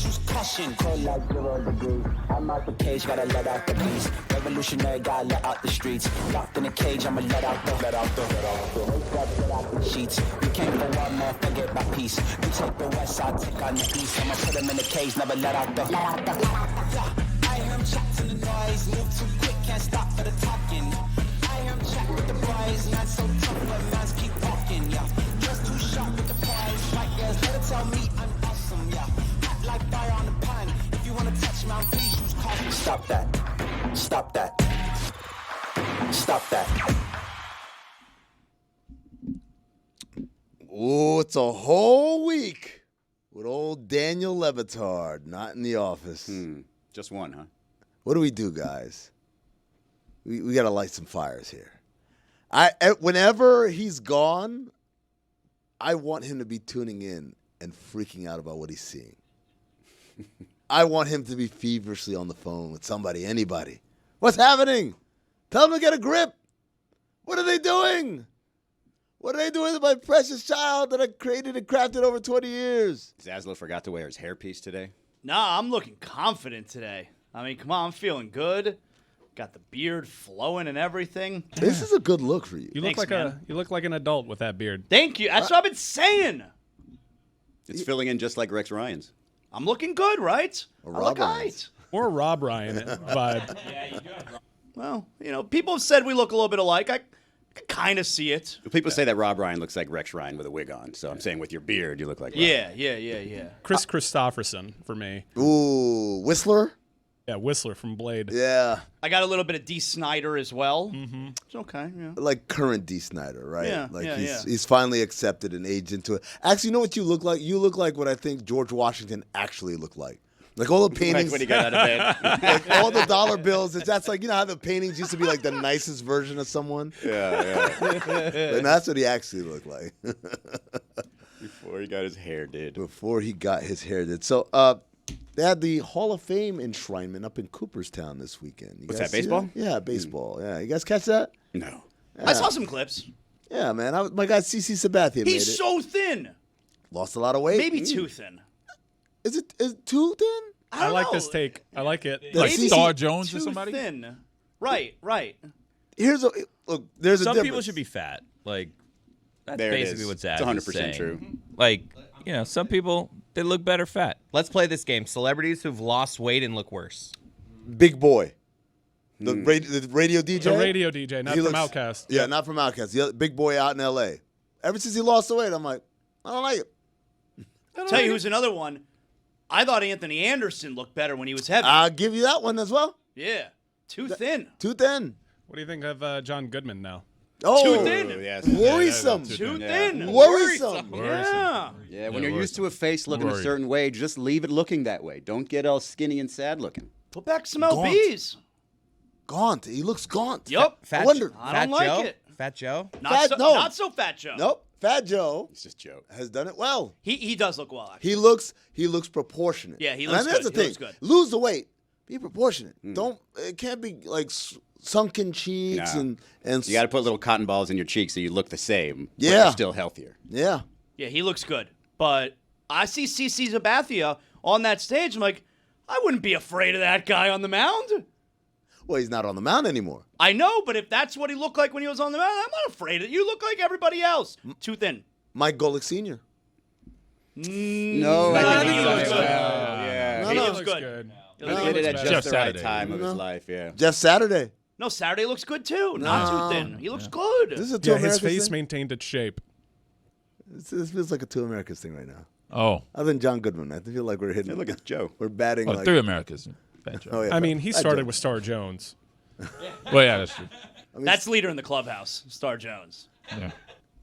use caution. Cold like 0 degrees. I'm out the cage, gotta let out the beast. Revolutionary, gotta let out the streets. Locked in a cage, I'ma let out the sheets. We came for war, man, forget my peace. We take the west side, take on the east. I'ma put them in the cage, never let out the. I hear him shots in the noise, move too quick, can't stop for the talking. I hear him chat with the boys, not so tough, but mans keep walking, yeah. Just too sharp with the prize, right guys, let it tell me I'm awesome, yeah. Hot like fire on the pan, if you wanna touch me, please use caution. Stop that, stop that, stop that. Oh, it's a whole week with old Daniel Le Batard not in the office. Just one, huh? What do we do, guys? We got to light some fires here. Whenever he's gone, I want him to be tuning in and freaking out about what he's seeing. I want him to be feverishly on the phone with somebody, anybody. What's happening? Tell them to get a grip. What are they doing? What are they doing to my precious child that I created and crafted over 20 years? Zaslow forgot to wear his hairpiece today. Nah, I'm looking confident today. I mean, come on, I'm feeling good. Got the beard flowing and everything. This is a good look for you. You look Thanks, like an adult with that beard. Thank you. That's what I've been saying. It's filling in just like Rex Ryan's. I'm looking good, right? Or I look Rob Ryan's. right. Or Rob Ryan vibe. Well, you know, people have said we look a little bit alike. I can kind of see it. People say that Rob Ryan looks like Rex Ryan with a wig on. So I'm saying with your beard, you look like Rob. Yeah. Chris Christopherson for me. Ooh, Whistler? Yeah, Whistler from Blade. Yeah. I got a little bit of D. Snyder as well. Mm-hmm. It's okay, yeah. Like current D. Snyder, right? Yeah, like yeah, he's finally accepted and aged into it. Actually, you know what you look like? You look like what I think George Washington actually looked like. Like all the paintings, Like when he got out of bed. like all the dollar bills. That's like, you know how the paintings used to be like the nicest version of someone? Yeah. And that's what he actually looked like. Before he got his hair did. Before he got his hair did. So they had the Hall of Fame enshrinement up in Cooperstown this weekend. You What's guys that, see baseball? Yeah, baseball. Yeah, you guys catch that? No. I saw some clips. Yeah, man. My guy CC Sabathia made it. He's so thin. Lost a lot of weight. Maybe too thin. Is it too thin? I don't like know. this take. I like it. Like Maybe Star Jones too or somebody? thin. Right. There's a Some difference. people should be fat. Like, that's There it basically is. what Zach It's 100% is saying. true. Like, you know, some people, they look better fat. Let's play this game. Celebrities who've lost weight and look worse. Big Boy. The radio DJ? The radio DJ, not He from looks- Outkast. Yeah, not from Outkast. The other, Big Boy out in L.A. Ever since he lost the weight, I'm like, I don't like it. Tell you who's another one. I thought Anthony Anderson looked better when he was heavy. I'll give you that one as well. Yeah. Too thin. Too thin. What do you think of John Goodman now? Oh, Too thin. Yes. worrisome. Too Yeah. thin. Worrisome. Yeah. Yeah, when you're used to a face looking a Worried. certain way, just leave it looking that way. Don't get all skinny and sad looking. Put back some LBs. Gaunt. He looks gaunt. Yup. I wonder. I don't like Joe? it. Fat Joe? Not so Fat Joe. Nope. Fat Joe It's just a joke. has done it well. He does look well, actually. He looks proportionate. Yeah, he And looks that's good. the He thing. looks good. Lose the weight. Be proportionate. It can't be like sunken cheeks No. and You got to put little cotton balls in your cheeks so you look the same, but Yeah. you're still healthier. yeah. Yeah, he looks good. But I see CC Sabathia on that stage. I'm like, I wouldn't be afraid of that guy on the mound. Well, he's not on the mound anymore. I know, but if that's what he looked like when he was on the mound, I'm not afraid of it. You look like everybody else. Too thin. Mike Golick Sr. No, I I think think he he looks looks good. well. Yeah. He no. looks Looks good. good. He looks did it at better. just the right Saturday. time of his life, yeah. Jeff Saturday. No, Saturday looks good too. Not too thin. He looks good. This is a two Yeah, his Americas face thing? maintained its shape. This feels like a two Americas thing right now. Oh. Other than John Goodman, I feel like we're hitting. Hey, look at Joe. We're batting Oh, like. 3 Americas. Fat Joe. Oh, yeah, I mean, he Fat started Joe. with Star Jones. Well, yeah, that's true. That's leader in the clubhouse, Star Jones. Yeah.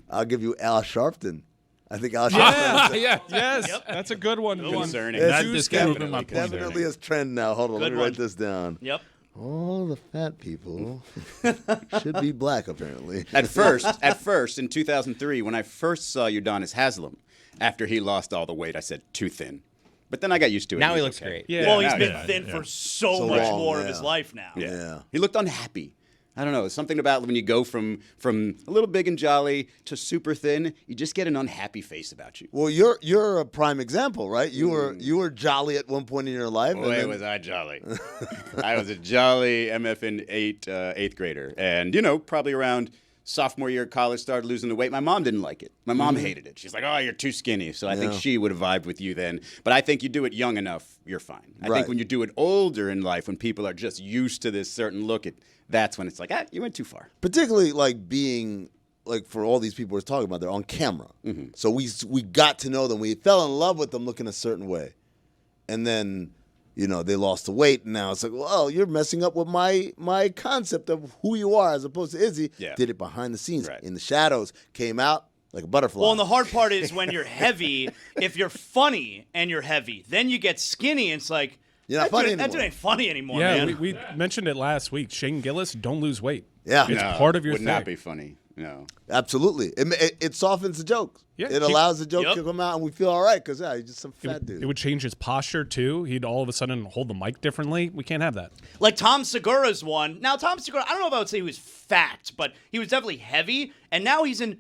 I'll give you Al Sharpton. I think Al Sharpton. yeah. Yes, that's a good one. Concerning. It's That too disproving my definitely point. Definitely a trend now. Hold on, let Good me one. write this down. Yep. All the fat people should be black, apparently. At first, in 2003, when I first saw Udonis Haslem, after he lost all the weight, I said, too thin. But then I got used to it. Now he He's looks okay. great. Yeah. Well, he's now been he's thin fine, for yeah. so So much long, more of yeah. his life now. Yeah. Yeah. He looked unhappy. I don't know. Something about when you go from a little big and jolly to super thin, you just get an unhappy face about you. Well, you're a prime example, right? You were jolly at one point in your life. Boy, was I jolly. I was a jolly MFN eighth grader. And, probably around sophomore year of college, started losing the weight. My mom didn't like it. My mom hated it. She's like, oh, you're too skinny. So I think she would have vibed with you then. But I think you do it young enough, you're fine. I think when you do it older in life, when people are just used to this certain look, that's when it's like, you went too far. Particularly like being like for all these people we're talking about, they're on camera. Mm-hmm. So we got to know them. We fell in love with them looking a certain way. And then, they lost the weight. And now it's like, well, you're messing up with my concept of who you are as opposed to Izzy. Yeah. Did it behind the scenes, in the shadows, came out like a butterfly. Well, and the hard part is when you're heavy, if you're funny and you're heavy, then you get skinny and it's like, you're not funny anymore. That ain't funny anymore, Yeah, man. we mentioned it last week. Shane Gillis, don't lose weight. Yeah. It's No, part of your would thing. not be funny. No. Absolutely. It softens the joke. Yeah. It allows the joke to come out and we feel all right because, he's just some fat dude. It would change his posture, too. He'd all of a sudden hold the mic differently. We can't have that. Like Tom Segura's one. Now, Tom Segura, I don't know if I would say he was fat, but he was definitely heavy, and now he's in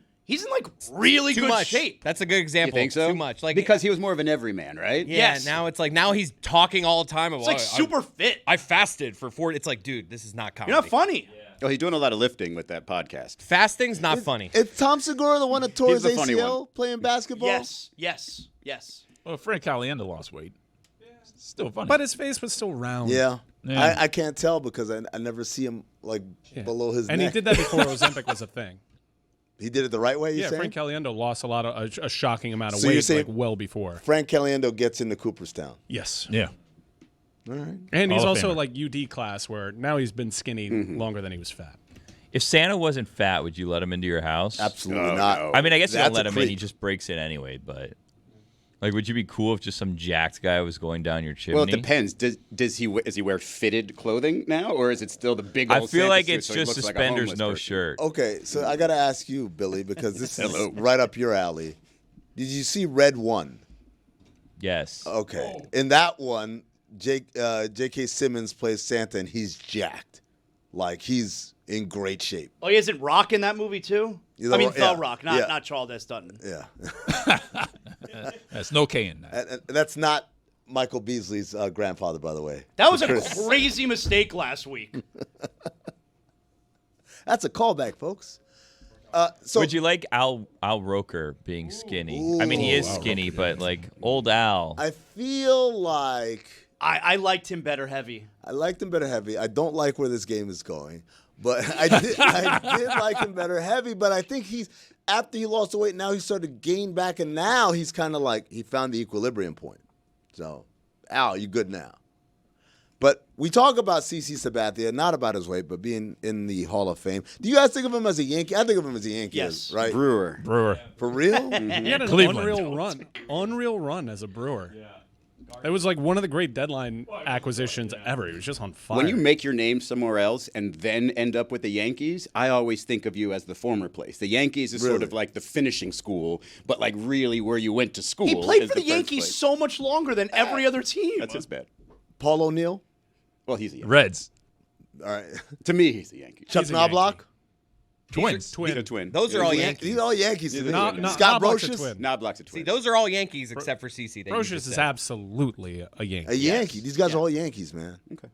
like really Too good much. shape. That's a good You example. think so? Too much. Like because he was more of an everyman, right? yeah. Yes. Now it's like he's talking all the time about. It's like super fit. I fasted for 40. It's like, dude, this is not comedy. You're not funny. Oh, he's doing a lot of lifting with that podcast. Fasting's not funny. Is Tom Segura the one that tore He's his the funny ACL one. playing basketball? Yes. Well, Frank Caliendo lost weight. Still funny. But his face was still round. Yeah. Yeah. I can't tell because I never see him below his And neck. he did that before Ozempic was a thing. He did it the right way, you Yeah, saying? Frank Caliendo lost a shocking amount of So you're weight saying- well before. Frank Caliendo gets into Cooperstown. Yes. Yeah. All right. And he's Hall of also Famer. like UD class where now he's been skinny longer than he was fat. If Santa wasn't fat, would you let him into your house? Absolutely Oh, not. no. I mean, I guess you That's don't let a him in. He creep. just breaks in anyway. But would you be cool if just some jacked guy was going down your chimney? Well, it depends. Does he wear fitted clothing now, or is it still the big old I feel Santa like suit it's so he just looks like a suspenders, homeless no person? shirt. Okay, so I got to ask you, Billy, because this Hello. is right up your alley. Did you see Red 1? Yes. Okay. In that one, J.K. Simmons plays Santa, and he's jacked. Like, he's in great shape. Oh, he isn't Rock in that movie too? Yeah, I mean, yeah, The Rock, not yeah. Charles Dutton. Yeah. There's no K in that. And that's not Michael Beasley's grandfather, by the way. That was a Chris. crazy mistake last week. That's a callback, folks. So Would you like Al Roker being skinny? I mean, he is skinny, but like old Al. I feel like I liked him better heavy. I liked him better heavy. I don't like where this game is going, but I did like him better heavy. But I think after he lost the weight, now he started to gain back, and now he's kind of like he found the equilibrium point. So, Al, you good now? But we talk about CC Sabathia, not about his weight, but being in the Hall of Fame. Do you guys think of him as a Yankee? I think of him as a Yankee, Yes. right? Brewer. For real? He had an Cleveland. unreal run as a Brewer. Yeah. It was like one of the great deadline acquisitions ever. He was just on fire. When you make your name somewhere else and then end up with the Yankees, I always think of you as the former place. The Yankees is sort Really? of like the finishing school, but like really where you went to school. He played is for the first Yankees place. so much longer than every other team. That's his bad. Paul O'Neill? Well, he's a Yankee. Reds. All right. To me, he's a Yankee. Chuck He's a Knobloch? Twins. He's a twin. Those are all He's a- Yankees. These are all Yankees. to me. Scott Knobloch's a Brocious? twin. Knobloch's a twin. See, those are all Yankees except for CC. that you Brocious just is said. absolutely a Yankee. A Yankee. These guys are all Yankees, man. Okay.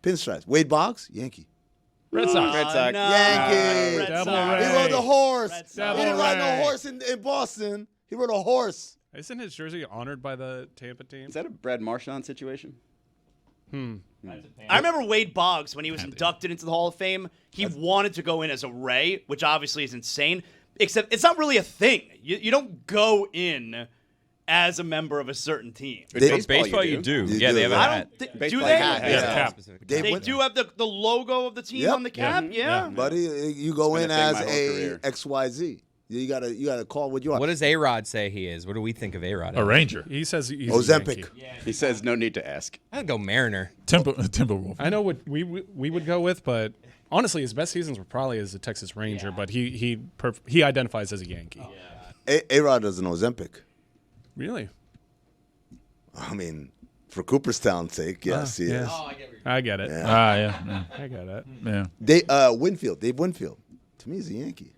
Pinstripes. Wade Boggs? Yankee. Red Sox. Red Sox. No. Yankee. Red Devil Sox. Ray. He rode the horse. Red He Sox. didn't ride no Ray. horse in Boston. He rode a horse. Isn't his jersey honored by the Tampa team? Is that a Brad Marchand situation? I remember Wade Boggs when he was inducted into the Hall of Fame. He wanted to go in as a Ray, which obviously is insane. Except it's not really a thing. You don't go in as a member of a certain team. Baseball, you do. You Yeah, do. they have a I I hat. don't. Do Baseball they? hat, Yeah, Yeah. cap. Dave They Win- do have the logo of the team Yep. on the cap. Yeah. Buddy, you go It's in been a as thing my whole a career. XYZ. You gotta call what you are. What does A-Rod say he is? What do we think of A-Rod? A Ranger. He says he's Ozempic. A Yankee. He says no need to ask. I'd go Mariner. Timberwolf. I know what we would go with, but honestly, his best seasons were probably as a Texas Ranger. But he identifies as a Yankee. A-Rod does an Ozempic. Really? I mean, for Cooperstown's sake, yes, he is. I I get it. Yeah. I get it. Yeah. Dave Winfield. To me, he's a Yankee.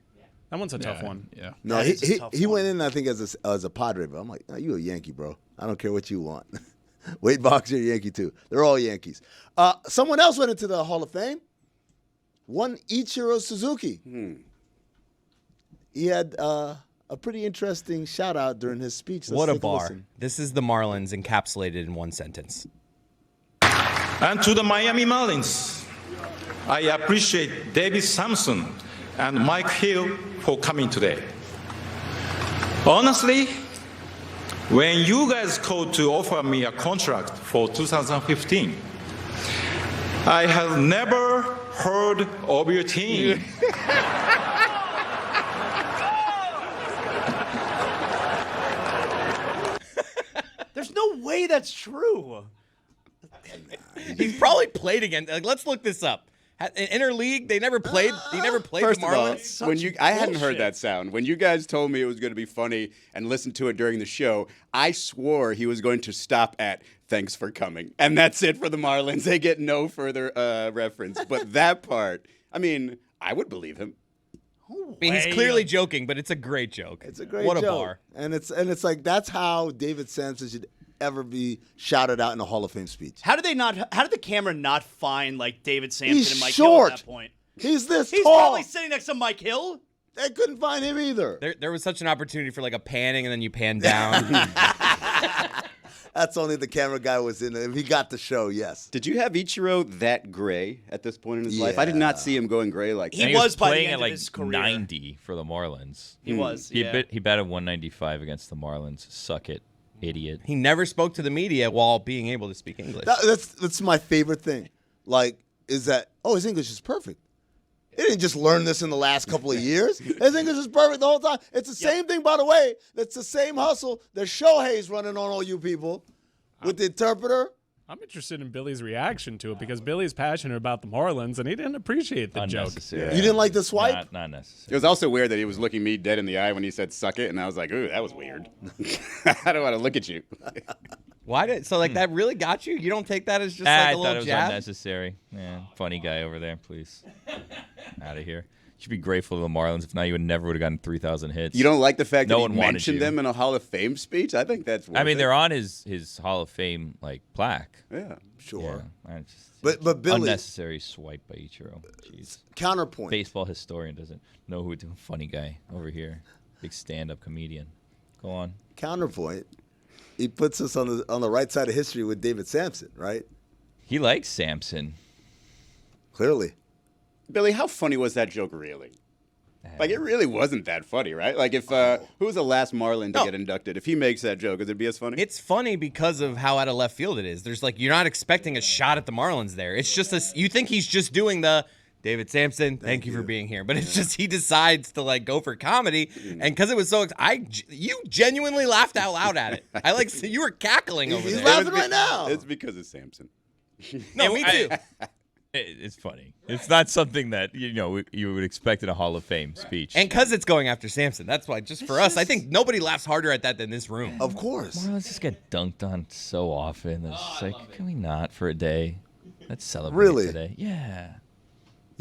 That one's a tough one. Yeah. No, That is a tough he one. went in, I think, as a Padre, but I'm like, no, you a Yankee, bro. I don't care what you want. Wade Boggs, you're a Yankee, too. They're all Yankees. Someone else went into the Hall of Fame. One Ichiro Suzuki. He had a pretty interesting shout-out during his speech. Let's What a take bar. listen. This is the Marlins encapsulated in one sentence. And to the Miami Marlins, I appreciate David Sampson and Mike Hill for coming today. Honestly, when you guys called to offer me a contract for 2015, I have never heard of your team. There's no way that's true. He's probably played again. Like, let's look this up. In interleague, they never played. He never played First the of all, Marlins. when I hadn't heard bullshit. that sound. When you guys told me it was going to be funny and listened to it during the show, I swore he was going to stop at "Thanks for coming," and that's it for the Marlins. They get no further reference. But that part, I mean, I would believe him. I mean, he's clearly joking, but it's a great joke. It's a great What joke. a bar. And it's like that's how David Sampson should ever be shouted out in a Hall of Fame speech. How did the camera not find like David Sampson He's and Mike short. Hill at that point? He's this He's tall. probably sitting next to Mike Hill. They couldn't find him either. There was such an opportunity for like a panning, and then you pan down. That's only the camera guy was in it. If he got the show, yes. Did you have Ichiro that gray at this point in his life? I did not see him going gray like He that. And was by the playing end at of like his career. 90 for the Marlins. He was. He Yeah. he batted 195 against the Marlins. Suck it, idiot. He never spoke to the media while being able to speak English. That's my favorite thing. Like, is that his English is perfect. He didn't just learn this in the last couple of years. His English is perfect the whole time. It's the same thing, by the way. That's the same hustle that Shohei's running on all you people with the interpreter. I'm interested in Billy's reaction to it because Billy's passionate about the Marlins and he didn't appreciate the joke. Unnecessary. You didn't like the swipe? Not It necessary. was also weird that he was looking me dead in the eye when he said "suck it," and I was like, "Ooh, that was weird." I don't want to look at you. Why did that really got you? You don't take that as just I like a thought little it was jab? unnecessary. Yeah, funny guy over there, please. Out of here. You should be grateful to the Marlins. If not, you never would have gotten 3,000 hits. You don't like the fact No that one he wanted mentioned you. them in a Hall of Fame speech? I think that's. I mean, worth they're it. on his Hall of Fame like plaque. Yeah. Sure. Yeah, I just- But Billy, unnecessary swipe by Ichiro. Jeez. counterpoint. Baseball historian doesn't know who. Funny guy over here, big stand-up comedian. Go on. Counterpoint. He puts us on the right side of history with David Sampson, right? He likes Samson. Clearly. Billy, how funny was that joke really? Like, it really wasn't that funny, right? Like, if who was the last Marlin to No. get inducted? If he makes that joke, would it be as funny? It's funny because of how out of left field it is. There's like you're not expecting a shot at the Marlins there. It's just you think he's just doing the David Sampson, thank you for being here. But it's just he decides to like go for comedy, and because it was so you genuinely laughed out loud at it. You were cackling over He's there. laughing right now. It's because of Samson. No, me too. It's funny. It's not something that you would expect in a Hall of Fame speech. And because it's going after Samson, that's why. Just for us, I think nobody laughs harder at that than this room. Of course. Marlins just get dunked on so often. It's just like, can we not for a day? Let's celebrate Really? today. Yeah.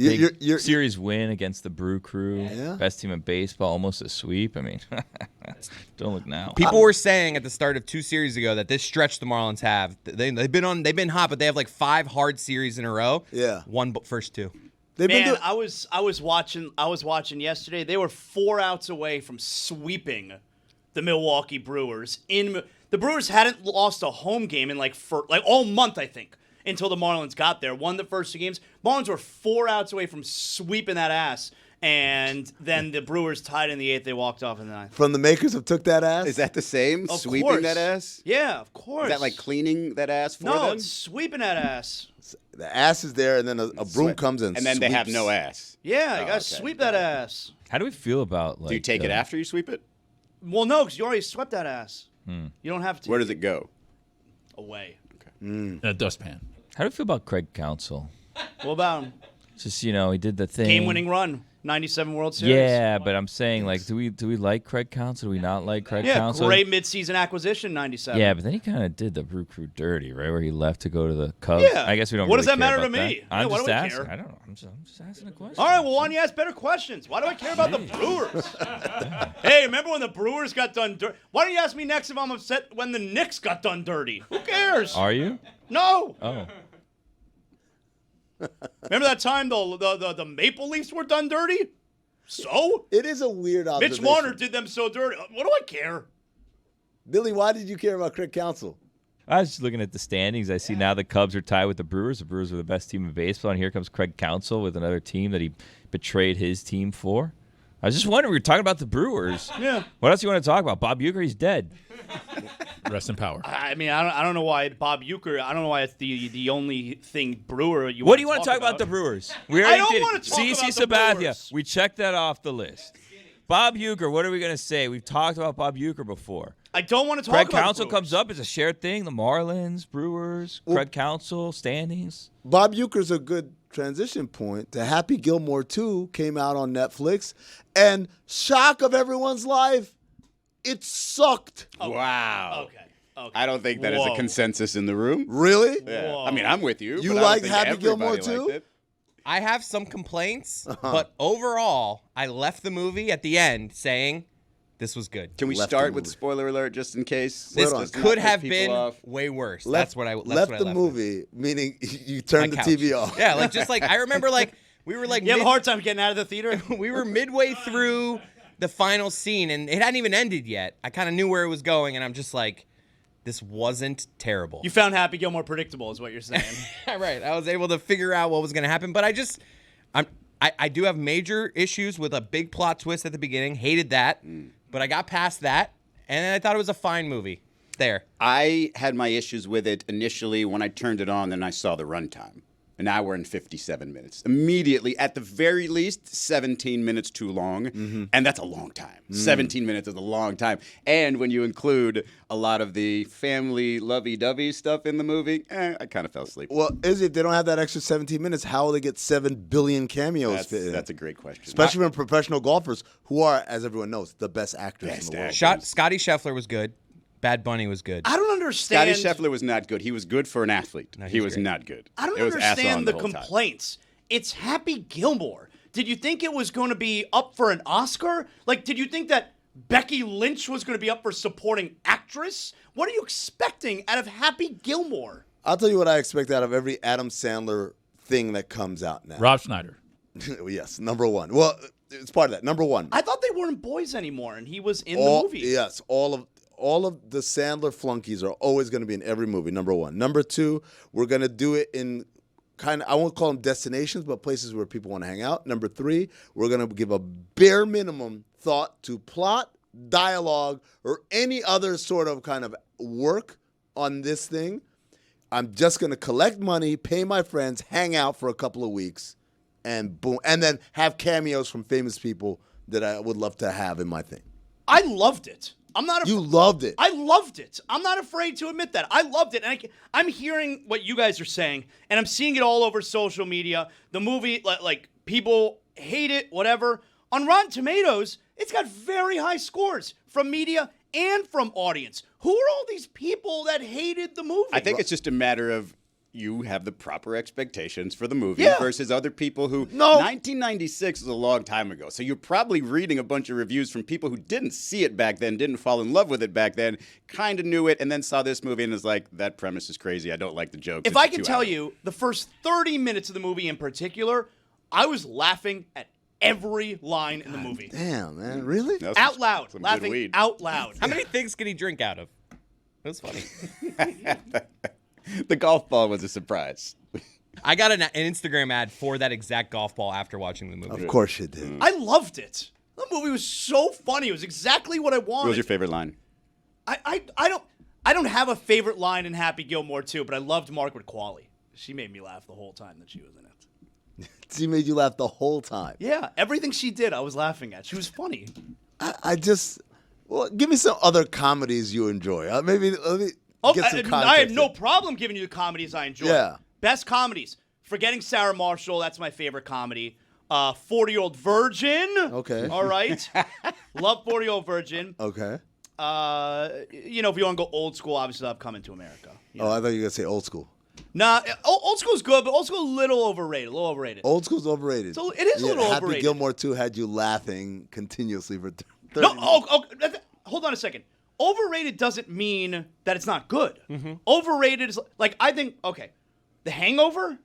You're, Big series win against the Brew Crew. Yeah. Best team in baseball, almost a sweep. I mean, don't look now. People were saying at the start of 2 series ago that this stretch the Marlins have, they've been hot, but they have like 5 hard series in a row. Yeah. Won first 2. they've been Man, doing, I was watching yesterday. They were 4 outs away from sweeping the Milwaukee Brewers. The Brewers hadn't lost a home game in like all month, I think, until the Marlins got there. Won the first 2 games. Marlins were 4 outs away from sweeping that ass. And then the Brewers tied in the 8th. They walked off in the 9th. from the makers of Took That Ass. Is that the same? Of Sweeping course. that ass? Yeah, of course. Is that like cleaning that ass for No, them? it's sweeping that ass. The ass is there, and then a broom comes in. And then they have sweeps. no ass. Yeah, you Oh, gotta okay. sweep that ass. How do we feel about like? Do you take it after you sweep it? Well, no, because you already swept that ass. You don't have to. Where does it go? Away. In a dustpan. How do you feel about Craig Counsell? What about him? Just he did the thing. Game-winning run. 97 World Series. Yeah, but I'm saying, like, do we like Craig Counsell? Do we not like Craig Counsell? Great midseason acquisition, 97. Yeah, but then he kind of did the Brew Crew dirty, right? Where he left to go to the Cubs. Yeah. I guess we don't. What really does that care matter to about me? that. I'm Why just do I asking. care? I don't know. I'm just asking a question. All right, well, why don't you ask better questions? Why do I care about the Brewers? Hey, remember when the Brewers got done dirty? Why don't you ask me next if I'm upset when the Knicks got done dirty? Who cares? Are you? No. Oh. Remember that time the Maple Leafs were done dirty? So? It is a weird observation. Mitch Marner did them so dirty. What do I care? Billy, why did you care about Craig Counsell? I was just looking at the standings. I see now the Cubs are tied with the Brewers. The Brewers are the best team in baseball, and here comes Craig Counsell with another team that he betrayed his team for. I was just wondering, we were talking about the Brewers. Yeah. What else you want to talk about? Bob Uecker, he's dead. Rest in power. I mean, I don't know why Bob Uecker. I don't know why it's the only thing Brewer. What do you want to talk about the Brewers? We already don't did wanna it. talk CC about the Sabathia. Brewers. We checked that off the list. Bob Uecker. What are we going to say? We've talked about Bob Uecker before. I don't want to talk Craig about Counsell the comes Brewers. up as a shared thing. The Marlins, Brewers, Craig Counsell, standings. Bob Uecker's a good transition point to Happy Gilmore 2 came out on Netflix, and shock of everyone's life, it sucked. Wow. Okay. Okay. I don't think that is a Whoa. consensus in the room. Really? Yeah. Whoa. I mean, I'm with you. You but I don't liked think Happy everybody Gilmore liked too? it. I have some complaints, but overall, I left the movie at the end saying this was good. Can we Left start the with movie. spoiler alert just in case? This Hold on. Just not could piss have people been off? way worse. Left, That's what I left what I the left movie, meaning you turned the My TV couch. off. Yeah, like just like I remember, like we were like You have a hard time getting out of the theater? we were midway through the final scene, and it hadn't even ended yet. I kind of knew where it was going, and I'm just like, this wasn't terrible. You found Happy Gilmore predictable, is what you're saying. Right. I was able to figure out what was going to happen, but I do have major issues with a big plot twist at the beginning. Hated that, but I got past that, and I thought it was a fine movie. There. I had my issues with it initially when I turned it on, then I saw the runtime. An hour and 57 minutes. Immediately, at the very least, 17 minutes too long. And that's a long time. 17 minutes is a long time. And when you include a lot of the family lovey-dovey stuff in the movie, I kind of fell asleep. Well, Izzy, if they don't have that extra 17 minutes, how will they get 7 billion cameos fit in? That's a great question. Especially when professional golfers, who are, as everyone knows, the best actors in the world. Scotty Scheffler was good. Bad Bunny was good. I don't understand. Scotty Scheffler was not good. He was good for an athlete. No, he he's was great. not good. I don't It was ass on understand the whole time. complaints. It's Happy Gilmore. Did you think it was going to be up for an Oscar? Like, did you think that Becky Lynch was going to be up for supporting actress? What are you expecting out of Happy Gilmore? I'll tell you what I expect out of every Adam Sandler thing that comes out now. Rob Schneider. Yes, number one. Well, it's part of that. Number one. I thought they weren't boys anymore, and he was in the movie. Yes, all of the Sandler flunkies are always going to be in every movie, number one. Number two, we're going to do it in kind of, I won't call them destinations, but places where people want to hang out. Number three, we're going to give a bare minimum thought to plot, dialogue, or any other sort of kind of work on this thing. I'm just going to collect money, pay my friends, hang out for a couple of weeks, and boom. And then have cameos from famous people that I would love to have in my thing. I loved it. I'm not. You loved it. I loved it. I'm not afraid to admit that. I loved it. And I'm hearing what you guys are saying, and I'm seeing it all over social media. The movie, like people hate it, whatever. On Rotten Tomatoes, it's got very high scores from media and from audience. Who are all these people that hated the movie? I think it's just a matter of you have the proper expectations for the movie Yeah. versus other people who. No. 1996 is a long time ago, so you're probably reading a bunch of reviews from people who didn't see it back then, didn't fall in love with it back then, kind of knew it, and then saw this movie and is like, that premise is crazy. I don't like the jokes. If I can tell you, the first 30 minutes of the movie in particular, I was laughing at every line in the movie. Damn, man. Really? Out loud. Some good Laughing weed. out loud. How many things can he drink out of? It was funny. The golf ball was a surprise. I got an Instagram ad for that exact golf ball after watching the movie. Of course you did. I loved it. The movie was so funny. It was exactly what I wanted. What was your favorite line? I don't have a favorite line in Happy Gilmore 2, but I loved Margaret Qualley. She made me laugh the whole time that she was in it. She made you laugh the whole time. Yeah, everything she did, I was laughing at. She was funny. I just, well, give me some other comedies you enjoy. Maybe let me get some context. I have no problem giving you the comedies I enjoy. Yeah. Best comedies. Forgetting Sarah Marshall, that's my favorite comedy. 40-Year-Old Virgin. Okay. All right. Love 40-Year-Old Virgin. Okay. If you want to go old school, obviously I've Coming to America. You know? Oh, I thought you were gonna say old school. Nah, old school's good, but old school a little overrated. Old school's overrated. So it is a little Happy overrated. Gilmore 2 had you laughing continuously for 30 No, minutes. hold on a second. Overrated doesn't mean that it's not good. Mm-hmm. Overrated is I think The Hangover.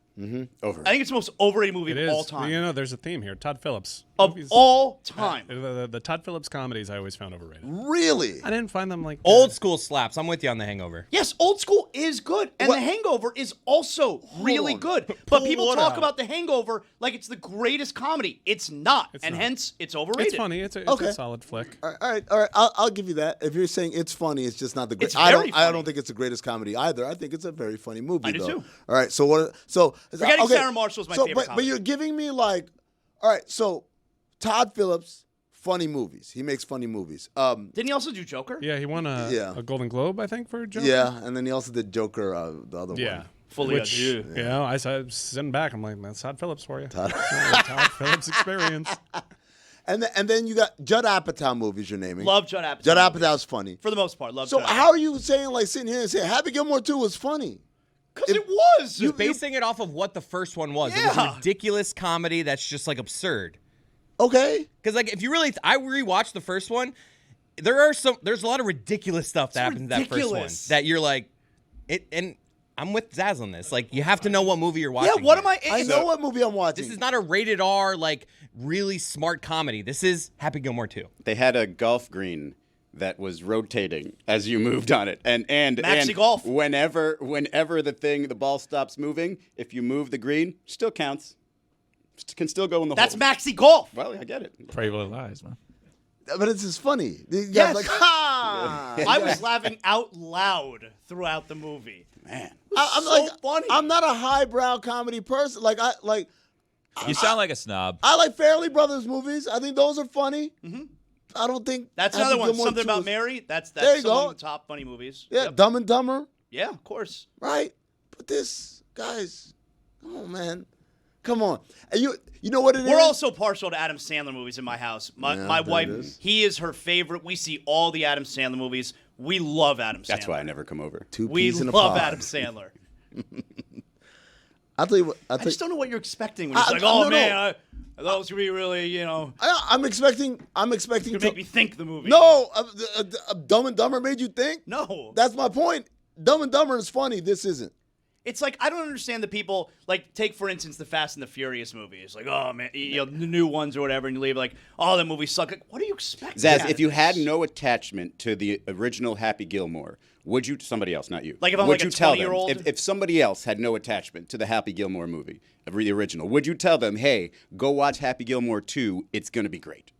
Over. I think it's the most overrated movie It of is. all time. You know, there's a theme here. Todd Phillips. Of Movies- all time. The Todd Phillips comedies I always found overrated. Really? I didn't find them Old school slaps. I'm with you on The Hangover. Yes, old school is good, and What? The Hangover is also really on. good. Pull But people what talk out? about The Hangover like it's the greatest comedy. It's not, and not. hence it's overrated. It's funny. It's Okay. a solid flick. All right. I'll give you that. If you're saying it's funny, it's just not the greatest. It's I very don't funny. think it's the greatest comedy either. I think it's a very funny movie. I do though. too. All right. So what? So Forgetting okay, Sarah Marshall's my favorite But comedy. you're giving me all right. So Todd Phillips, funny movies. He makes funny movies. Didn't he also do Joker? Yeah, he won a Golden Globe, I think, for Joker. Yeah, and then he also did Joker, the other Yeah. one. Fully Which, adieu. you know, I was sitting back. I'm like, that's Todd Phillips for you. Todd Phillips experience. And then you got Judd Apatow movies you're naming. Love Judd Apatow. Judd Apatow's funny. For the most part, love So Judd how are you saying sitting here and saying Happy Gilmore 2 was funny? Because it was. You're basing it off of what the first one was. It was Yeah. a ridiculous comedy that's just absurd. Okay. Because if you really, I rewatched the first one. There's a lot of ridiculous stuff that happens in that first one ridiculous. that you're it. And I'm with Zaz on this. You have to know what movie you're watching. Yeah, what am here. I? I know what movie I'm watching. This is not a rated R really smart comedy. This is Happy Gilmore 2. They had a golf green that was rotating as you moved on it, and Maxi golf. Whenever the ball stops moving, if you move the green, still counts. Can still go in the That's hole. Maxi Golf. Well, I get it. Pretty Little Lies, man. But it's just funny. You guys Yes. like, ha! I was laughing out loud throughout the movie. Man. I'm so funny. I'm not a highbrow comedy person. You sound like a snob. I like Fairley Brothers movies. I think those are funny. Mm-hmm. I don't think That's Happy another one. Gilmore Something 2 About is- Mary. That's There you some go. of the top funny movies. Yeah, Yep. Dumb and Dumber, Yeah, of course. right? But this, guys, come on, man, come on. And you know what it is? We're also partial to Adam Sandler movies in my house. My Yeah, that wife, is. he is her favorite. We see all the Adam Sandler movies. We love Adam Sandler. That's why I never come over. Two We peas in a love pod. Adam Sandler. I'll tell you what. I just don't know what you're expecting when you're like, no, oh no. man, I thought it was gonna be really, I'm expecting. gonna to make me think the movie. No, Dumb and Dumber made you think. No. That's my point. Dumb and Dumber is funny. This isn't. It's I don't understand the people, take, for instance, the Fast and the Furious movies. Oh, man, the new ones or whatever, and you leave oh, that movie sucked. What do you expect? Zaz, if you had no attachment to the original Happy Gilmore, would you? Somebody else, not you. If I'm would a you tell them 20-year-old? if somebody else had no attachment to the Happy Gilmore movie, the original? Would you tell them, hey, go watch Happy Gilmore 2? It's gonna be great.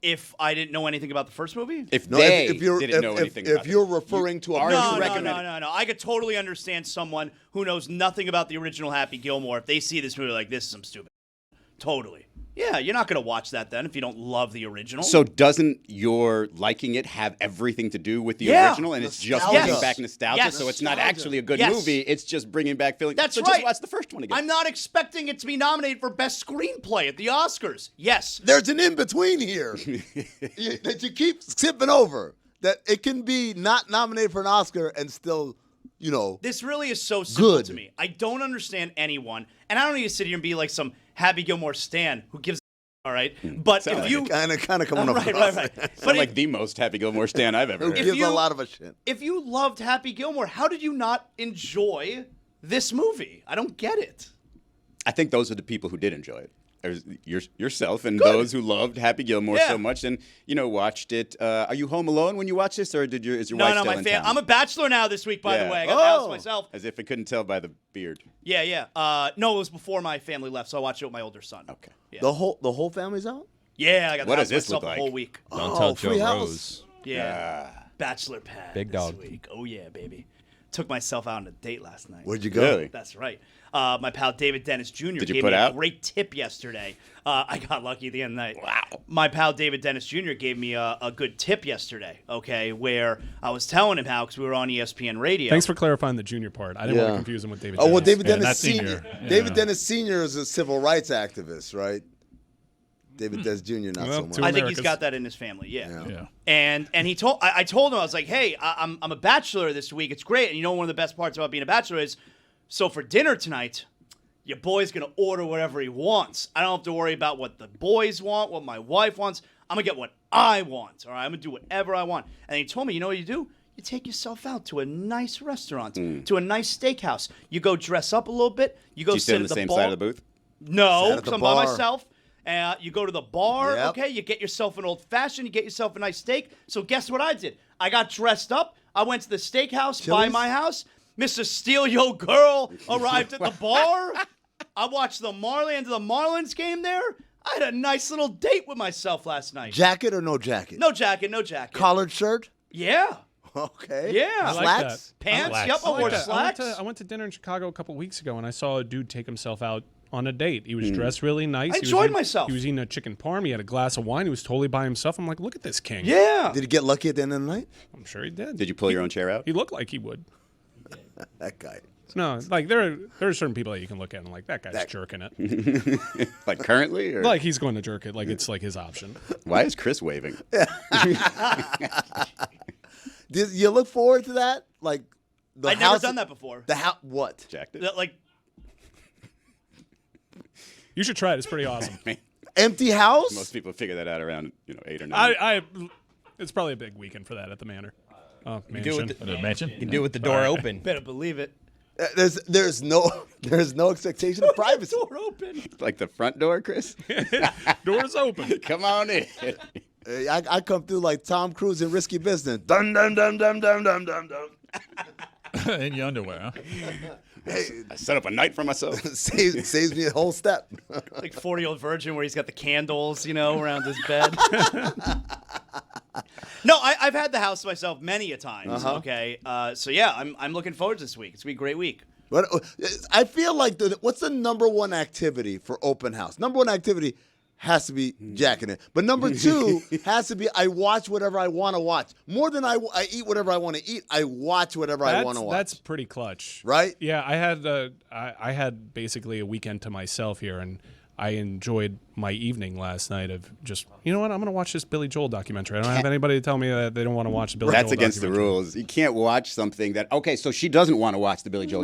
If I didn't know anything about the first movie? If No, they if you're, didn't know anything about if you're it. referring to a are No, you no, recommend it? no. I could totally understand someone who knows nothing about the original Happy Gilmore. If they see this movie, this is some stupid. Totally. Yeah, you're not going to watch that then if you don't love the original. So doesn't your liking it have everything to do with the Yeah. original, and it's just Nostalgia. bringing back nostalgia? Yes. So it's not actually a good Yes. movie. It's just bringing back feelings. That's so right. Just watch the first one again. I'm not expecting it to be nominated for Best Screenplay at the Oscars. Yes. There's an in between here that you keep skipping over. That it can be not nominated for an Oscar and still, This really is so simple Good. to me. I don't understand anyone, and I don't need to sit here and be like some Happy Gilmore stan who gives all right? But Sound if like you... kind of coming over. Right. Sound But like the most Happy Gilmore stan I've ever Who heard. gives you- a lot of a shit. if you loved Happy Gilmore, how did you not enjoy this movie? I don't get it. I think those are the people who did enjoy it. There's yourself and those who loved Happy Gilmore Yeah. so much and watched it. Are you home alone when you watch this, or is your wife No, still my in fam. town? I'm a bachelor now this week, by Yeah. the way. I got the house Oh. myself. As if I couldn't tell by the beard. Yeah. No, it was before my family left, so I watched it with my older son. Okay. Yeah. The whole family's out? Yeah, I got the What house does this myself look like? a whole week. Don't tell free Joe house. Rose. Yeah. Bachelor pad Big this dog. week. Oh, yeah, baby. took myself out on a date last night. Where'd you go? Really? That's right. My pal David Dennis Jr. Did you gave put me out? a great tip yesterday. I got lucky at the end of the night. Wow. My pal David Dennis Jr. gave me a good tip yesterday, okay, where I was telling him how, because we were on ESPN Radio. Thanks for clarifying the junior part. I didn't want to confuse him with David Oh, well, Dennis. David Dennis not Sr. senior. Yeah. David Dennis Sr. is a civil rights activist, right? David Dennis Jr. not Well, so much. two I think he's Americas. got that in his family, yeah. Yeah. And I told him, I was like, hey, I'm a bachelor this week. It's great. And you know one of the best parts about being a bachelor is, so for dinner tonight, your boy's going to order whatever he wants. I don't have to worry about what the boys want, what my wife wants. I'm going to get what I want, all right? I'm going to do whatever I want. And he told me, you know what you do? You take yourself out to a nice restaurant, to a nice steakhouse. You go dress up a little bit. You go Do you sit sit on at the the same bar. side of the booth? No, Sit at the because I'm by bar. myself. You go to the bar, Yep. okay? You get yourself an old fashioned, you get yourself a nice steak. So guess what I did? I got dressed up. I went to the steakhouse by Chili's? my house. Mr. Steal Yo Girl arrived at the bar. I watched the Marlins game there. I had a nice little date with myself last night. Jacket or no jacket? No jacket, no jacket. Collared shirt? Yeah. Okay. Yeah. I like Slacks? that. Pants, Slacks. yep, I wore Yeah. slacks. I went to dinner in Chicago a couple weeks ago, and I saw a dude take himself out on a date. He was dressed really nice. I He was enjoyed eating- myself. He was eating a chicken parm. He had a glass of wine. He was totally by himself. I'm like, look at this king. Yeah. Did he get lucky at the end of the night? I'm sure he did. Did you pull your own chair out? He looked like he would. That guy. No, like there are certain people that you can look at and like that guy's jerking it. Like currently? Or? Like he's going to jerk it. Like it's like his option. Why is Chris waving? Did you look forward to that? Like the I'd never done that before. The house? What? Jacked it. Like, You should try it. It's pretty awesome. Empty house? Most people figure that out around 8 or 9. It's probably a big weekend for that at the Manor. Do Mansion. it The mansion? You can do it with the door open. better believe it. There's no expectation of privacy. Door open. Like the front door, Chris? Doors open. Come on in. I come through like Tom Cruise in Risky Business. Dun dun dun dun dun dun dun dun. In your underwear, huh? I set up a night for myself. Saves me a whole step. Like 40-year-old virgin where he's got the candles, around his bed. No, I've had the house myself many a times. Okay, so yeah, I'm looking forward to this week. It's gonna be a great week. But I feel like what's the number one activity for open house? Number one activity has to be jacking it. But number two has to be I watch whatever I want to watch. More than I eat whatever I want to eat, I watch whatever I want to watch. That's pretty clutch. Right? Yeah, I had basically a weekend to myself here, and I enjoyed my evening last night of just, you know what, I'm going to watch this Billy Joel documentary. I don't have anybody to tell me that they don't want to watch the Billy That's Joel against the documentary. rules. You can't watch something that. Okay, so she doesn't want to watch the Billy Joel.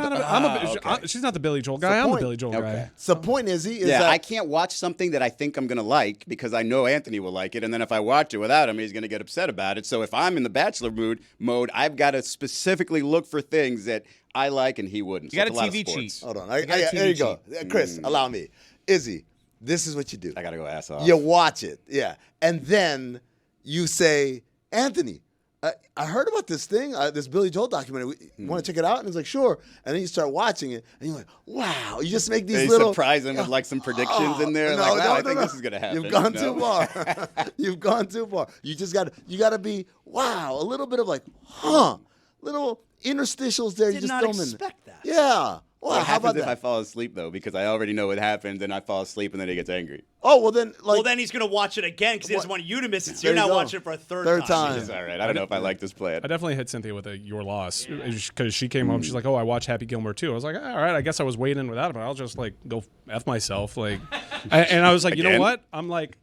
She's not the Billy Joel guy. I'm the point. Billy Joel guy. So the point is Yeah, that I can't watch something that I think I'm going to like because I know Anthony will like it, and then if I watch it without him, he's going to get upset about it. So if I'm in the bachelor mode, I've got to specifically look for things that I like and he wouldn't. You got So a it's lot of TV sports. cheat. hold on. got a There you TV go. Chris, allow me. Izzy, this is what you do. I got to go ass off. You watch it, yeah. And then you say, Anthony, I heard about this thing, this Billy Joel documentary. You want to check it out? And he's like, sure. And then you start watching it, and you're like, wow. You just make these They little... surprise him with like some predictions in there. No, like, wow, I think this is going to happen. You've gone No. too far. You've gone too far. You just got to be, wow, a little bit of like, little interstitials there. You Did just not throw 'em in. expect that. Yeah. Well, What how about happens if I that? fall asleep though? Because I already know what happens, and I fall asleep, and then he gets angry. Oh, well then, like... Well, then he's gonna watch it again because he doesn't want you to miss it. So There you're you not go. watching it for a third time. It's all right. I don't know if I like this plan. I definitely hit Cynthia with your loss because she came home. She's like, "Oh, I watched Happy Gilmore too." I was like, "All right, I guess I was waiting without it, but I'll just like go f myself." Like, and I was like, you know Again? what? I'm like,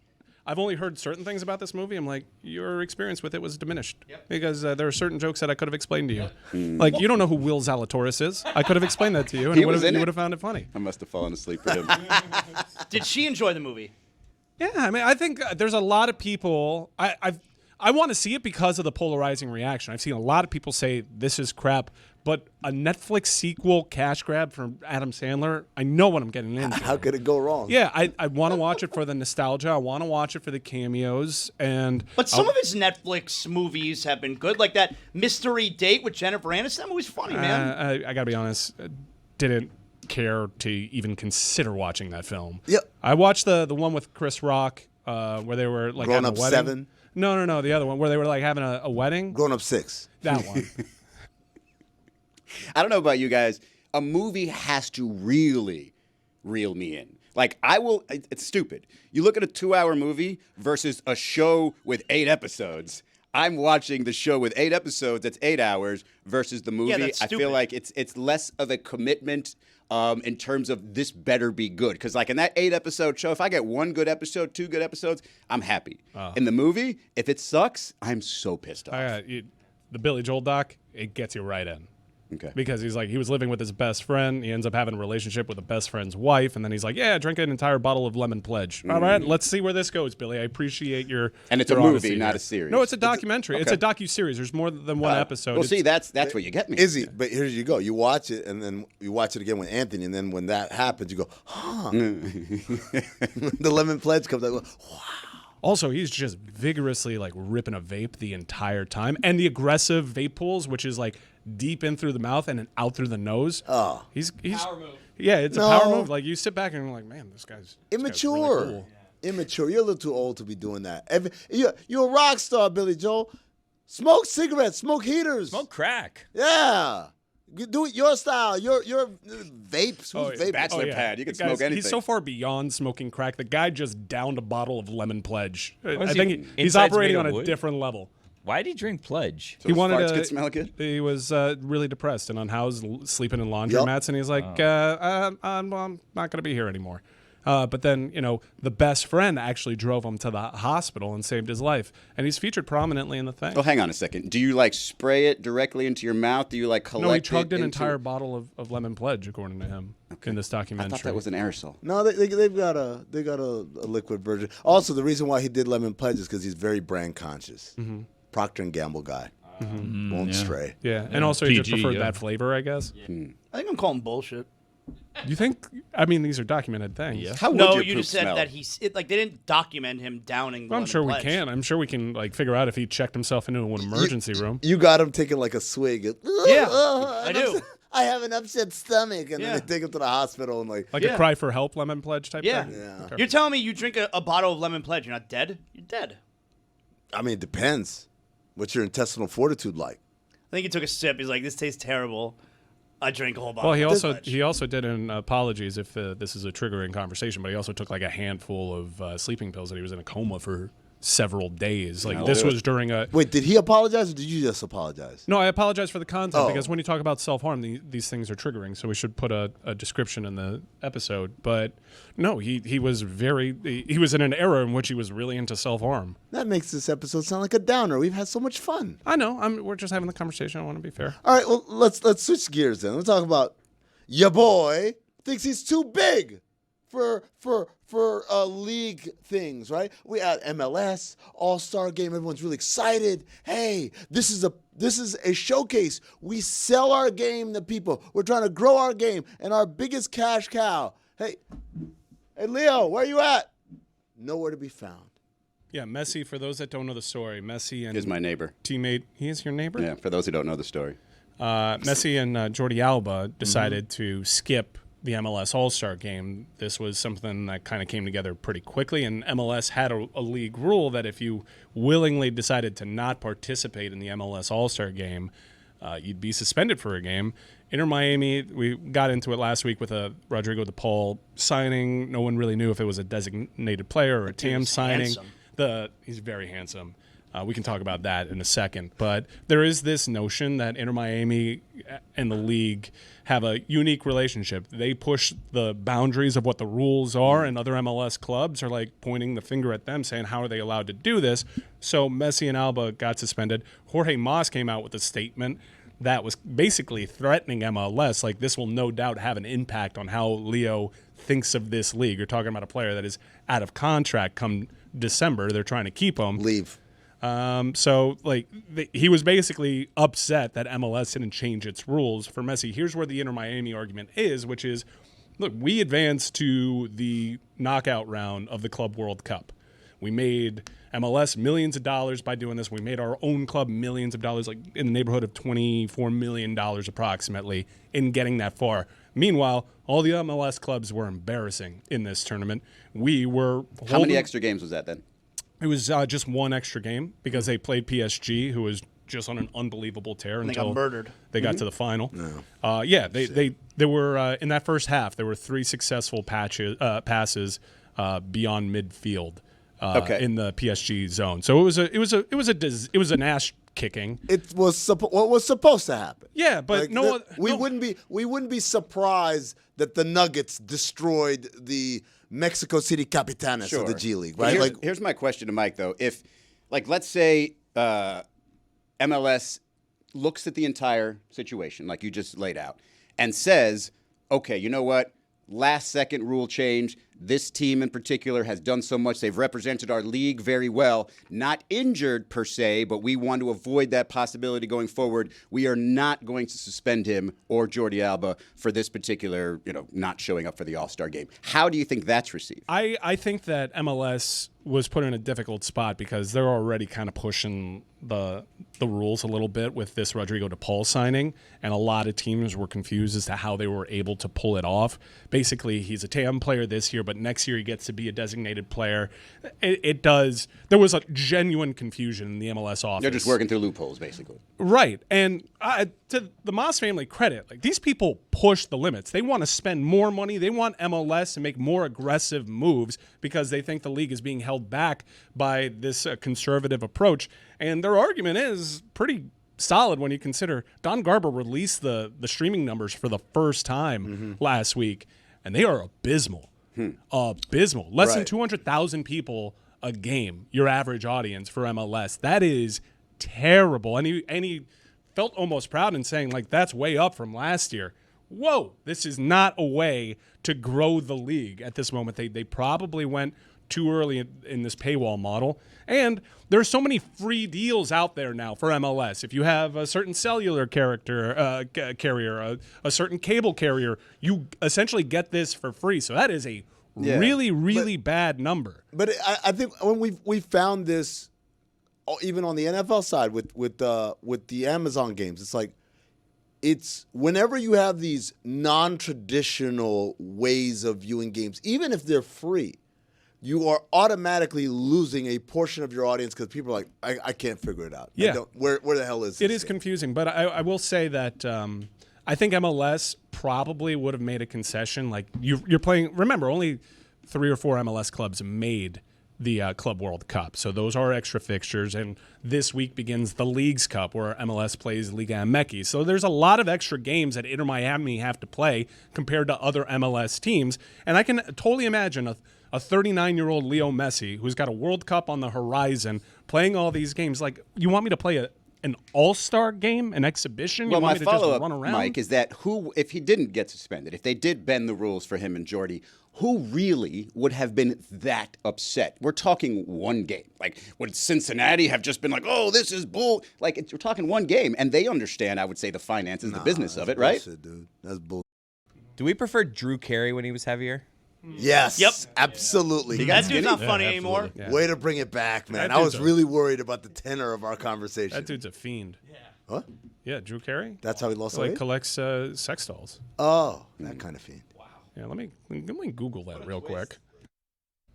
I've only heard certain things about this movie. I'm like, your experience with it was diminished because there are certain jokes that I could have explained to you. Like, you don't know who Will Zalatoris is. I could have explained that to you, and He you was in it? would have found it funny. I must have fallen asleep for him. Did she enjoy the movie? Yeah, I mean, I think there's a lot of people. I want to see it because of the polarizing reaction. I've seen a lot of people say this is crap, but a Netflix sequel cash grab from Adam Sandler, I know what I'm getting into. How could it go wrong? Yeah, I want to watch it for the nostalgia. I want to watch it for the cameos, and But some of his Netflix movies have been good, like that Mystery Date with Jennifer Aniston. That movie's funny, man. I gotta be honest, didn't care to even consider watching that film. Yep. I watched the one with Chris Rock where they were like Grown having Up a wedding. 7? No, the other one where they were like having a wedding. Grown Up 6. That one. I don't know about you guys. A movie has to really reel me in. Like, it's stupid. You look at a 2-hour movie versus a show with 8 episodes. I'm watching the show with 8 episodes. That's 8 hours versus the movie. that's I feel stupid. like it's less of a commitment in terms of this better be good. Because like in that 8-episode show, if I get 1 good episode, 2 good episodes, I'm happy. In the movie, if it sucks, I'm so pissed off. The Billy Joel doc, it gets you right in. Okay. Because he's like, he was living with his best friend. He ends up having a relationship with the best friend's wife. And then he's like, yeah, drink an entire bottle of lemon pledge. All right, let's see where this goes, Billy. I appreciate your And it's your a movie, honesty not here. a series. No, it's a documentary. It's a Okay. docu-series. There's more than one episode. Well, see, It's- that's where you get me. Izzy, but here you go. You watch it, and then you watch it again with Anthony, and then when that happens, you go, huh. The lemon pledge comes out. Wow. Also, he's just vigorously like ripping a vape the entire time. And the aggressive vape pulls, which is like deep in through the mouth and then out through the nose. Oh. He's power move. Yeah, it's a power move. Like you sit back and you're like, man, this guy's Immature. really cool. Immature. You're a little too old to be doing that. You're a rock star, Billy Joel. Smoke cigarettes. Smoke heaters. Smoke crack. Yeah. You do it your style. Your vapes. Oh, Who's yeah. vaping? Bachelor pad. You can smoke anything. He's so far beyond smoking crack. The guy just downed a bottle of lemon pledge. I is think he- he's inside's operating made on of a wood? different level. Why did he drink Pledge? So He his wanted farts to. could smell good? He was really depressed and unhoused, sleeping in laundromats, and he's like, I'm not going to be here anymore. But then, the best friend actually drove him to the hospital and saved his life. And he's featured prominently in the thing. Well, hang on a second. Do you like spray it directly into your mouth? Do you like collect No, he it chugged an into- entire bottle of lemon pledge, according to him, in this I documentary. thought that was an aerosol. No, they've got a liquid version. Also, the reason why he did lemon pledge is because he's very brand conscious. Mm-hmm. Procter and Gamble guy. Won't stray. Yeah, and also he just PG, preferred yeah. that flavor, I guess. I think I'm calling bullshit. You think? I mean, these are documented things. Yeah. How would No, your you poop just said smell? that they didn't document him downing. I'm lemon sure we pledge. can. I'm sure we can figure out if he checked himself into an emergency room. You got him taking like a swig. Yeah, I do. I have an upset stomach, and Yeah. then they take him to the hospital and like. Like Yeah. a cry for help lemon pledge type Yeah. thing? Yeah. You're telling me you drink a bottle of lemon pledge, you're not dead? You're dead. I mean, it depends. What's your intestinal fortitude like? I think he took a sip. He's like, "This tastes terrible." I drank a whole bottle. Well, of he also did an apologies if this is a triggering conversation, but he also took like a handful of sleeping pills and he was in a coma for several days. Like this was during a. Wait, did he apologize or did you just apologize? No, I apologize for the content Oh. because when you talk about self-harm, these things are triggering. So we should put a description in the episode. But no, he was he was in an era in which he was really into self-harm. That makes this episode sound like a downer. We've had so much fun. I know. We're just having the conversation. I want to be fair. All right, well, let's switch gears then. Let's talk about your boy thinks he's too big for league things, right? We had MLS All-Star Game. Everyone's really excited. Hey, this is a showcase. We sell our game to people. We're trying to grow our game and our biggest cash cow. Hey, Leo, where you at? Nowhere to be found. Yeah, Messi. For those that don't know the story, Messi and He's my neighbor. teammate. He is your neighbor. Yeah, for those who don't know the story. Messi and Jordi Alba decided to skip the MLS All-Star Game. This was something that kind of came together pretty quickly, and MLS had a league rule that if you willingly decided to not participate in the MLS All-Star Game, you'd be suspended for a game. Inter Miami, we got into it last week with a Rodrigo de Paul signing. No one really knew if it was a designated player or a TAM signing. handsome. He's very handsome. We can talk about that in a second. But there is this notion that Inter Miami and the league have a unique relationship. They push the boundaries of what the rules are, and other MLS clubs are like pointing the finger at them saying, how are they allowed to do this? So Messi and Alba got suspended. Jorge Mas came out with a statement that was basically threatening MLS. Like, this will no doubt have an impact on how Leo thinks of this league. You're talking about a player that is out of contract come December. They're trying to keep him. Leave. So, he was basically upset that MLS didn't change its rules for Messi. Here's where the Inter Miami argument is, which is, look, we advanced to the knockout round of the Club World Cup. We made MLS millions of dollars by doing this. We made our own club millions of dollars, like in the neighborhood of $24 million approximately, in getting that far. Meanwhile, all the MLS clubs were embarrassing in this tournament. We were How many extra games was that then? It was just one extra game because they played PSG, who was just on an unbelievable tear And they until got murdered. they got to the final. They were in that first half. There were 3 successful passes beyond midfield in the PSG zone. So it was an ass kicking. It was what was supposed to happen. Yeah, but we wouldn't be surprised that the Nuggets destroyed the Mexico City Capitanes of the G League, right? Here's my question to Mike though. If let's say MLS looks at the entire situation like you just laid out and says, okay, you know what? Last second rule change. This team in particular has done so much. They've represented our league very well. Not injured per se, but we want to avoid that possibility going forward. We are not going to suspend him or Jordi Alba for this particular, not showing up for the All-Star game. How do you think that's received? I think that MLS was put in a difficult spot because they're already kind of pushing the rules a little bit with this Rodrigo de Paul signing, and a lot of teams were confused as to how they were able to pull it off. Basically, he's a TAM player this year, but next year he gets to be a designated player. There was a genuine confusion in the MLS office. They're just working through loopholes, basically. Right. And to the Moss family credit, these people push the limits. They want to spend more money. They want MLS to make more aggressive moves because they think the league is being held back by this conservative approach. And their argument is pretty solid when you consider Don Garber released the streaming numbers for the first time last week, and they are abysmal. Abysmal. Less than 200,000 people a game, your average audience for MLS. That is terrible. And he felt almost proud in saying, that's way up from last year. Whoa, this is not a way to grow the league at this moment. They probably went too early in this paywall model. And there's so many free deals out there now for MLS. If you have a certain cellular carrier, a certain cable carrier, you essentially get this for free. So that is a really bad number. But I think when we found this, even on the NFL side with the Amazon games, it's whenever you have these non-traditional ways of viewing games, even if they're free, you are automatically losing a portion of your audience because people are like, I can't figure it out. Yeah. Where the hell is this? It is confusing, but I will say that I think MLS probably would have made a concession. You're playing, remember, only 3 or 4 MLS clubs made the Club World Cup. So those are extra fixtures, and this week begins the Leagues Cup where MLS plays Liga MX. So there's a lot of extra games that Inter Miami have to play compared to other MLS teams, and I can totally imagine a 39-year-old Leo Messi who's got a World Cup on the horizon playing all these games. You want me to play an all-star game, an exhibition? Well, you want my me to just follow-up, run around? Mike, is that if he didn't get suspended, if they did bend the rules for him and Jordi, who really would have been that upset? We're talking one game. Would Cincinnati have just been oh, this is bull? We're talking one game, and they understand, I would say, the finances, the business of it, right? Bullshit, dude. That's bull. Do we prefer Drew Carey when he was heavier? Yes. Yep. Absolutely. That dude's not funny anymore. Yeah. Way to bring it back, man. That I was dude's really worried about the tenor of our conversation. That dude's a fiend. Yeah. What? Yeah, Drew Carey. That's how he lost weight? Collects sex dolls. Oh, that kind of fiend. Yeah, let me Google that real quick.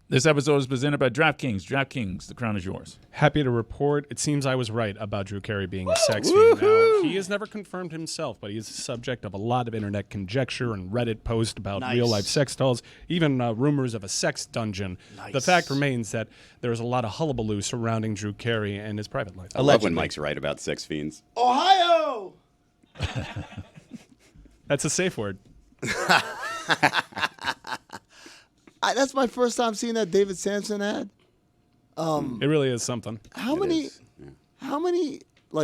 This episode is presented by DraftKings. DraftKings, the crown is yours. Happy to report, it seems I was right about Drew Carey being a sex fiend. Now, he has never confirmed himself, but he is the subject of a lot of internet conjecture and Reddit posts about real-life sex dolls, even rumors of a sex dungeon. The fact remains that there's a lot of hullabaloo surrounding Drew Carey and his private life. I love when Mike's right about sex fiends. Ohio! That's a safe word. That's my first time seeing that David Sampson ad. It really is something. How many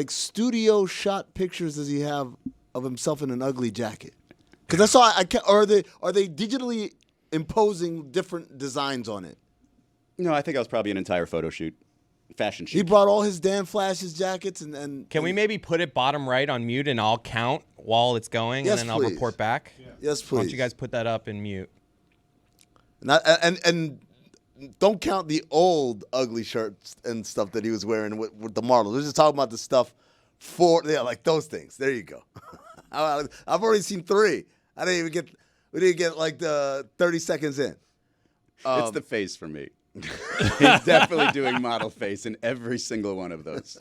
studio shot pictures does he have of himself in an ugly jacket? Because that's all are they digitally imposing different designs on it? No, I think that was probably an entire photo shoot, fashion shoot. He brought all his Dan Flash's jackets and Can we maybe put it bottom right on mute and I'll count while it's going Yes, and then I'll please. report back? Yes, please. Why don't you guys put that up in mute? And don't count the old ugly shirts and stuff that he was wearing with the models. We're just talking about the stuff like those things. There you go. I've already seen 3. We didn't get the 30 seconds in. It's the face for me. He's definitely doing model face in every single one of those.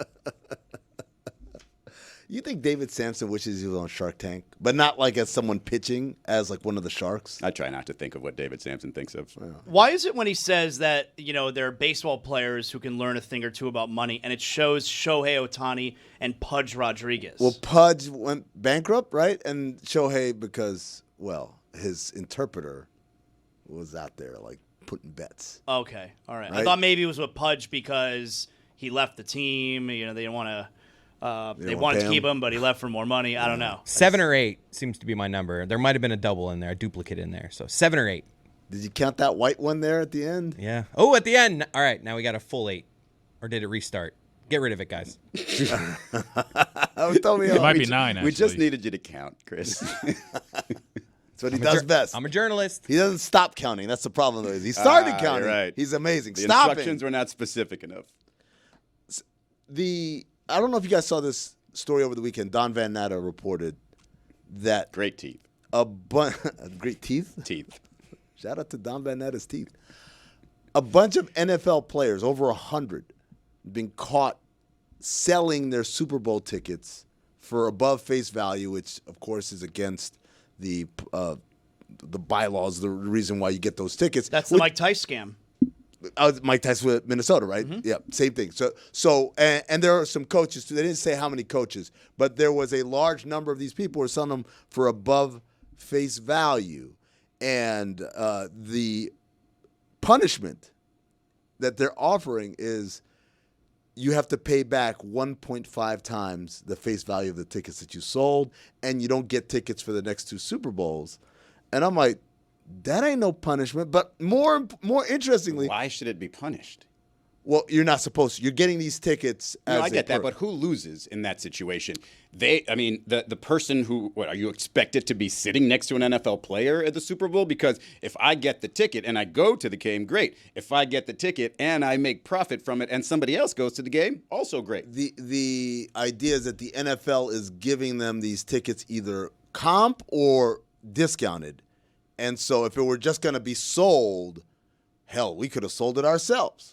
You think David Sampson wishes he was on Shark Tank, but not like as someone pitching, as like one of the sharks? I try not to think of what David Sampson thinks of. Why is it when he says that, there are baseball players who can learn a thing or two about money, and it shows Shohei Ohtani and Pudge Rodriguez? Well, Pudge went bankrupt, right? And Shohei because, his interpreter was out there, like, putting bets. Okay, all right. I Right? thought maybe it was with Pudge because he left the team. They didn't want to. They wanted to keep him, but he left for more money. I don't know. 7 or 8 seems to be my number. There might have been a double in there, a duplicate in there. So 7 or 8. Did you count that white one there at the end? Yeah. Oh, at the end. All right, now we got a full 8. Or did it restart? Get rid of it, guys. It might be 9, actually. We just needed you to count, Chris. That's what he does best. I'm a journalist. He doesn't stop counting. That's the problem, though. He started counting. You're right. He's amazing. The Stop instructions were not specific enough. I don't know if you guys saw this story over the weekend. Don Van Natta reported that Great teeth. great teeth. Teeth. Shout out to Don Van Natta's teeth. A bunch of NFL players, over 100, been caught selling their Super Bowl tickets for above face value, which of course is against the bylaws. The reason why you get those tickets. That's the Mike Tice scam. Mike Tyson with Minnesota, right? Mm-hmm. Yeah, same thing. So, and there are some coaches too. They didn't say how many coaches, but there was a large number of these people who were selling them for above face value, and the punishment that they're offering is you have to pay back 1.5 times the face value of the tickets that you sold, and you don't get tickets for the next 2 Super Bowls. And I'm like, that ain't no punishment. But more interestingly, Why should it be punished? well, you're not supposed to. You're getting these tickets as No, I a get that, perk. but who loses in that situation? The person who, are you expected to be sitting next to an NFL player at the Super Bowl? Because if I get the ticket and I go to the game, great. If I get the ticket and I make profit from it and somebody else goes to the game, also great. The idea is that the NFL is giving them these tickets either comp or discounted. And so if it were just going to be sold, hell, we could have sold it ourselves.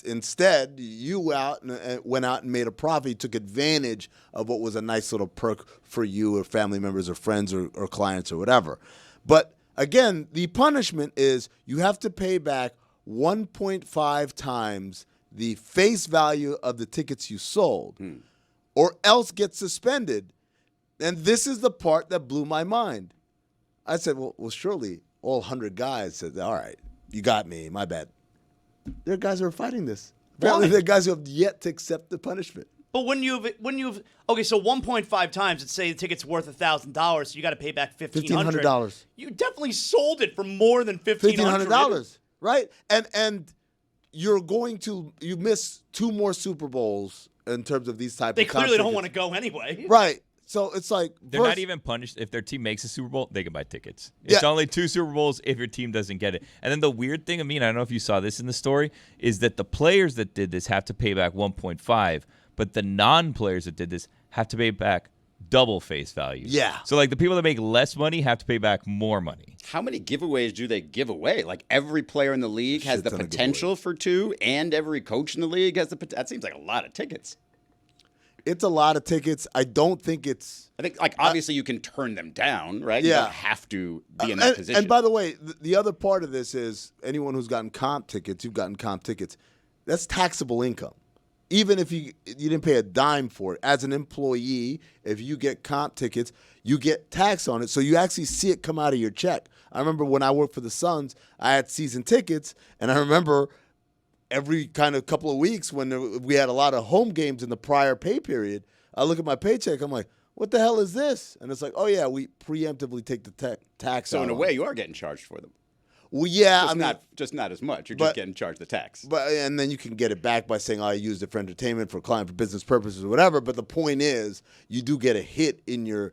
Instead, you went out and made a profit. You took advantage of what was a nice little perk for you or family members or friends or clients or whatever. But again, the punishment is you have to pay back 1.5 times the face value of the tickets you sold or else get suspended. And this is the part that blew my mind. I said, well, surely all 100 guys said, all right, you got me, my bad. There are guys who are fighting this. Apparently, there are guys who have yet to accept the punishment. But when you've okay, so 1.5 times, let's say the ticket's worth $1,000, so you got to pay back $1,500. You definitely sold it for more than $1,500. Right? And you miss 2 more Super Bowls in terms of these type They of clearly don't tickets. want to go anyway. Right. So it's like They're not even punished if their team makes a Super Bowl. They can buy tickets. It's only 2 Super Bowls if your team doesn't get it. And then the weird thing, I don't know if you saw this in the story, is that the players that did this have to pay back 1.5, but the non-players that did this have to pay back double face value. Yeah. So like the people that make less money have to pay back more money. How many giveaways do they give away? Like every player in the league has the Shit ton of potential for 2, and every coach in the league has the potential. That seems like a lot of tickets. It's a lot of tickets. I don't think it's. I think, obviously you can turn them down, right? You Yeah. don't have to be in that position. And by the way, the other part of this is anyone who's gotten comp tickets, you've gotten comp tickets, that's taxable income. Even if you didn't pay a dime for it. As an employee, if you get comp tickets, you get tax on it. So you actually see it come out of your check. I remember when I worked for the Suns, I had season tickets, and I remember every kind of couple of weeks when we had a lot of home games in the prior pay period, I look at my paycheck, I'm like, what the hell is this? And it's like, oh, yeah, we preemptively take the tax so out in a on way, it. you are getting charged for them. Well, yeah. Just not as much. You're but- just getting charged the tax. And then you can get it back by saying, I used it for entertainment, for client, for business purposes, or whatever. But the point is, you do get a hit in your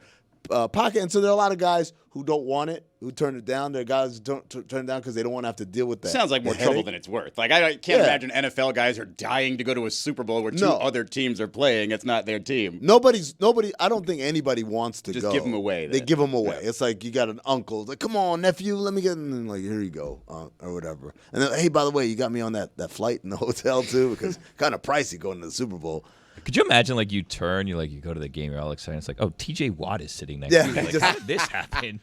pocket. And so there are a lot of guys who don't want it, who turn it down. There are guys who don't turn it down because they don't want to have to deal with that. Sounds like more trouble than it's worth. Like I can't imagine NFL guys are dying to go to a Super Bowl where 2 other teams are playing. It's not their team. Nobody. I don't think anybody wants to Just go. give them away. They then. give them away. Yeah. It's like you got an uncle. It's like, come on, nephew, let me get. And then like, here you go, or whatever. And then, hey, by the way, you got me on that flight in the hotel too, because kind of pricey going to the Super Bowl. Could you imagine, like, you turn, you go to the game, you're all excited. It's like, oh, TJ Watt is sitting next Yeah, to you. Like, just- how did this happen?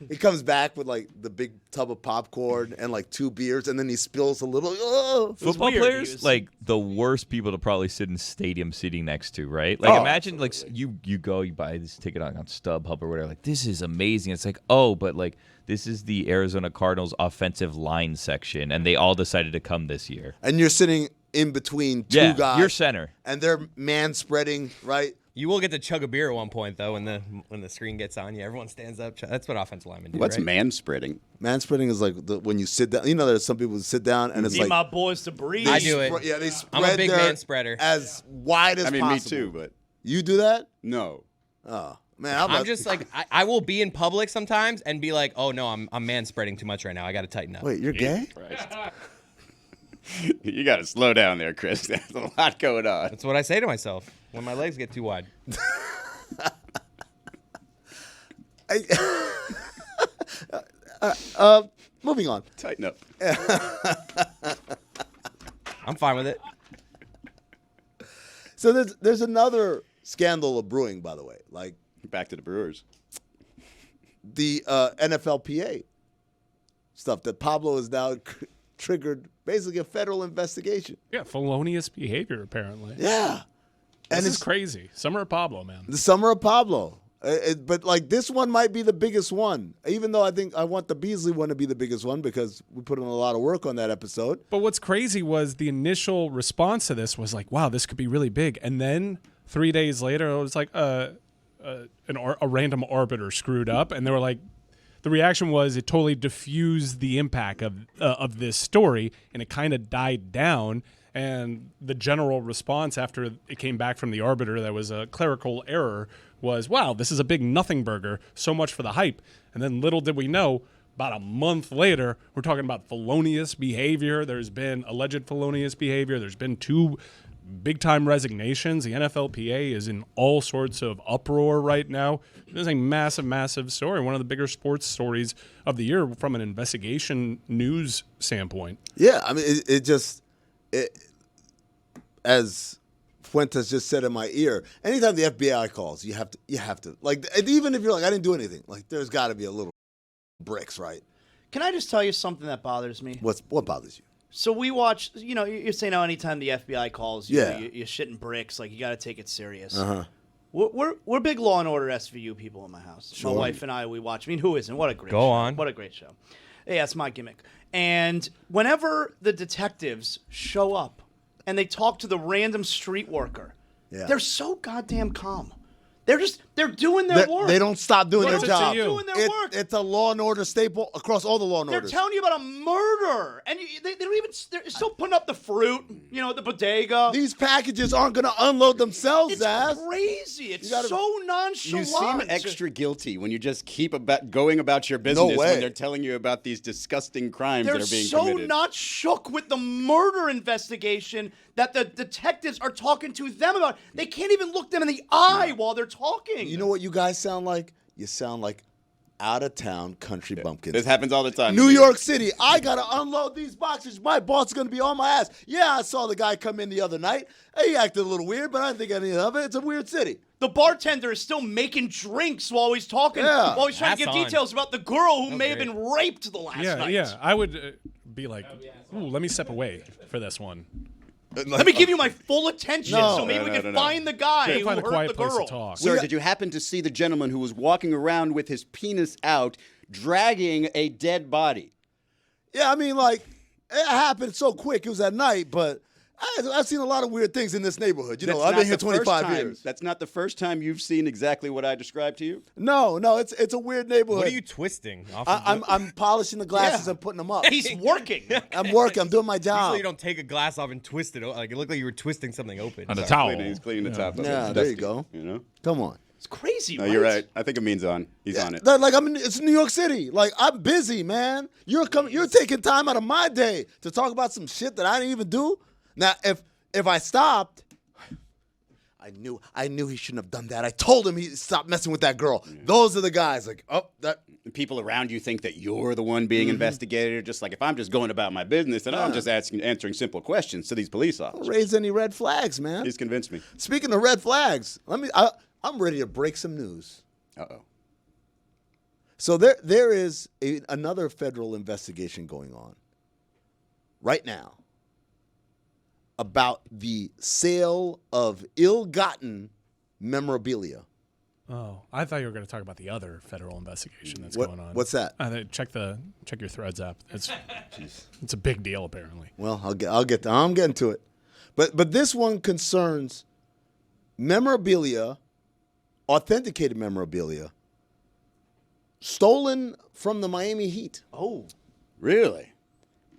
He comes back with like the big tub of popcorn and like 2 beers, and then he spills a little. Oh. Football weird. players, like the worst people to probably sit in stadium seating next to, right? Like, imagine like you go, you buy this ticket on StubHub or whatever. Like, this is amazing. It's like, oh, but like this is the Arizona Cardinals offensive line section, and they all decided to come this year. And you're sitting in between 2 guys. You're center. And they're man spreading, right? You will get to chug a beer at one point, though, when the screen gets on you. Everyone stands up. That's what offensive linemen do, What's right? man spreading? Man spreading is like when you sit down. You know, there's some people who sit down and it's Need like my boys to breathe. I do it. Yeah, they spread I'm a big their- man spreader. as wide as I mean, possible. me too, but You do that? no. Oh man, I'm just like I will be in public sometimes and be like, oh no, I'm man spreading too much right now. I got to tighten up. Wait, you're gay? You got to slow down there, Chris. There's a lot going on. That's what I say to myself when my legs get too wide. Moving on. Tighten up. I'm fine with it. So there's another scandal brewing, by the way. Like Back to the Brewers. the NFLPA stuff that Pablo has now triggered basically a federal investigation. Yeah, felonious behavior, apparently. Yeah. This is it's crazy. Summer of Pablo, man. the summer of Pablo. But like this one might be the biggest one, even though I think I want the Beasley one to be the biggest one because we put in a lot of work on that episode. But what's crazy was the initial response to this was like, wow, this could be really big. And then 3 days later, it was like a random arbiter screwed up. And they were like, the reaction was it totally diffused the impact of this story, and it kind of died down. And the general response after it came back from the arbiter that was a clerical error was, wow, this is a big nothing burger, so much for the hype. And then little did we know, about a month later, we're talking about felonious behavior. There's been alleged felonious behavior. There's been 2 big-time resignations. The NFLPA is in all sorts of uproar right now. This is a massive, massive story, one of the bigger sports stories of the year from an investigation news standpoint. Yeah, I mean, as Fuentes just said in my ear, anytime the FBI calls, you have to like, even if you're like, I didn't do anything, like there's got to be a little bricks, right? Can I just tell you something that bothers me? What bothers you? So we watch, you're saying how anytime the FBI calls, Yeah. you're shitting bricks, like you got to take it serious. Uh-huh. We're big Law and Order SVU people in my house. Sure. My wife and I, we watch. I mean, who isn't? What a great Go show. on. What a great show. Yeah, it's my gimmick. And whenever the detectives show up and they talk to the random street worker, Yeah. they're so goddamn calm. They're doing their work. They don't stop doing They their don't job. stop doing their work. It's a Law and Order staple across all the Law and They're Orders. telling you about a murder, and they don't even. They're still putting up the fruit, the bodega. These packages aren't going to unload themselves, It's Ass. crazy. It's gotta- so nonchalant. You seem extra guilty when you just keep going about your business way. when they're telling you about these disgusting crimes They're that are being so committed. not shook with the murder investigation that the detectives are talking to them about. They can't even look them in the eye while they're talking. You know what you guys sound like? You sound like out-of-town country bumpkins. This happens all the time. New York City, I got to unload these boxes. My boss is going to be on my ass. Yeah, I saw the guy come in the other night. He acted a little weird, but I didn't think anything of it. It's a weird city. The bartender is still making drinks while he's talking, Yeah. while he's trying to That's get on. details about the girl who may have great. been raped the last night. Yeah. I would be like, ooh, let me step away for this one. Let me give you my full attention No. so maybe No, we no, can no. find the guy who Find a hurt quiet the place girl. to talk. Sir, did you happen to see the gentleman who was walking around with his penis out, dragging a dead body? Yeah, I mean, like, it happened so quick. It was at night, but I've seen a lot of weird things in this neighborhood. That's I've been not here the first 25 time- years. That's not the first time you've seen exactly what I described to you. No, it's a weird neighborhood. What are you twisting? Off of I'm polishing the glasses Yeah. and putting them up. He's working. I'm working. I'm doing my job. Usually you don't take a glass off and twist it. Like it looked like you were twisting something open. On a Sorry. towel. He's cleaning the top. of it. Yeah, It's there you dusty, go. You know? Come on. It's crazy, No, right? you're right. I think Amin's on. He's on it. Like it's New York City. Like I'm busy, man. You're taking time out of my day to talk about some shit that I didn't even do. Now, if I stopped, I knew he shouldn't have done that. I told him he stopped messing with that girl. Yeah. Those are the guys like, that. People around you think that you're the one being investigated. Just like if I'm just going about my business and I'm just answering simple questions to these police officers. Don't raise any red flags, man. He's convinced me. Speaking of red flags, I'm ready to break some news. Uh-oh. So there is another federal investigation going on right now about the sale of ill-gotten memorabilia. Oh, I thought you were going to talk about the other federal investigation that's going on. What's that? Check your Threads app. It's a big deal apparently. Well, I'm getting to it, but this one concerns memorabilia, authenticated memorabilia, stolen from the Miami Heat. Oh, really?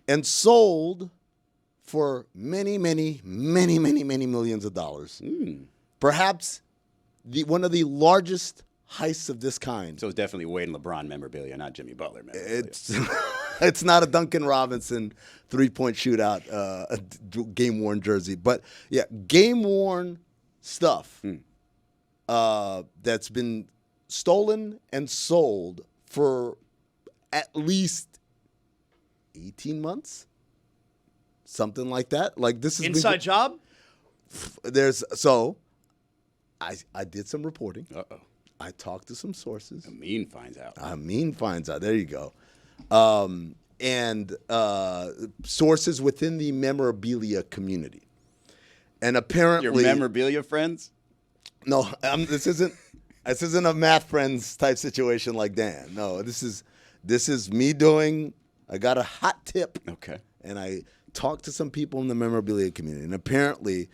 And sold for many, many, many, many, many millions of dollars. Perhaps one of the largest heists of this kind. So it's definitely Wade and LeBron memorabilia, not Jimmy Butler memorabilia. It's not a Duncan Robinson three-point shootout game-worn jersey. But, yeah, game-worn stuff that's been stolen and sold for at least 18 months. Something like that. Like this is inside job. I did some reporting. Uh-oh. I talked to some sources. Amin finds out. There you go. And sources within the memorabilia community. And apparently, your memorabilia friends? No, this isn't a math friends type situation like Dan. No, this is me doing. I got a hot tip. Okay. And I talked to some people in the memorabilia community, and apparently,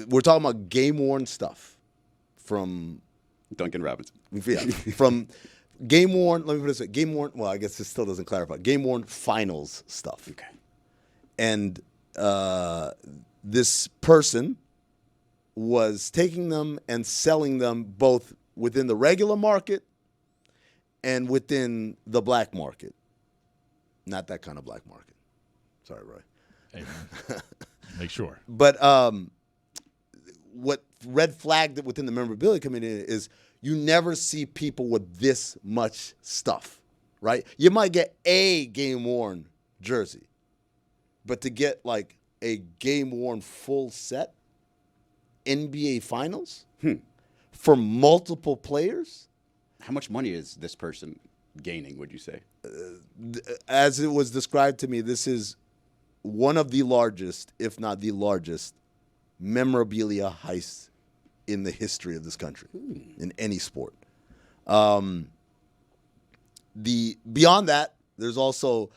we're talking about game-worn stuff from Duncan Robinson. Yeah, from game-worn. Let me put it this way: game-worn. Well, I guess this still doesn't clarify. Game-worn finals stuff. Okay. And this person was taking them and selling them both within the regular market and within the black market. Not that kind of black market. Sorry, Roy. Hey, make sure. But what red flagged it within the memorabilia community is you never see people with this much stuff, right? You might get a game-worn jersey, but to get like a game-worn full set NBA Finals for multiple players. How much money is this person gaining, would you say? As it was described to me, this is one of the largest, if not the largest, memorabilia heists in the history of this country, in any sport. Beyond that, there's also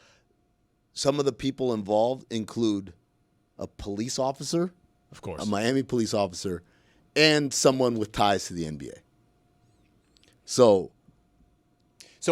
some of the people involved include a police officer, of course, a Miami police officer, and someone with ties to the NBA. So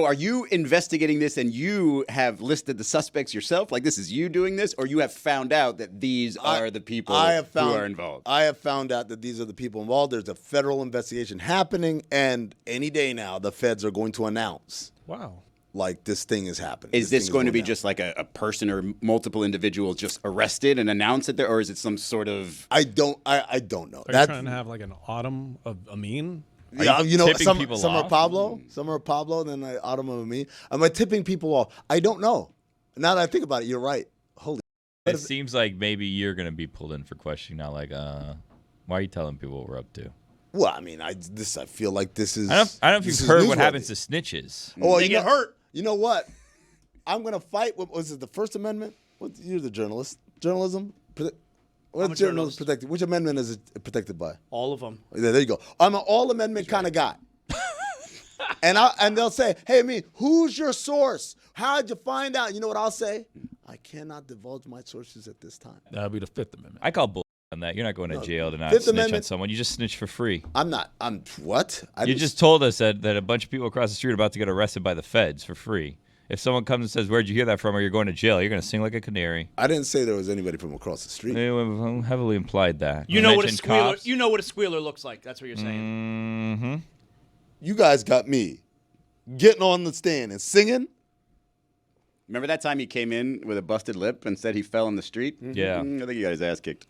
are you investigating this and you have listed the suspects yourself? Like this is you doing this? Or you have found out that these are the people who are involved? I have found out that these are the people involved. There's a federal investigation happening, and any day now the feds are going to announce. Wow. Like this thing is happening. Is this going to be just like a person or multiple individuals just arrested and announced it there? Or is it some sort of... I don't know. Are you trying to have like an autumn of Amin? Yeah, some are Pablo, some are Pablo, and then Autumn of me. Am I tipping people off? I don't know. Now that I think about it, you're right. Holy. It seems like maybe you're gonna be pulled in for questioning now. Like, why are you telling people what we're up to? Well, I mean, I feel like this is. I don't know if you've heard what happens to snitches. Oh, they get hurt. You know what? I'm gonna fight. What was it? The First Amendment? You're the journalist. Journalism. What's journalism protected? Which amendment is it protected by? All of them. There you go. I'm an all amendment kind of guy. and they'll say, hey, who's your source? How'd you find out? You know what I'll say? I cannot divulge my sources at this time. That'll be the Fifth Amendment. I call bull on that. You're not going to jail to not Fifth snitch Amendment, on someone. You just snitch for free. I'm not. I'm what? You just told us that a bunch of people across the street are about to get arrested by the feds for free. If someone comes and says, where'd you hear that from, or you're going to jail, you're going to sing like a canary. I didn't say there was anybody from across the street. They heavily implied that. You know what a squealer. You know what a squealer looks like. That's what you're saying. Mm-hmm. You guys got me getting on the stand and singing. Remember that time he came in with a busted lip and said he fell in the street? Yeah. I think he got his ass kicked.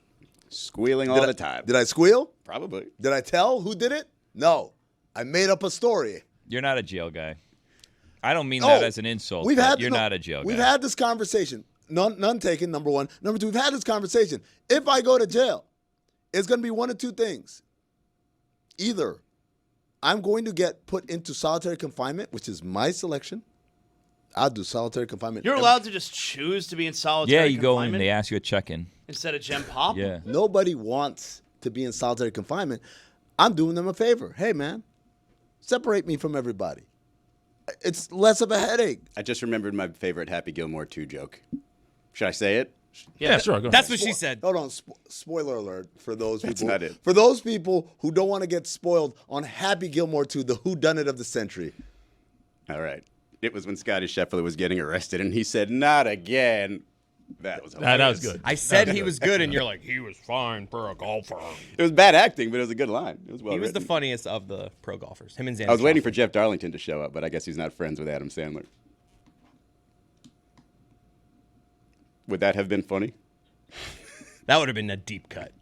Squealing all the time. Did I squeal? Probably. Did I tell who did it? No. I made up a story. You're not a jail guy. I don't mean that as an insult. You're not a jail guy. We've had this conversation. None taken, number one. Number two, we've had this conversation. If I go to jail, it's going to be one of two things. Either I'm going to get put into solitary confinement, which is my selection. I'll do solitary confinement. You're allowed to just choose to be in solitary confinement? Yeah, you go in, they ask you a check-in. Instead of Gem Pop? Yeah. Nobody wants to be in solitary confinement. I'm doing them a favor. Hey, man, separate me from everybody. It's less of a headache. I just remembered my favorite Happy Gilmore 2 joke. Should I say it? Yeah, sure. Go That's ahead. what she said. Hold on. Spoiler alert for those people. That's not it. For those people who don't want to get spoiled on Happy Gilmore 2, the whodunit of the century. All right. It was when Scotty Scheffler was getting arrested, and he said, "Not again." That was hilarious. That was good. I said he was good, and you're like, he was fine for a golfer. It was bad acting, but it was a good line. It was well He was the written. funniest of the pro golfers. Him and Xander. I was waiting for Jeff Darlington to show up, but I guess he's not friends with Adam Sandler. Would that have been funny? That would have been a deep cut.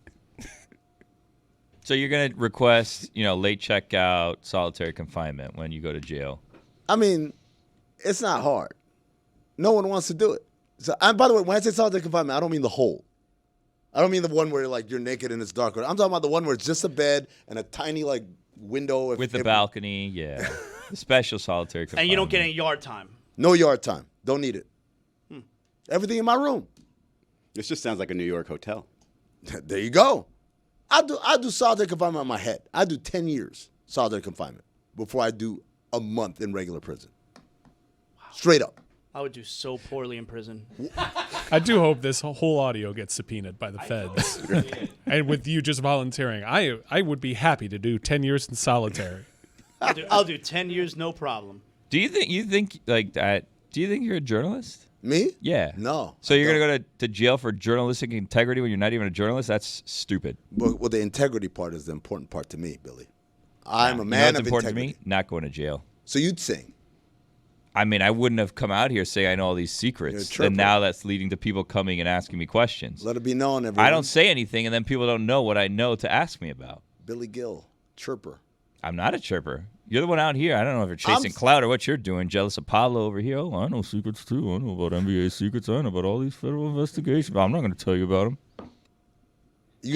So you're going to request, late checkout, solitary confinement when you go to jail. I mean, it's not hard. No one wants to do it. So, and by the way, when I say solitary confinement, I don't mean the hole. I don't mean the one where you're naked and it's dark. I'm talking about the one where it's just a bed and a tiny window. With the balcony, yeah. The special solitary confinement. And you don't get any yard time. No yard time. Don't need it. Everything in my room. This just sounds like a New York hotel. There you go. I do solitary confinement on my head. I do 10 years solitary confinement before I do a month in regular prison. Straight up. I would do so poorly in prison. I do hope this whole audio gets subpoenaed by the feds. And with you just volunteering, I would be happy to do 10 years in solitary. I'll do 10 years, no problem. Do you think like that? Do you think you're a journalist? Me? Yeah. No. So you're going to go to jail for journalistic integrity when you're not even a journalist? That's stupid. Well, the integrity part is the important part to me, Billy. I'm a You know man what's of important integrity. to me? Not going to jail. So you'd sing. I mean, I wouldn't have come out here saying I know all these secrets. You're a And now that's leading to people coming and asking me questions. Let it be known, everyone. I don't say anything, and then people don't know what I know to ask me about. Billy Gill, chirper. I'm not a chirper. You're the one out here. I don't know if you're chasing clout or what you're doing. Jealous of Pablo over here. Oh, I know secrets too. I know about NBA secrets. I know about all these federal investigations. But I'm not going to tell you about them.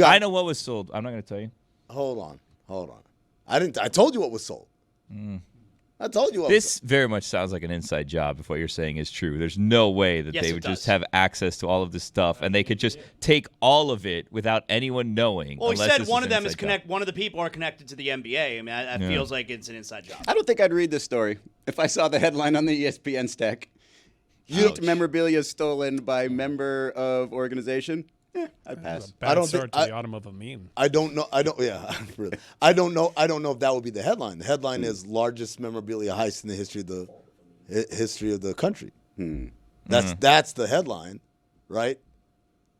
I know what was sold. I'm not going to tell you. Hold on. I told you what was sold. I told you what was This very much sounds like an inside job if what you're saying is true. There's no way that Yes, they it would does. just have access to all of this stuff and they could just take all of it without anyone knowing. Well, he unless said this one is of an them is inside job. one of the people are connected to the NBA. I mean, that feels like it's an inside job. I don't think I'd read this story if I saw the headline on the ESPN stack. Used memorabilia stolen by member of organization. I'd pass. Bad I don't start think- to the autumn of a meme. I don't know. Yeah, really. I don't know if that would be the headline. The headline is largest memorabilia heist in the history of the country. That's the headline, right?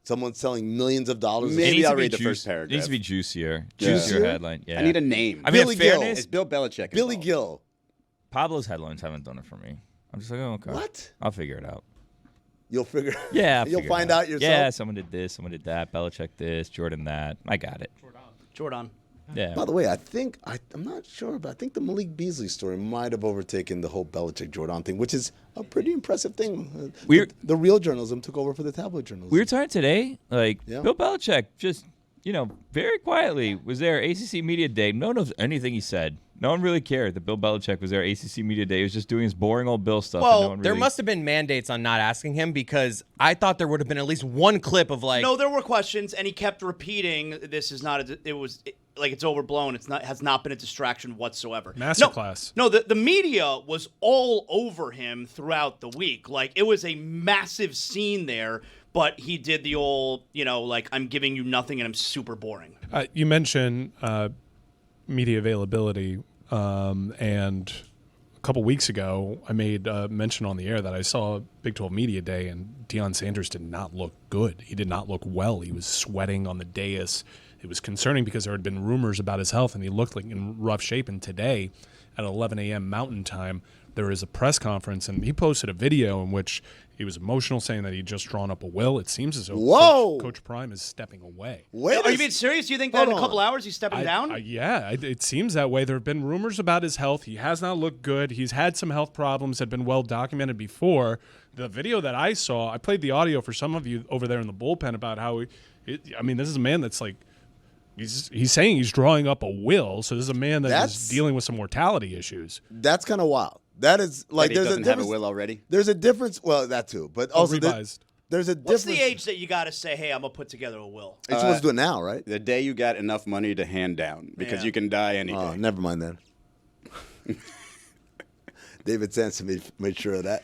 Someone's selling millions of dollars. Maybe It needs I'll to be read the first It paragraph. needs to be juicier. Yeah. Juicier headline. Yeah. I need a name. I mean, Billy in Gill. fairness, Is Bill Belichick Billy involved? Gill. Pablo's headlines haven't done it for me. I'm just like, oh, okay. What? I'll figure it out. You'll figure. Yeah, You'll find out yourself. Yeah, someone did this, someone did that. Belichick this, Jordan that. I got it. Jordan. Yeah. By the way, I'm not sure, but I think the Malik Beasley story might have overtaken the whole Belichick Jordan thing, which is a pretty impressive thing. The real journalism took over for the tabloid journalism. We were talking today, Yeah. Bill Belichick just, very quietly was there ACC Media Day. No one knows anything he said. No one really cared that Bill Belichick was there ACC Media Day. He was just doing his boring old Bill stuff. Well, and no one there really... must have been mandates on not asking him because I thought there would have been at least one clip of No, there were questions, and he kept repeating, "This is not. It's overblown. Has not been a distraction whatsoever." Masterclass. No, the media was all over him throughout the week. Like it was a massive scene there. But he did the old, I'm giving you nothing and I'm super boring. You mentioned media availability, and a couple weeks ago, I made mention on the air that I saw Big 12 Media Day, and Deion Sanders did not look good. He did not look well. He was sweating on the dais. It was concerning because there had been rumors about his health, and he looked like in rough shape. And today, at 11 a.m. Mountain Time, there is a press conference, and he posted a video in which he was emotional, saying that he'd just drawn up a will. It seems as though Coach Prime is stepping away. Are you being serious? Do you think that in a couple hours he's stepping down? Yeah, it seems that way. There have been rumors about his health. He has not looked good. He's had some health problems that had been well documented before. The video that I saw, I played the audio for some of you over there in the bullpen about how this is a man that's like, he's saying he's drawing up a will. So this is a man is dealing with some mortality issues. That's kind of wild. That is like there's a difference. Have a will already. There's a difference. Well, that too, but also revised. There's a difference. What's the age that you got to say, hey, I'm gonna put together a will? You're supposed to do it now, right? The day you got enough money to hand down, because you can die any day. Oh, never mind then. David Sampson made sure of that.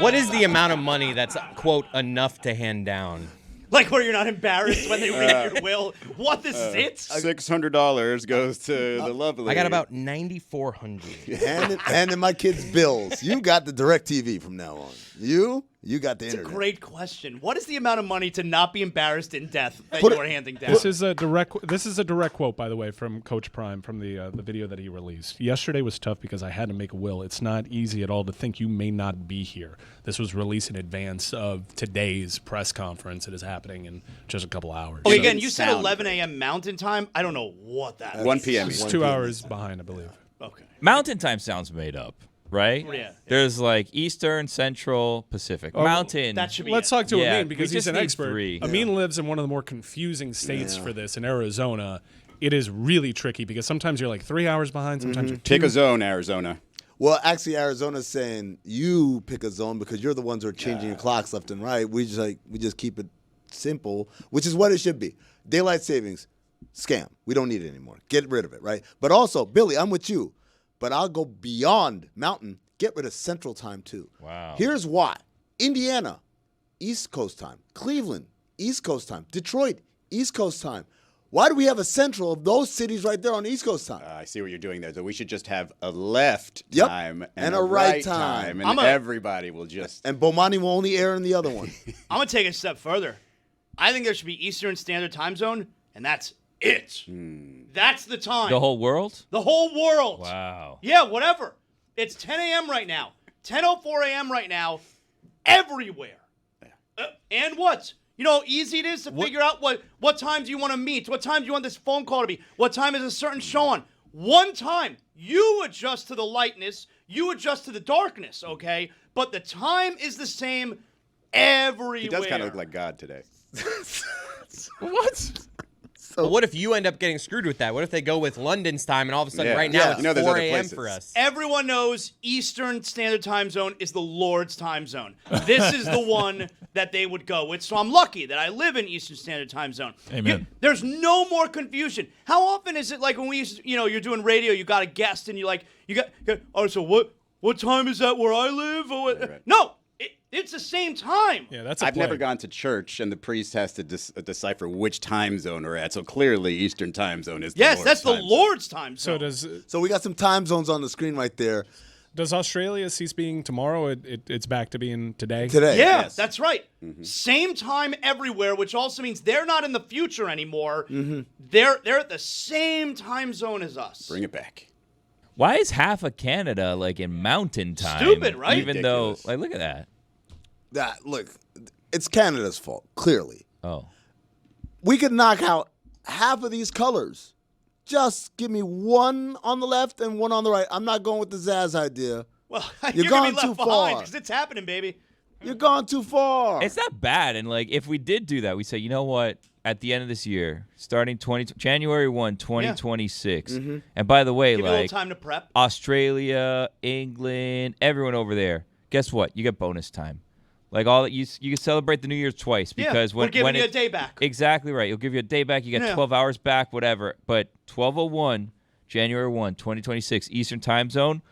What is the amount of money that's, quote, enough to hand down? Like where you're not embarrassed when they read your will. What, this is it? $600 goes to the lovely. I got about $9,400. Handing my kids bills. You got the DirecTV from now on. You got the internet. It's a great question. What is the amount of money to not be embarrassed in death that you are handing down? This is a direct quote, by the way, from Coach Prime from the video that he released. Yesterday was tough because I had to make a will. It's not easy at all to think you may not be here. This was released in advance of today's press conference. It is happening in just a couple hours. Okay, again, you said 11 a.m. Mountain Time. I don't know what that is. 1 p.m. It's 2 hours behind, I believe. Okay. Mountain Time sounds made up, right? Yeah. There's like Eastern, Central, Pacific. Mountain. That should be Let's talk to Yeah, Amin because we he's just an need expert. 3. Amin lives in one of the more confusing states for this in Arizona. It is really tricky because sometimes you're like 3 hours behind, sometimes you're 2. Pick a zone, Arizona. Well, actually, Arizona's saying you pick a zone because you're the ones who are changing your clocks left and right. We just keep it simple, which is what it should be. Daylight savings, scam. We don't need it anymore. Get rid of it, right? But also, Billy, I'm with you, but I'll go beyond Mountain. Get rid of Central Time too. Wow. Here's why: Indiana, East Coast time. Cleveland, East Coast time. Detroit, East Coast time. Why do we have a central of those cities right there on East Coast time? I see what you're doing there. So we should just have a left Yep. time And a right time. and everybody will just. And Bomani will only air in the other one. I'm going to take it a step further. I think there should be Eastern Standard Time Zone, and that's it. That's the time. The whole world? The whole world. Wow. Yeah, whatever. It's 10 a.m. right now. 10:04 a.m. right now. Everywhere. And what? You know how easy it is to figure out what time do you want to meet? What time do you want this phone call to be? What time is a certain show on? One time. You adjust to the lightness. You adjust to the darkness, okay? But the time is the same everywhere. He does kind of look like God today. What? But what if you end up getting screwed with that? What if they go with London's time and all of a sudden right now it's 4 a.m. for us? Everyone knows Eastern Standard Time Zone is the Lord's time zone. This is the one that they would go with. So I'm lucky that I live in Eastern Standard Time Zone. Amen. There's no more confusion. How often is it like when we used to, you're doing radio, you got a guest and so what time is that where I live? Or what? Right. No. It's the same time. Yeah, that's a I've play. never gone to church, and the priest has to decipher which time zone we're at. So clearly, Eastern Time Zone is the Yes, Lord's that's the time zone. Lord's time zone. So we got some time zones on the screen right there. Does Australia cease being tomorrow? It's back to being today? Today. Yeah, Yes. that's right. Same time everywhere, which also means they're not in the future anymore. They're at the same time zone as us. Bring it back. Why is half of Canada like in mountain time? Stupid, right? Even Ridiculous. though, look at that. Look, it's Canada's fault, clearly. Oh. We could knock out half of these colors. Just give me one on the left and one on the right. I'm not going with the Zaz idea. Well, You're gonna be gone left too behind far. because it's happening, baby. You're gone too far. It's not bad. And like, if we did do that, we say, you know what? At the end of this year, starting January 1, 2026. And by the way, Give you a little like time to prep. Australia, England, everyone over there, guess what? You get bonus time. Like all that you can celebrate the New Year's twice because we're when giving you a it- day back. Exactly right. You'll give you a day back. You get Yeah. 12 hours back, whatever. But 12:01, January 1, 2026, Eastern Time Zone.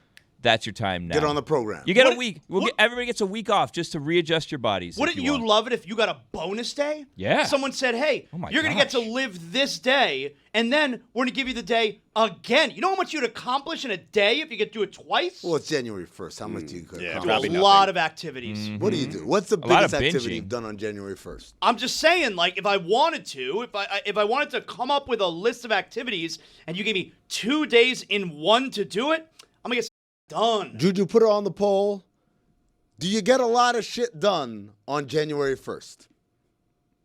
That's your time now. Get on the program. You get What- a week. what- Everybody gets a week off just to readjust your bodies. Wouldn't if you want. love it if you got a bonus day? Yeah. Someone said, hey, Oh my you're going to get to gosh. live this day, and then we're going to give you the day again. You know how much you'd accomplish in a day if you could do it twice? Well, it's January 1st. How much do you yeah, accomplish? probably a nothing. lot of activities. What do you do? What's the A lot biggest of activity binging. you've done on January 1st? I'm just saying, like, if I wanted to, if I wanted to come up with a list of activities and you gave me 2 days in one to do it, I'm going to get Done. Juju, put it on the poll. Do you get a lot of shit done on January 1st?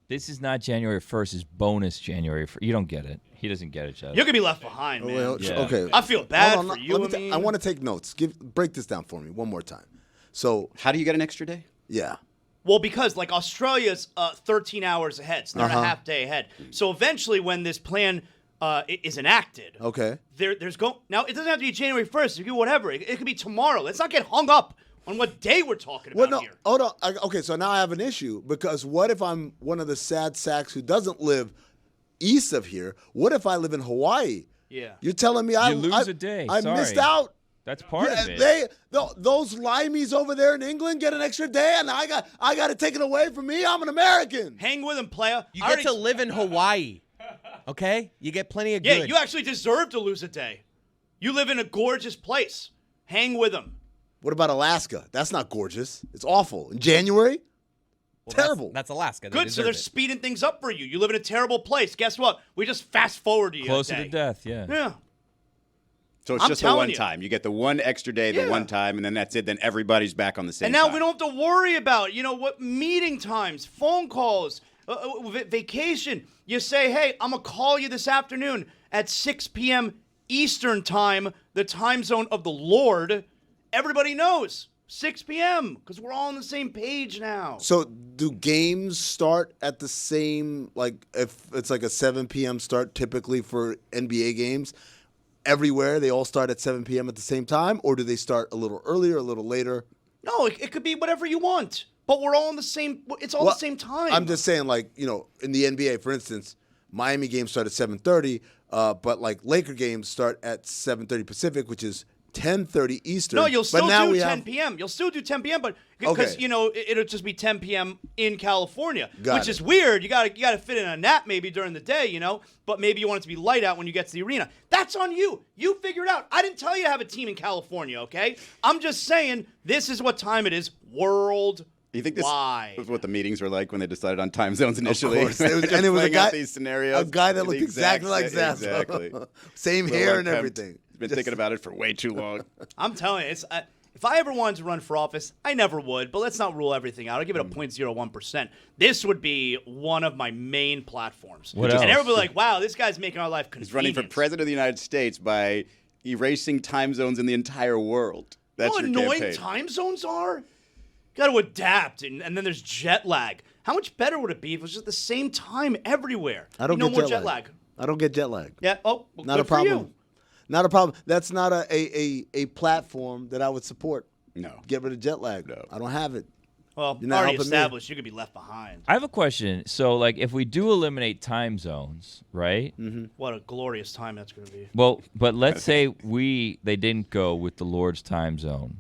This is not January 1st. It's bonus January 1st. You don't get it. He doesn't get it, Chad. You're going to be left behind, man. Okay. I feel bad Hold on, for you. I want to take notes. Break this down for me one more time. So, how do you get an extra day? Yeah. Well, because like Australia's 13 hours ahead, so they're a half day ahead. So eventually, when this plan is enacted, okay, there's now it doesn't have to be January 1st. It could be whatever. It could be tomorrow. Let's not get hung up on what day we're talking about here. Hold on. Okay, so now I have an issue because what if I'm one of the sad sacks who doesn't live east of here? What if I live in Hawaii? Yeah. You're telling me I lose a day. I missed out. That's part of it. Those limeys over there in England get an extra day, and I got it taken away from me. I'm an American. Hang with him, player. You get to live in Hawaii, okay? You get plenty of good. Yeah, you actually deserve to lose a day. You live in a gorgeous place. Hang with him. What about Alaska? That's not gorgeous. It's awful. In January? Well, terrible. That's Alaska. They Good, so they're deserve it. speeding things up for you. You live in a terrible place. Guess what? We just fast forward to you. Closer a day. to death, yeah. Yeah. So it's I'm just the telling one you. time. You get the one extra day, the one time, and then that's it. Then everybody's back on the same And now time. we don't have to worry about, what meeting times, phone calls, vacation. You say, hey, I'm going to call you this afternoon at 6 p.m. Eastern time, the time zone of the Lord. Everybody knows. 6 p.m. because we're all on the same page now. So do games start at the same, like if it's like a 7 p.m. start typically for NBA games, everywhere they all start at 7 p.m. at the same time, or do they start a little earlier, a little later? No, it could be whatever you want, but we're all on the same, it's all the same time. I'm just saying, like, in the NBA, for instance, Miami games start at 7:30, but like Laker games start at 7:30 Pacific, which is 10:30 Eastern. No, you'll still but do 10 p.m. You'll still do 10 p.m., but because it'll just be 10 p.m. in California, which is weird. You gotta fit in a nap maybe during the day, but maybe you want it to be light out when you get to the arena. That's on you. You figure it out. I didn't tell you to have a team in California, okay? I'm just saying this is what time it is worldwide. You think this was what the meetings were like when they decided on time zones initially? Of course. And it was these scenarios. a guy that looked exactly like Zaza. Exactly. Same hair and everything. Been thinking about it for way too long. I'm telling you, if I ever wanted to run for office, I never would, but let's not rule everything out. I'll give it a 0.01%. This would be one of my main platforms. What else? And everybody like, wow, this guy's making our life convenient. He's running for president of the United States by erasing time zones in the entire world. That's how your annoying campaign. time zones are? Got to adapt, and then there's jet lag. How much better would it be if it was just the same time everywhere? I don't no get more jet lag. I don't get jet lag. Yeah. Oh, well, Not good a problem. For you. Not a problem. That's not a platform that I would support. No. Get rid of jet lag. No. I don't have it. Well, You're not already helping me. established, you could be left behind. I have a question. So, like, if we do eliminate time zones, right? Mm-hmm. What a glorious time that's going to be. Well, but let's say they didn't go with the Lord's time zone,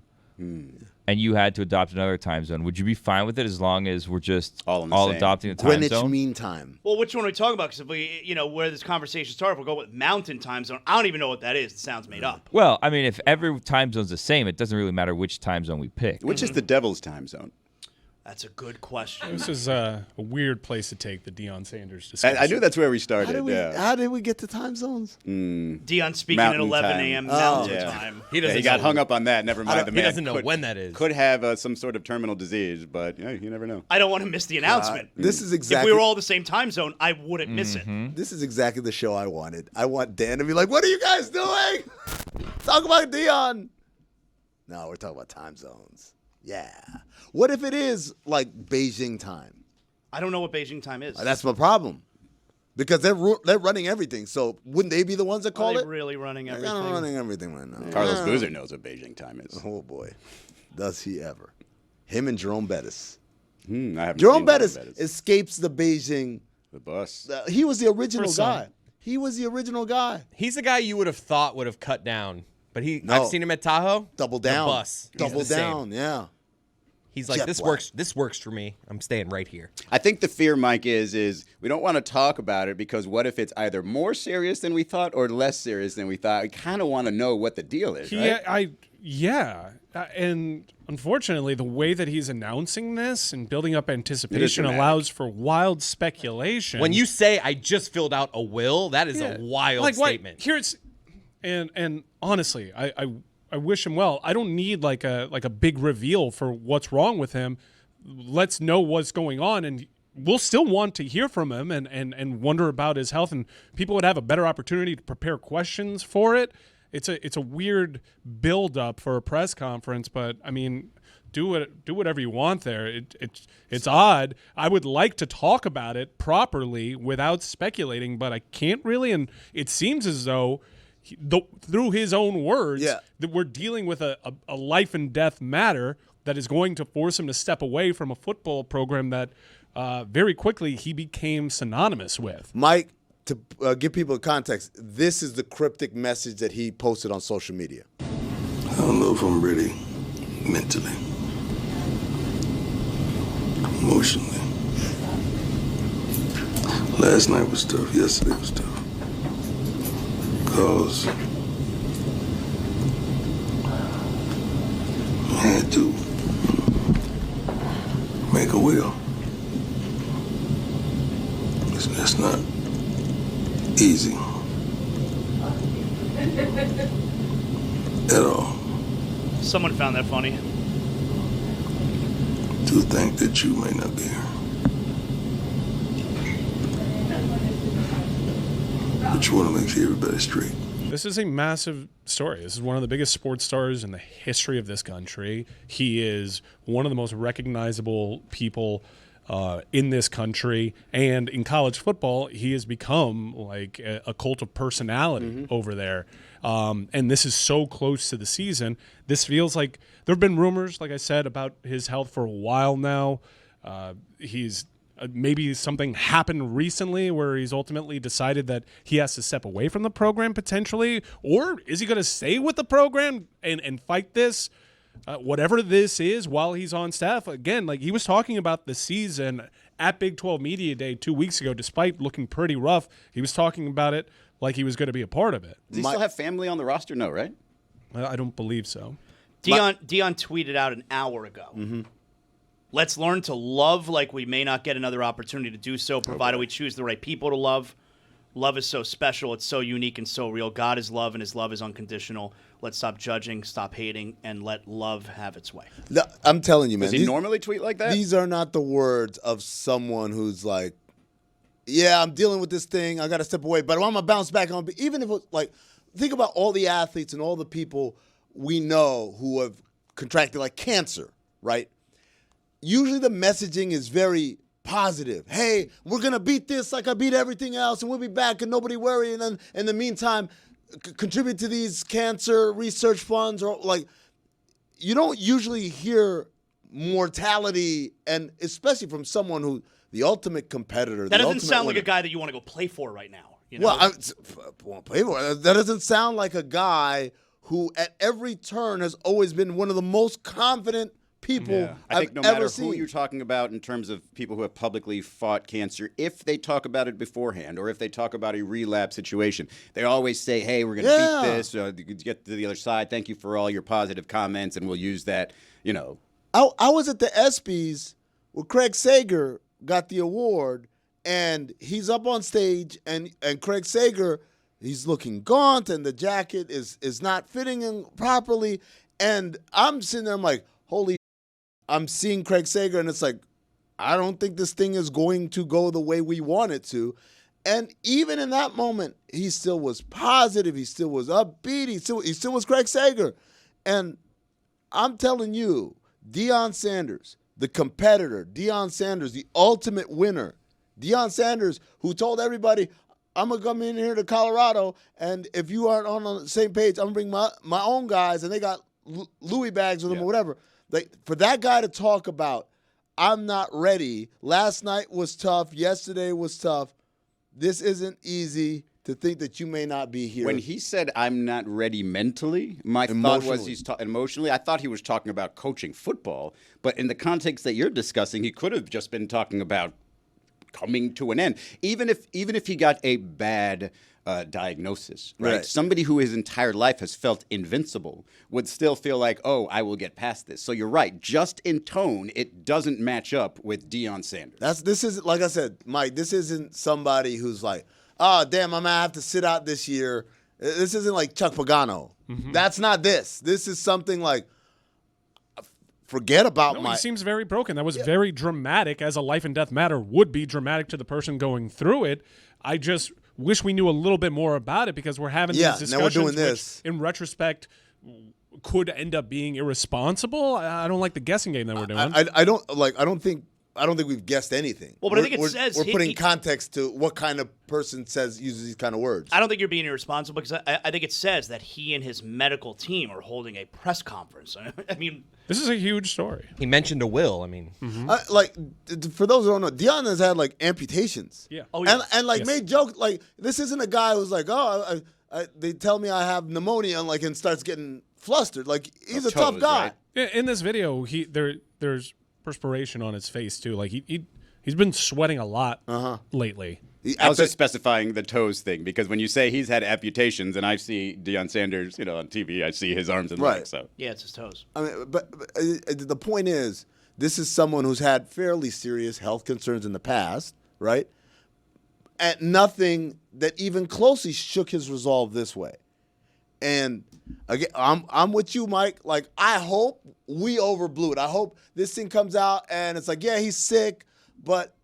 and you had to adopt another time zone. Would you be fine with it as long as we're just all same. adopting the time Greenwich zone? Mean Time. Well, which one are we talking about? Because if we, where this conversation started, if we go with Mountain Time Zone, I don't even know what that is. It sounds made up. Well, I mean, if every time zone's the same, it doesn't really matter which time zone we pick. Which is the devil's time zone? That's a good question. This is a weird place to take the Deion Sanders discussion. I knew that's where we started. How did we get to time zones? Deion speaking Mountain at 11 time. a.m. Oh. Mountain Yeah. Time. He got hung up on that. Never mind. The He man doesn't know could- when that is. Could have some sort of terminal disease, but you never know. I don't want to miss the announcement. This is If exactly. we were all the same time zone, I wouldn't miss it. This is exactly the show I wanted. I want Dan to be like, "What are you guys doing? Talk about Deion." No, we're talking about time zones. Yeah. What if it is like Beijing time? I don't know what Beijing time is. That's my problem. Because they're running everything. So wouldn't they be the ones that call Are they it? really running They're everything? kinda running everything right now. Carlos Boozer knows what Beijing time is. Oh boy, does he ever? Him and Jerome Bettis. I haven't Jerome seen Bettis Bettis. escapes the Beijing. The bus. He was the original For some. guy. He was the original guy. He's the guy you would have thought would have cut down, but No. I've seen him at Tahoe. Double down. The bus. He's Double the same. down. Yeah. He's like, Jet this black. works. This works for me. I'm staying right here. I think the fear, Mike, is we don't want to talk about it because what if it's either more serious than we thought or less serious than we thought? We kind of want to know what the deal is, right? And unfortunately, the way that he's announcing this and building up anticipation dramatic. allows for wild speculation. When you say I just filled out a will, that is a wild like, statement. Here's and honestly, I I wish him well. I don't need like a big reveal for what's wrong with him. Let's know what's going on, and we'll still want to hear from him and wonder about his health, and people would have a better opportunity to prepare questions for it. It's a weird build up for a press conference, but I mean, do whatever you want there. It's odd. I would like to talk about it properly without speculating, but I can't really. And it seems as though, through his own words, that we're dealing with a life and death matter that is going to force him to step away from a football program that very quickly he became synonymous with. Mike, to give people context, this is the cryptic message that he posted on social media. I don't know if I'm ready mentally, emotionally. Last night was tough. Yesterday was tough. Because I had to make a will. That's not easy at all. Someone found that funny. To think that you may not be here. But you want to make sure everybody's straight. This is a massive story. This is one of the biggest sports stars in the history of this country. He is one of the most recognizable people in this country, and in college football, he has become like a cult of personality over there. And this is so close to the season. This feels like there have been rumors, like I said, about his health for a while now. He's maybe something happened recently where he's ultimately decided that he has to step away from the program potentially, or is he going to stay with the program and fight this? Whatever this is while he's on staff. Again, like he was talking about the season at Big 12 Media Day 2 weeks ago, despite looking pretty rough, he was talking about it like he was going to be a part of it. Does he still have family on the roster? No, right? I don't believe so. Deion tweeted out an hour ago. Let's learn to love like we may not get another opportunity to do so, provided we choose the right people to love. Love is so special. It's so unique and so real. God is love, and his love is unconditional. Let's stop judging, stop hating, and let love have its way. No, I'm telling you, man. Does he normally tweet like that? These are not the words of someone who's like, yeah, I'm dealing with this thing. I got to step away, but I'm going to bounce back on. Even if it's like, think about all the athletes and all the people we know who have contracted like cancer, right? Usually the messaging is very positive. Hey, we're going to beat this like I beat everything else, and we'll be back, and nobody worry. And then in the meantime, contribute to these cancer research funds, or like, you don't usually hear mortality, and especially from someone who, the ultimate competitor. That doesn't sound like a guy that you want to go play for right now. You know? Well, I want to play for. That doesn't sound like a guy who at every turn has always been one of the most confident people I think no I've ever matter seen. who you're talking about in terms of people who have publicly fought cancer, if they talk about it beforehand or if they talk about a relapse situation, they always say, hey, we're going to beat this, get to the other side. Thank you for all your positive comments, and we'll use that, you know. I was at the ESPYs where Craig Sager got the award, and he's up on stage, and Craig Sager, he's looking gaunt, and the jacket is not fitting him properly, and I'm sitting there, I'm like, holy I'm seeing Craig Sager, and it's like, I don't think this thing is going to go the way we want it to. And even in that moment, he still was positive. He still was upbeat. He still was Craig Sager. And I'm telling you, Deion Sanders, the competitor, Deion Sanders, the ultimate winner, Deion Sanders, who told everybody, I'm going to come in here to Colorado, and if you aren't on the same page, I'm going to bring my own guys, and they got Louis bags with them or whatever. Like, for that guy to talk about, I'm not ready. Last night was tough. Yesterday was tough. This isn't easy to think that you may not be here. When he said, I'm not ready mentally, my thought was emotionally. I thought he was talking about coaching football. But in the context that you're discussing, he could have just been talking about coming to an end. Even if he got a bad diagnosis, right? Somebody who his entire life has felt invincible would still feel like, oh, I will get past this. So you're right. Just in tone, it doesn't match up with Deion Sanders. This isn't, like I said, Mike, this isn't somebody who's like, oh, damn, I'm going to have to sit out this year. This isn't like Chuck Pagano. That's not this. This is something like, forget about He seems very broken. That was very dramatic, as a life and death matter would be dramatic to the person going through it. I just wish we knew a little bit more about it, because we're having these discussions, now we're doing this. which, in retrospect, could end up being irresponsible. I don't like the guessing game that we're doing. I don't think we've guessed anything. Well, but I think it says we're putting context to what kind of person uses these kind of words. I don't think you're being irresponsible, because I think it says that he and his medical team are holding a press conference. I mean, this is a huge story. He mentioned a will. I mean, for those who don't know, Deion has had like amputations. Yeah. Oh, yeah. And made jokes like, this isn't a guy who's like, they tell me I have pneumonia and starts getting flustered. Like, he's a tough guy. Right? Yeah, in this video, there's perspiration on his face too. Like he's been sweating a lot lately. I was just specifying the toes thing, because when you say he's had amputations, and I see Deion Sanders, on TV, I see his arms and legs. So yeah, it's his toes. I mean, but the point is, this is someone who's had fairly serious health concerns in the past, right? And nothing that even closely shook his resolve this way. And again, I'm with you, Mike. Like, I hope we overblew it. I hope this thing comes out and it's like, yeah, he's sick, but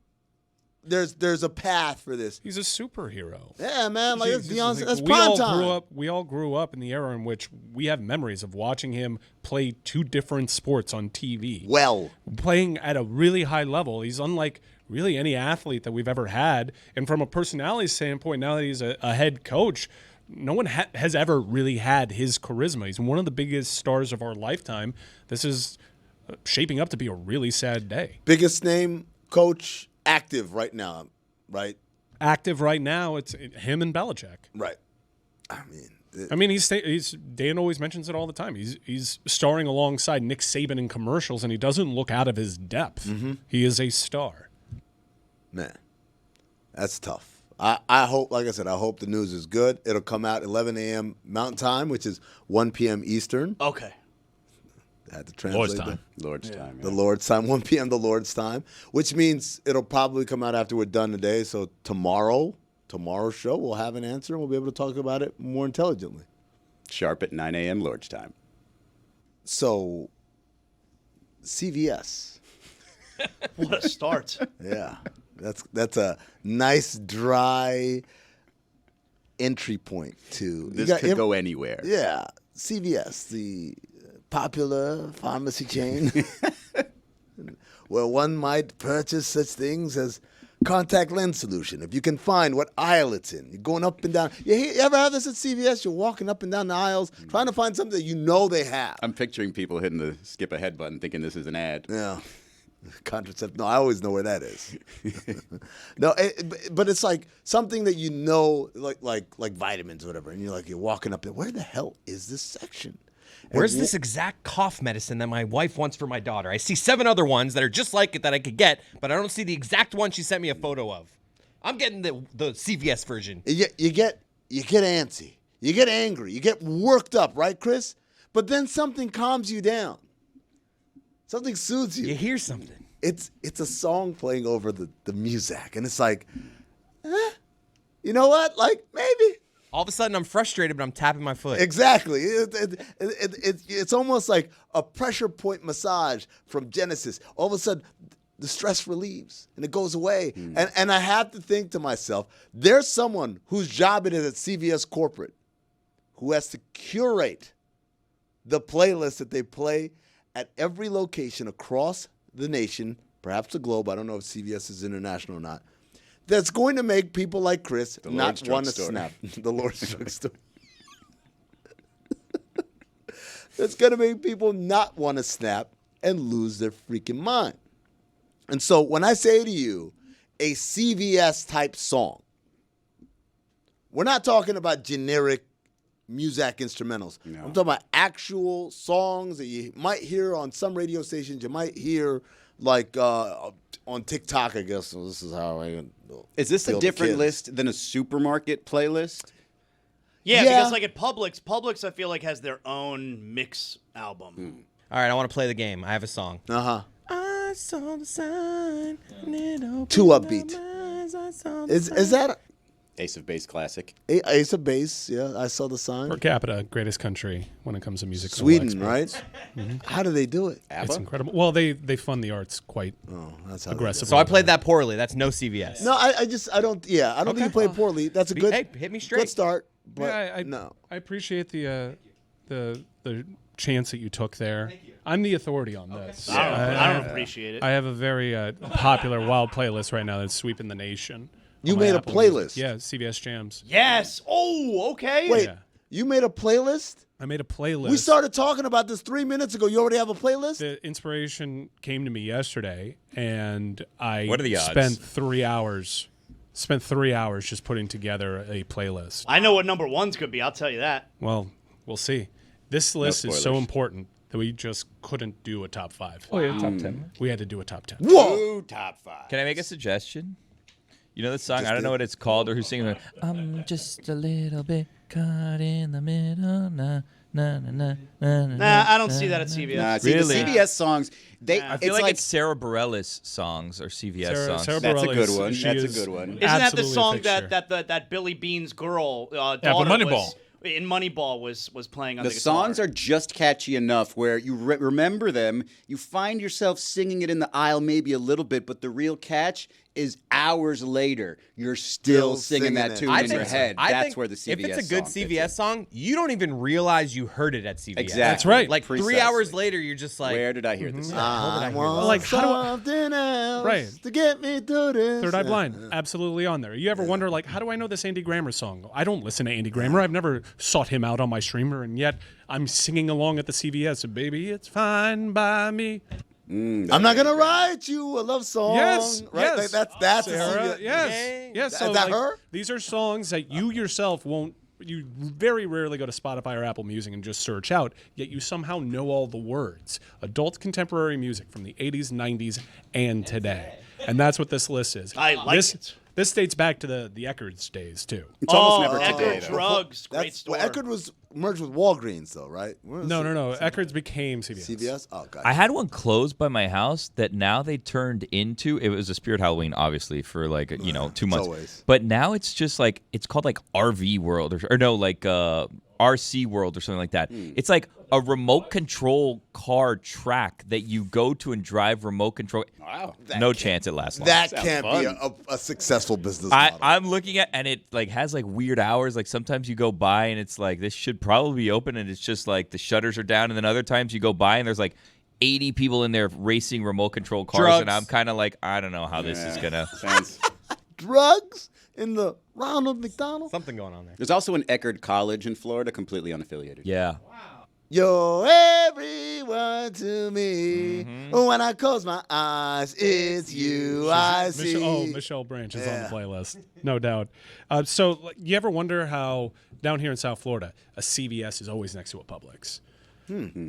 there's a path for this. He's a superhero. Yeah, man. Like, it's Beyonce. That's we prime all time. We all grew up in the era in which we have memories of watching him play two different sports on TV. Well, playing at a really high level. He's unlike really any athlete that we've ever had. And from a personality standpoint, now that he's a head coach, no one has ever really had his charisma. He's one of the biggest stars of our lifetime. This is shaping up to be a really sad day. Biggest name coach active right now, right? Active right now, it's him and Belichick. Right. I mean, he's Dan always mentions it all the time. He's starring alongside Nick Saban in commercials, and he doesn't look out of his depth. He is a star. Man, that's tough. I hope, like I said, I hope the news is good. It'll come out 11 a.m. Mountain Time, which is 1 p.m. Eastern. Okay. I had to translate Lord's time. The Lord's time, 1 p.m. the Lord's time, which means it'll probably come out after we're done today. So tomorrow's show, we'll have an answer, and we'll be able to talk about it more intelligently. Sharp at 9 a.m. Lord's time. So, CVS. What a start. Yeah. That's a nice, dry entry point to... This could go anywhere. Yeah. CVS, the popular pharmacy chain where one might purchase such things as contact lens solution. If you can find what aisle it's in. You're going up and down. You ever have this at CVS? You're walking up and down the aisles trying to find something that you know they have. I'm picturing people hitting the skip ahead button thinking this is an ad. Yeah. Contraceptive. No, I always know where that is. No, but it's like something that you know, like vitamins or whatever, and you're walking up there. Where the hell is this section? Where's this exact cough medicine that my wife wants for my daughter? I see 7 other ones that are just like it that I could get, but I don't see the exact one she sent me a photo of. I'm getting the CVS version. You get antsy, you get angry, you get worked up, right, Chris? But then something calms you down. Something soothes you. You hear something. It's a song playing over the music, and it's like, you know what? Like, maybe. All of a sudden, I'm frustrated, but I'm tapping my foot. Exactly. It's almost like a pressure point massage from Genesis. All of a sudden, the stress relieves, and it goes away. And I have to think to myself, there's someone whose job it is at CVS Corporate who has to curate the playlist that they play at every location across the nation, perhaps the globe. I don't know if CVS is international or not. That's going to make people like Chris not want to snap. The Lord's Drugstore. That's going to make people not want to snap and lose their freaking mind. And so when I say to you, a CVS type song, we're not talking about generic music instrumentals. No. I'm talking about actual songs that you might hear on some radio stations. You might hear like on TikTok, I guess. So this is how I. Is this a different list than a supermarket playlist? Yeah, because like at Publix, I feel like has their own mix album. All right, I want to play the game. I have a song. I saw the sign. Too upbeat. Is that? Ace of Base classic. Ace of Base, yeah. I saw the sign. Per capita, greatest country when it comes to music. Sweden, right? How do they do it? It's incredible. Well, they fund the arts quite That's how aggressively. So I played that poorly. That's no CVS. No, I don't think you played poorly. That's a good. Hey, hit me straight. Good start. But Yeah, no. I appreciate the chance that you took there. I'm the authority on this. I don't appreciate it. I have a very popular wild playlist right now that's sweeping the nation. You on my made a Apple playlist? Music. Yeah, CVS Jams. Yes. Oh, okay. Wait, Yeah. you made a playlist? I made a playlist. We started talking about this 3 minutes ago. You already have a playlist? The inspiration came to me yesterday, and I What are the odds? spent 3 hours. Spent 3 hours just putting together a playlist. I know what number one's could be. I'll tell you that. Well, we'll see. This list is so spoilers. important that we just couldn't do a top 5. Oh, yeah, top 10. We had to do a top 10. Whoa! Ooh, top 5. Can I make a suggestion? You know the song? I don't know what it's called or who's singing it. I'm just a little bit caught in the middle. Na, na, na, na, na, Nah, I don't see that at CVS. Nah, see, Really? the CBS songs, I feel like it's Sarah Bareilles songs or CVS songs. Sarah That's a Bareilles, good one. she That's a is good one. Isn't that the absolutely a song fixture. that Billy Bean's girl daughter but Moneyball. was in Moneyball was playing on the The guitar? songs are just catchy enough where you remember them, you find yourself singing it in the aisle maybe a little bit, but the real catch is hours later, you're still singing that it. tune I in your think- head. I That's think where the CVS if it's a good song fits CVS in. song, you don't even realize you heard it at CVS. Exactly. That's right. Like 3 Precisely. hours later, you're just like, Where did I hear this? I want Like, how do I- something else Right. to get me through this. Third Eye Blind, absolutely on there. You ever wonder, like, how do I know this Andy Grammer song? I don't listen to Andy Grammer. I've never sought him out on my streamer, and yet I'm singing along at the CVS. Baby, it's fine by me. I'm not gonna write you a love song. Yes, right? yes. Like, that's Sarah, a yes, yes. Is So, that like, her? These are songs that you yourself won't. You very rarely go to Spotify or Apple Music and just search out, yet you somehow know all the words. Adult contemporary music from the 80s, 90s, and today. And that's what this list is. I like this, it. This dates back to the Eckerd's days, too. It's almost never Eckerd today, though. Drugs, great That's store. well, Eckerd was merged with Walgreens, though, right? No. Eckerd's became CVS. CVS. Oh, God. I had one closed by my house that now they turned into. It was a Spirit Halloween, obviously, for like 2 months. always. But now it's just like it's called like RV World or no, like RC World or something like that. It's like a remote control car track that you go to and drive remote control. Wow. No chance it lasts long. That Sounds can't be fun. a successful business model. I'm looking at, and it like has like weird hours. Like sometimes you go by and it's like this should probably be open, and it's just like the shutters are down. And then other times you go by and there's like 80 people in there racing remote control cars, Drugs. and I'm kind of like, I don't know how this is gonna. Sounds- Drugs in the Ronald McDonald. something going on there. There's also an Eckerd College in Florida, completely unaffiliated. Yeah. You're everyone to me. When I close my eyes, it's you I see. Michelle Branch is on the playlist, no doubt. So, like, you ever wonder how down here in South Florida, a CVS is always next to a Publix?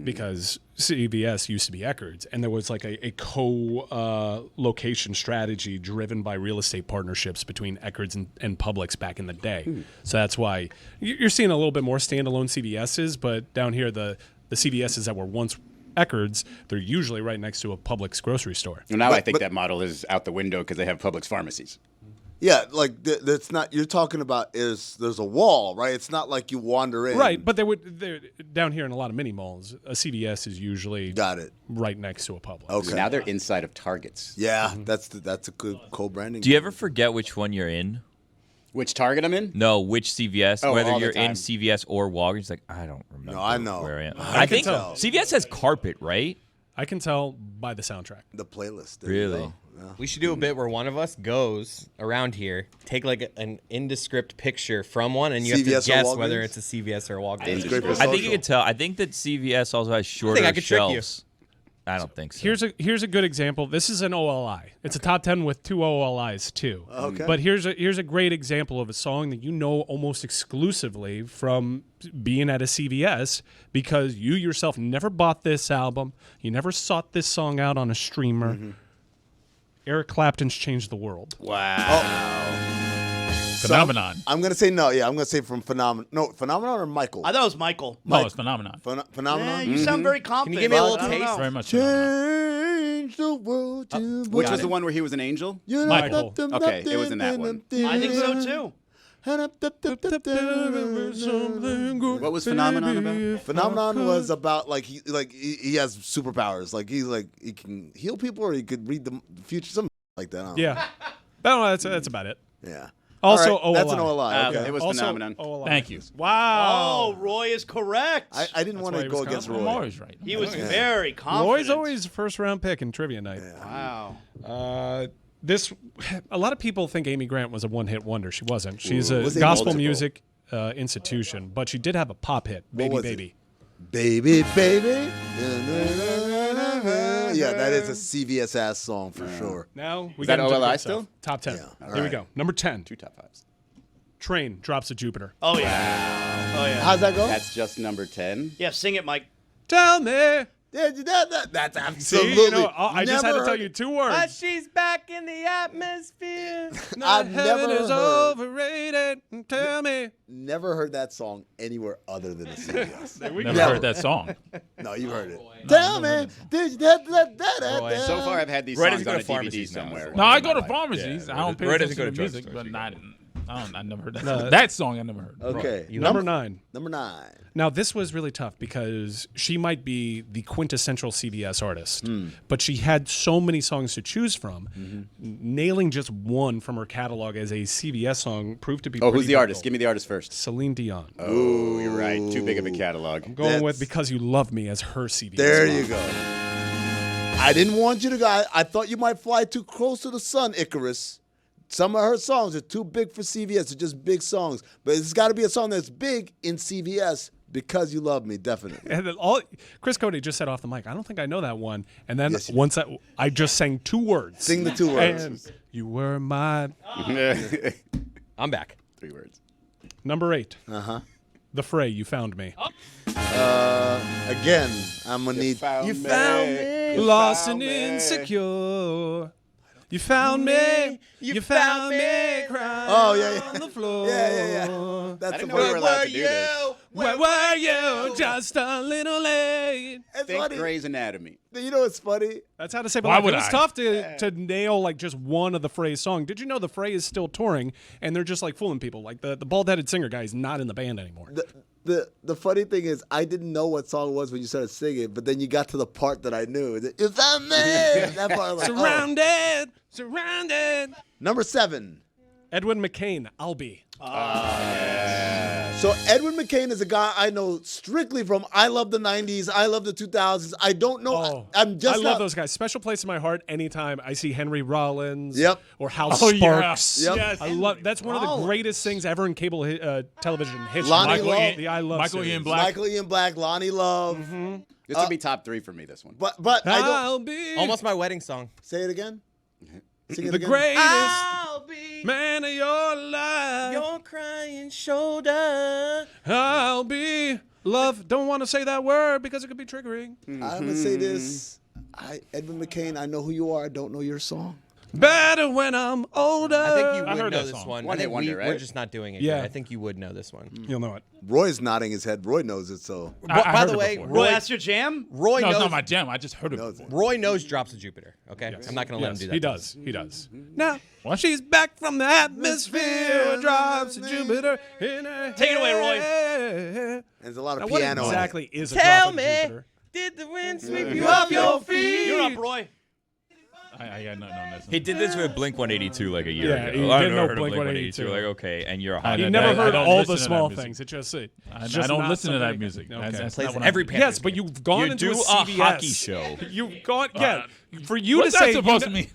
Because CVS used to be Eckerd's, and there was like a co-location strategy driven by real estate partnerships between Eckerd's and Publix back in the day. So that's why you're seeing a little bit more standalone CVS's, but down here the CVS's that were once Eckerd's, they're usually right next to a Publix grocery store. And now I think but- that model is out the window because they have Publix pharmacies. Yeah, like that's not. You're talking about there's a wall, right? It's not like you wander in. Right, but they're down here in a lot of mini malls. A CVS is usually Got it. right next to a Publix. Okay. Now they're inside of Targets. Yeah, that's a good co-branding. Do you ever forget which one you're in? Which Target I'm in? No, which CVS? Oh, whether all the you're in time. CVS or Walgreens? Like I don't remember. No, I know. where I am. I I can think tell. CVS has carpet, right? I can tell by the soundtrack. the playlist? There you Really? go. Yeah. We should do a bit where one of us goes around here, take like an indescript picture from one, and you have CVS to or guess Walgreens? whether it's a CVS or a Walgreens. It's great for I think you social. can tell. I think that CVS also has shorter I could trick you. shelves. I don't think so. Here's a good example. This is an OLI. It's a top 10 with 2 OLIs too. Okay. But here's a great example of a song that you know almost exclusively from being at a CVS because you yourself never bought this album. You never sought this song out on a streamer. Eric Clapton's Changed the World. Phenomenon. I'm gonna say no. Yeah, I'm gonna say from Phenomenon. No, Phenomenon or Michael. I thought it was Michael. No, it's phenomenon. Phenomenon. You sound very confident. give me a but little I don't taste? know. Very much phenomenon. Change the world to Which was the one where he was an angel? Michael. Okay, it was in that one. I think so too. What was Phenomenon about? Phenomenon was about like he has superpowers. Like he can heal people or he could read the future, something like that. I don't know. Yeah. I don't know. That's about it. Yeah. Also, All right, that's an OLI. OLI. Okay. It was Also, Phenomenon. OLI. Thank you. Wow. Oh, Roy is correct. I didn't want why to he go was against I'm Roy. always right. He was very confident. Roy's always first round pick in trivia night. Wow. A lot of people think Amy Grant was a one-hit wonder. She wasn't. She's a Was it gospel multiple? music institution, but she did have a pop hit, Baby was Baby. Baby, baby. Yeah, that is a CVS ass song for sure. Now we Is that get into the OLI good still? stuff. Top 10. Yeah, all Here we right. go. Number 10. 2 top 5s. Train drops to Jupiter. Oh, yeah. Oh, yeah. How's that go? That's just number 10. Yeah, sing it, Mike. Tell me. That's See, absolutely. you know, I just had to never tell heard- you 2 words. She's back in the atmosphere. I've Heaven never is heard, overrated. Tell me. never heard that song anywhere other than a CVS. Never heard that song. No, you heard it. Tell me. So far, I've had these Roy songs doesn't on go a to DVD pharmacies now, somewhere. is No, I go to Right. pharmacies. Yeah, I don't pay Roy doesn't attention go to to music, drugstores but either. I never heard that song. That song I never heard. Okay. Number 9. Number 9. Now, this was really tough because she might be the quintessential CBS artist, but she had so many songs to choose from. Nailing just one from her catalog as a CBS song proved to be Oh, pretty who's the artist? difficult. Give me the artist first. Celine Dion. Oh, you're right. Too big of a catalog. Going with That's- Because You Love Me as her CBS There song. you go. I didn't want you to go. I thought you might fly too close to the sun, Icarus. Some of her songs are too big for CVS. They're just big songs. But it's got to be a song that's big in CVS. Because You Love Me, definitely. And then Chris Cody just said off the mic, I don't think I know that one. And then Yes, you once I just sang 2 words. Sing the 2 words. And you were my... I'm back. 3 words. Number 8. Uh-huh. The Fray, You Found Me. Again, I'm going to need... You found me. Lost and insecure. You found me. You found me crying Oh, yeah. on the floor. Yeah. That's I didn't the know we were part. allowed to do this. Where were you? Just a little late. It's Think funny. Grey's Anatomy. You know what's funny? That's how to say. But Why like, would it was I? tough to nail like just one of the Fray's song. Did you know the Fray is still touring and they're just like fooling people? Like the bald-headed singer guy is not in the band anymore. The funny thing is, I didn't know what song it was when you started singing, but then you got to the part that I knew. You found me. That part, I was like, oh. Surrounded. Number 7. Edwin McCain, I'll Be. So Edwin McCain is a guy I know strictly from I love the 90s, I love the 2000s. I don't know. Oh, I'm just I love not- those guys. Special place in my heart anytime I see Henry Rollins. Yep. Or Hal Oh, yeah. Sparks. Yep. Yes. I love. That's one of the greatest things ever in cable television history. Lonnie Michael Love. Ian- The I Love Michael series. Ian Black. Michael Ian Black, Lonnie Love. This would be top 3 for me, this one. But I don't. I'll be Almost my wedding song. Say it again. Sing it the again. greatest I'll be man of your life. your crying shoulder. I'll be love. Don't want to say that word because it could be triggering. I'm gonna say this. Edwin McCain, I know who you are. I don't know your song. Better when I'm older. I think you I would heard know that this song. one. One I think hit wonder, we're right? just not doing it. Yeah. Yet. I think you would know this one. You'll know it. Roy's nodding his head. Roy knows it, so. I By heard the it way, before. Roy, that's your jam? Roy No, it's knows. not my jam. I just heard it Knows before. Roy knows Drops of Jupiter. Okay, I'm not going to let him do that. He to does. us. He does. Now she's back from the atmosphere. Drops of Jupiter in her Take it away, Roy. hair. There's a lot Now, of what piano. in it. exactly is a Tell drop of me, Jupiter? did the wind sweep you Off off your your feet. feet? You're up, Roy. I got nothing on this. He did this with Blink 182 like a year Yeah, ago. he I didn't know never heard of Blink Blink 182. 182. Like, okay, and you're a I hot. He didn't- never I heard don't all listen the to that small music. things. It just I just don't not listen to that somebody- music. Okay. That's Plays not what every I'm- Panthers Yes, but game. you've gone You into do a a CBS. hockey show. You've gone, yeah. For you What's to that say, supposed to mean?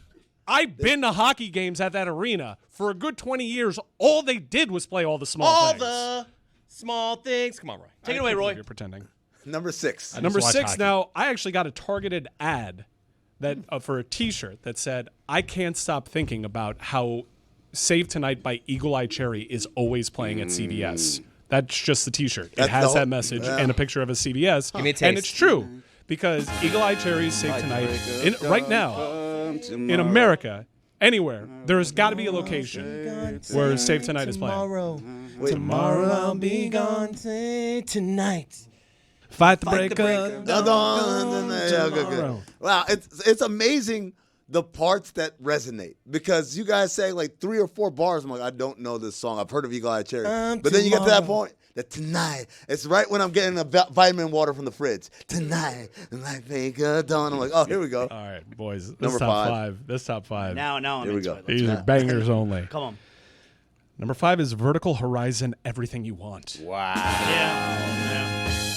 I've been to hockey games at that arena for a good 20 years. All they did was play all the small All things. the small things. Come on, Roy. Take it away, Roy. You're pretending. Number 6. Number watch 6. hockey. Now, I actually got a targeted ad that for a T-shirt that said, "I can't stop thinking about how Save Tonight by Eagle Eye Cherry is always playing at CBS." That's just the T-shirt. It That's has the whole- that message and a picture of a CBS. Give me a And taste. it's true because Eagle Eye Cherry's Save Tonight right now in America. Anywhere, there's got to be a location where Save Tonight is playing. Tomorrow I'll be gone. Say tonight. Fight the break of Wow, it's amazing the parts that resonate. Because you guys say like 3 or 4 bars, I'm like, I don't know this song. I've heard of Eagle Eye Cherry. But then you get to that point, that tonight, it's right when I'm getting a vitamin water from the fridge. Tonight, like make a dawn. I'm like, oh, here we go. All right, boys. This Number top 5. This top 5. Now I'm Here we into go. it. These are bangers only. Come on. Number 5 is Vertical Horizon, Everything You Want. Wow. Yeah.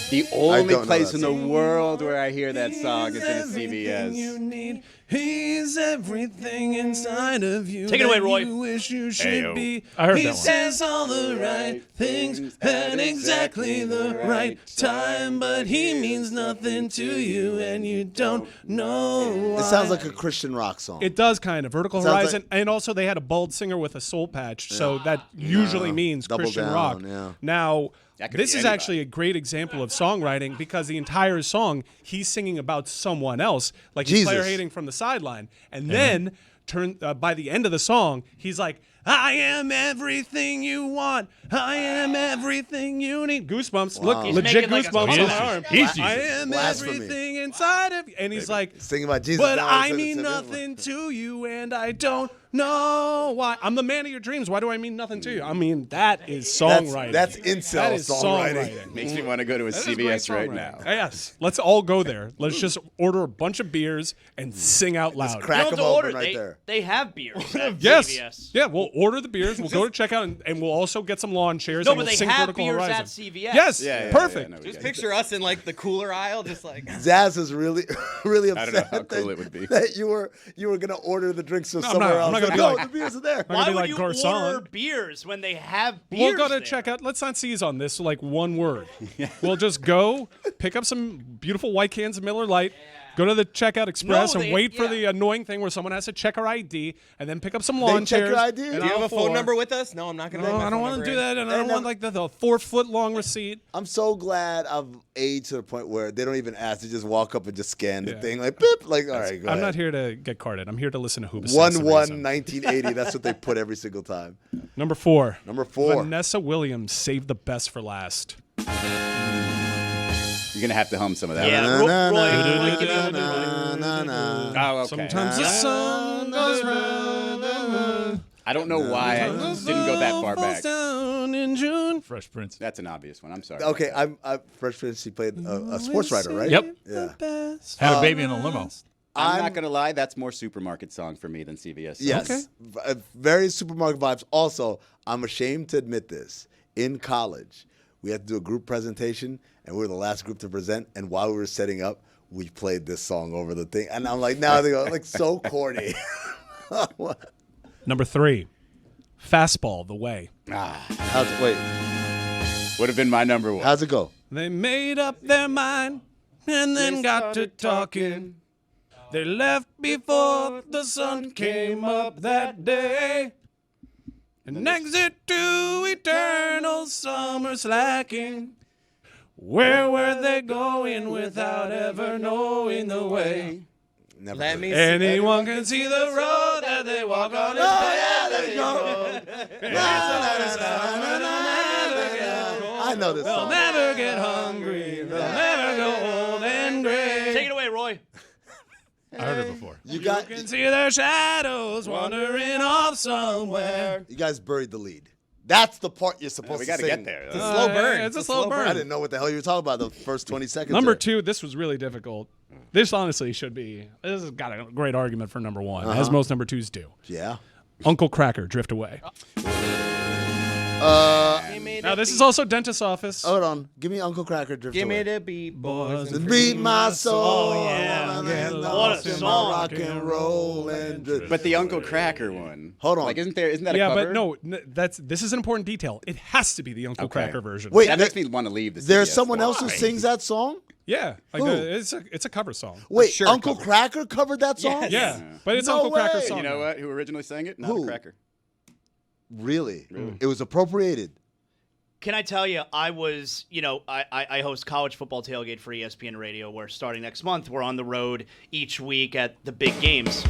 The only don't know place that in the world where I hear that song is in a CVS. Need. He's everything inside of you. Take it away, Roy. You wish you should Ayo. be. I heard he that one. says all the right things at exactly the right time, but he means nothing to you, and you don't know why. It sounds like a Christian rock song. It does kind of. Vertical Sounds Horizon, like- and also they had a bald singer with a soul patch, so that usually means Double Christian down, rock. yeah. Now, That could this be is anybody. actually a great example of songwriting because the entire song he's singing about someone else, like he's Jesus. player hating from the sideline, and then by the end of the song, he's like, I am everything you want. I am everything you need. Goosebumps. Look, He's legit making like a goosebumps song. on my arm. He's I Jesus. am Blasphemy. everything inside of you. And he's like, Singing about Jesus. but now I instead of mean singing- nothing to you, and I don't know why. I'm the man of your dreams. Why do I mean nothing to you? I mean, that is songwriting. That's incel That is songwriting. Makes me want to go to a That is great CVS right songwriting. now. Yes. Let's all go there. Let's just order a bunch of beers and sing out loud. crack You don't have them to open order. right there. They have beers at Yes. CVS. Yeah, we'll order the beers. We'll go to checkout, and we'll also get some lawn chairs. No, and but we'll they sing have Vertical beers Horizon. at CVS. Yes, Yeah, perfect. no, we Just get it. picture us in like the cooler aisle, just like. Zaz is really, really I upset don't know how cool that, it would be. that you were gonna order the drinks from I'm somewhere not- else. I'm not gonna Like, be no, like- the beers are there. I'm gonna Why be would like you Garcon. order beers when they have beers? We'll go to there? checkout. Let's not seize on this like one word. We'll just go pick up some beautiful white cans of Miller Lite. Go to the checkout express No, and they- wait for yeah. the annoying thing where someone has to check our ID and then pick up some They lawn check chairs. your ID? and Do Do you have all a phone four. number with us? No, I'm not going to. No, I don't want to do that, and I don't want like the 4 foot long receipt. I'm so glad I've aged to the point where they don't even ask. They just walk up and just scan the Yeah. thing like beep. Like, all right, go I'm ahead. not here to get carded. I'm here to listen to Hoobah. 1/1/1980. That's what they put every single time. Number 4. Number 4. Vanessa Williams saved the best for last. You're going to have to hum some of that. Yeah, Roy, give me a little bit of Roy. Oh, okay. Sometimes the sun goes round. I don't know why I didn't go that far back. Down in June. Fresh Prince. That's an obvious one. I'm sorry. Okay, I'm Fresh Prince. He played a sports writer, right? Yep. Yeah. Had a baby in a limo. I'm not going to lie. That's more supermarket song for me than CVS. song. Yes. Very supermarket vibes. Also, I'm ashamed to admit this. In college, we had to do a group presentation, and we were the last group to present. And while we were setting up, we played this song over the thing. And I'm like, now they go, like, so corny. Number 3. Fastball, The Way. Wait, Would have been my number 1. how's it go? They made up their mind and then got to talking. They left before the sun came up that day. An exit to eternal summer slacking. Where were they going without ever knowing the way? Never Let heard me it. see. Anyone can see the road that they walk on. I know this They'll song. never get hungry. They'll never go old and gray. Take it away, Roy. I heard it before. You got, You can see their shadows wandering off somewhere. you guys buried the lead. That's the part you're supposed We to got to sing. get there. Slow burn. It's a slow burn. I didn't know what the hell you were talking about the first 20 seconds. Number there. 2, this was really difficult. This honestly should be. This has got a great argument for number 1, as most number 2s do. Yeah. Uncle Cracker, Drift Away. Now this is also dentist's office. Hold on. Give me Uncle Cracker Drift Give Away. me the beat, boys. To beat my soul. Oh, yeah. Get What lost a in song. my rock and roll and drift. But the Uncle Cracker one. Hold on. Like, isn't that a yeah, cover? but no, this is an important detail. It has to be the Uncle Okay. Cracker version. Wait, That there- makes me want to leave the there's CVS. someone else who Why? sings that song? Yeah, like Who? it's a cover song. Wait, Sure, Uncle covered. Cracker covered that song? Yeah, but it's No Uncle Cracker's way. song. You know what? Who originally sang it? Not Who? a cracker. Really? It was appropriated. Can I tell you, I was, I host college football tailgate for ESPN Radio, where starting next month, we're on the road each week at the big games.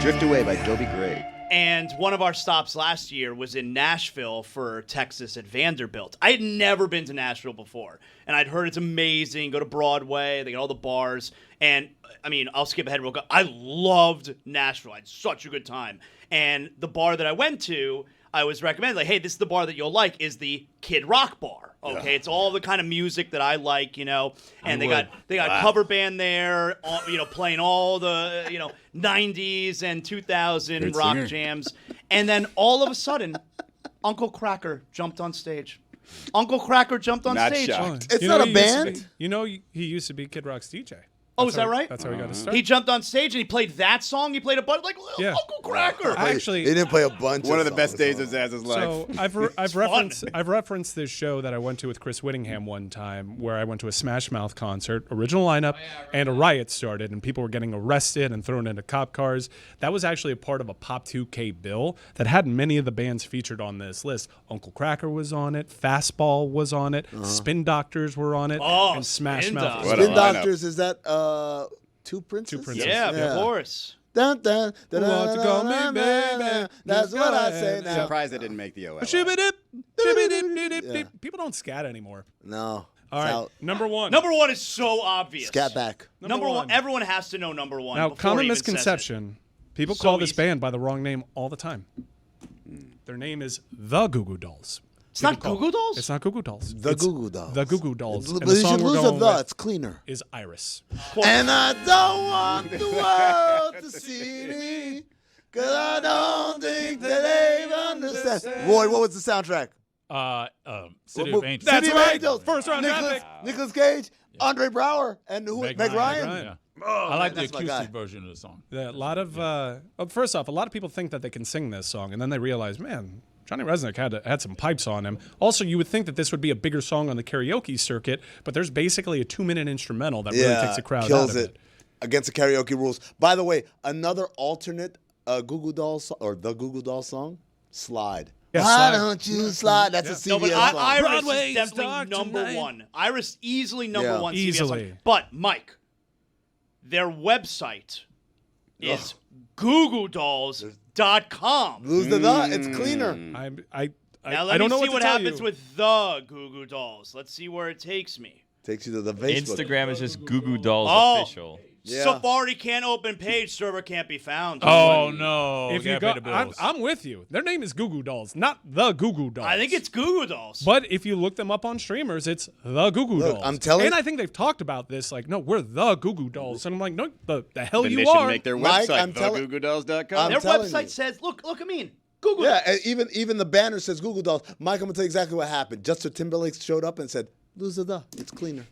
Drift Away by Dobie Gray. And one of our stops last year was in Nashville for Texas at Vanderbilt. I had never been to Nashville before, and I'd heard it's amazing. Go to Broadway, they got all the bars. And, I mean, I'll skip ahead real quick. I loved Nashville. I had such a good time. And the bar that I went to, I was recommended, like, hey, this is the bar that you'll like, is the Kid Rock bar. Okay, yeah. It's all the kind of music that I like, you know. And they got cover band there, you know, playing all the 90s and 2000 rock jams. And then all of a sudden, Uncle Kracker jumped on stage. Uncle Kracker jumped on stage. Shocked. It's not a band. He used to be Kid Rock's DJ. Oh, is that right? That's how he got his start. He jumped on stage and he played that song. He played a bunch like Uncle Kracker. He didn't play a bunch. One of the songs, best days of Zaz's life. So I've referenced this show that I went to with Chris Whittingham one time, where I went to a Smash Mouth concert, original lineup, and a riot started, and people were getting arrested and thrown into cop cars. That was actually a part of a Pop 2K bill that had many of the bands featured on this list. Uncle Kracker was on it, Fastball was on it, Spin Doctors were on it, and Smash Mouth. Spin Doctors, is that Two Princes? Yeah, of course. Dun, dun, dun, dun, dun, dun, dun, that's what I say now. Surprised I didn't make the OL. People don't scat anymore. No. All right, number one. Number one is so obvious. Scat back. Number one. Everyone has to know number one. Now, before common he even misconception. People So call this easy. band by the wrong name all the time. Their name is the Goo Goo Dolls. It's not Goo Goo Dolls? It's not Goo Goo Dolls. The Goo Goo Dolls. The Goo Goo Dolls. But And the you song should we're lose going a the. with It's cleaner. is Iris. And I don't want the world to see me, because I don't think that they understand. Roy, what was the soundtrack? City of Angels. That's City of right. Angels. First round draft pick. Nicolas Cage, Andre Brower, and who? Meg Ryan. Yeah. Oh, I like man, the that's my guy. acoustic version of the song. Yeah, a lot of first off, a lot of people think that they can sing this song, and then they realize, man, Johnny Resnick had some pipes on him. Also, you would think that this would be a bigger song on the karaoke circuit, but there's basically a 2-minute instrumental that really takes the crowd kills out of it. Against the karaoke rules. By the way, another alternate Goo Goo Dolls or the Goo Goo Dolls song, Slide. Yeah, Why Slide. don't you slide? That's a CBS No, but song. Iris Broadway is is definitely dark number tonight. one. Iris easily number Yeah. one. CBS Easily. song. But Mike, their website is googledolls.com. Lose the it's cleaner. Now let I don't me know see what what to tell happens you. with the Goo Goo Dolls. Let's see where it takes me. Takes you to the Facebook. Instagram is just Goo Goo Dolls Oh. official. Yeah. Safari can't open page, server can't be found. Oh, no. If you Gotta go, pay the bills. I'm with you. Their name is Goo Goo Dolls, not the Goo Goo Dolls. I think it's Goo Goo Dolls. But if you look them up on streamers, it's the Goo Goo Look, Dolls. I'm telling- And I think they've talked about this, like, no, we're the Goo Goo Dolls. And I'm like, no, the hell Then you they are. should make their Mike, website, I'm telling- thegoogledolls.com. Their telling website you. says, look at me. Goo Goo Yeah, Dolls. and even the banner says Goo Goo Dolls. Mike, I'm gonna tell you exactly what happened. Justin Timberlake showed up and said, "Lose the. It's cleaner."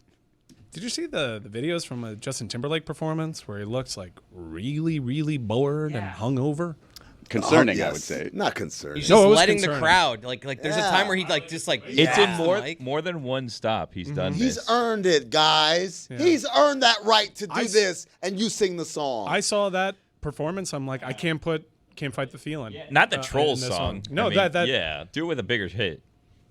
Did you see the videos from a Justin Timberlake performance where he looks like really, really bored and hungover? Concerning, Oh, I yes. would say. Not concerning. He's No, just it was letting the concerning. crowd like. There's a time where he like just like It's in Mike. more than one stop. He's done He's this. earned it, guys. Yeah. He's earned that right to do I- this, and you sing the song. I saw that performance. I'm like, I can't fight the feeling. Not the in troll this song. No, I mean, that yeah. Do it with a bigger hit.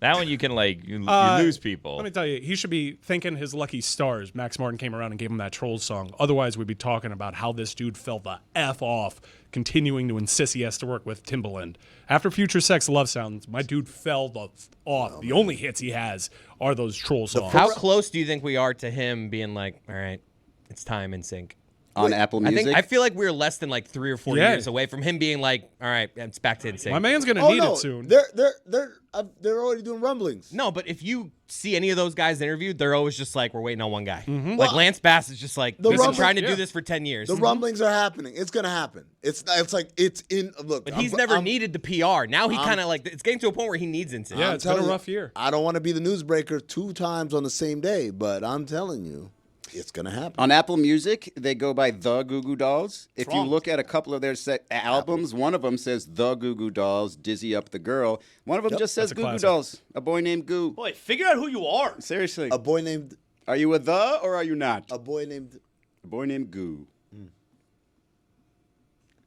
That one you can like you lose people. Let me tell you, he should be thanking his lucky stars. Max Martin came around and gave him that Trolls song. Otherwise, we'd be talking about how this dude fell the F off, continuing to insist he has to work with Timbaland. After Future Sex Love Sounds, my dude fell the f off. The only hits he has are those Troll songs. How close do you think we are to him being like, all right, it's time in sync? On Apple I Music. think I feel like we're less than like 3 or 4 Yeah. years away from him being like, all right, it's back to NSYNC. My man's gonna oh need no, it soon. they're already doing rumblings. No, but if you see any of those guys interviewed, they're always just like, we're waiting on one guy. Mm-hmm. Like Well, Lance Bass is just like, the we've been rumble- trying to yeah. do this for 10 years. The rumblings are happening. It's gonna happen. It's like it's in. Look, But he's never needed the PR. Now he kind of like, it's getting to a point where he needs NSYNC. Yeah, I'm it's been a telling you, rough year. I don't want to be the newsbreaker 2 times on the same day, but I'm telling you, it's gonna happen. On Apple Music, they go by the Goo Goo Dolls. If you wrong. look at a couple of their albums, one of them says the Goo Goo Dolls, Dizzy Up the Girl. One of them just says That's a Goo Goo classic. Dolls, a boy named Goo. Boy, figure out who you are. Seriously, A boy named are you a the or are you not? a boy named. A boy named Goo.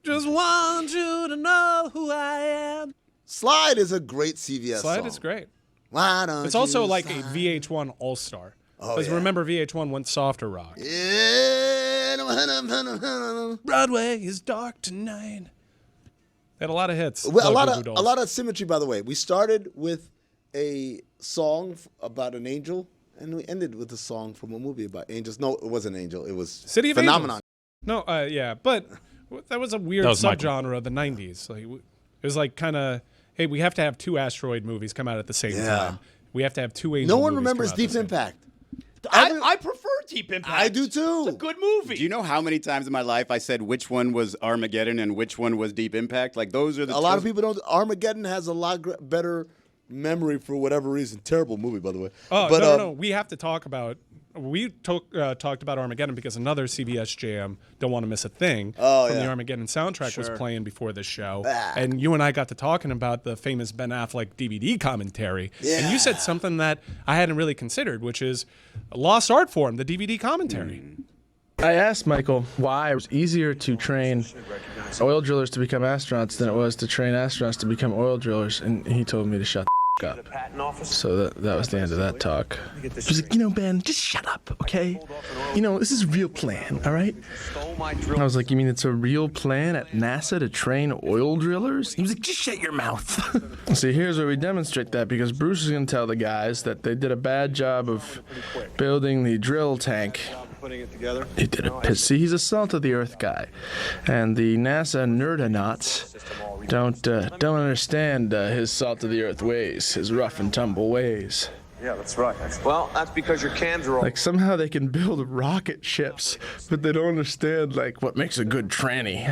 Just want you to know who I am. Slide is a great CVS Slide song. is great. Why don't It's also you like slide? a VH1 All-Star. Oh, Because yeah. remember, VH1 went softer rock. Yeah. Broadway is dark tonight. They had a lot of hits. Well, Goo a Goo Dolls. lot of symmetry, by the way. We started with a song about an angel, and we ended with a song from a movie about angels. No, it wasn't Angel. It was City of Phenomenon. Angels. No, yeah, but that was a weird That was Michael. subgenre of the '90s. Like it was like kind of, hey, we have to have 2 asteroid movies come out at the same time. We have to have 2 angel. No one movies remembers come out at the Deep same Impact. I prefer Deep Impact. I do too. It's a good movie. Do you know how many times in my life I said which one was Armageddon and which one was Deep Impact? Like those are the. A lot of people don't. Armageddon has a lot better memory for whatever reason. Terrible movie, by the way. Oh, but, no. We have to talk about. We talked about Armageddon because another CBS jam, Don't Want to Miss a Thing, from the Armageddon soundtrack was playing before this show. And you and I got to talking about the famous Ben Affleck DVD commentary. Yeah. And you said something that I hadn't really considered, which is a lost art form, the DVD commentary. I asked Michael why it was easier to train oil drillers to become astronauts than it was to train astronauts to become oil drillers, and he told me to shut the up. So that was the end of that talk. He was like, Ben, just shut up, okay? This is a real plan, all right? I was like, you mean it's a real plan at NASA to train oil drillers? He was like, just shut your mouth. See, here's where we demonstrate that, because Bruce is going to tell the guys that they did a bad job of building the drill tank. He did it. See, he's a salt-of-the-earth guy, and the NASA nerdonauts don't understand his salt-of-the-earth ways, his rough-and-tumble ways. Yeah, that's right. Well, that's because your cans are all... Like, somehow they can build rocket ships, but they don't understand, like, what makes a good tranny.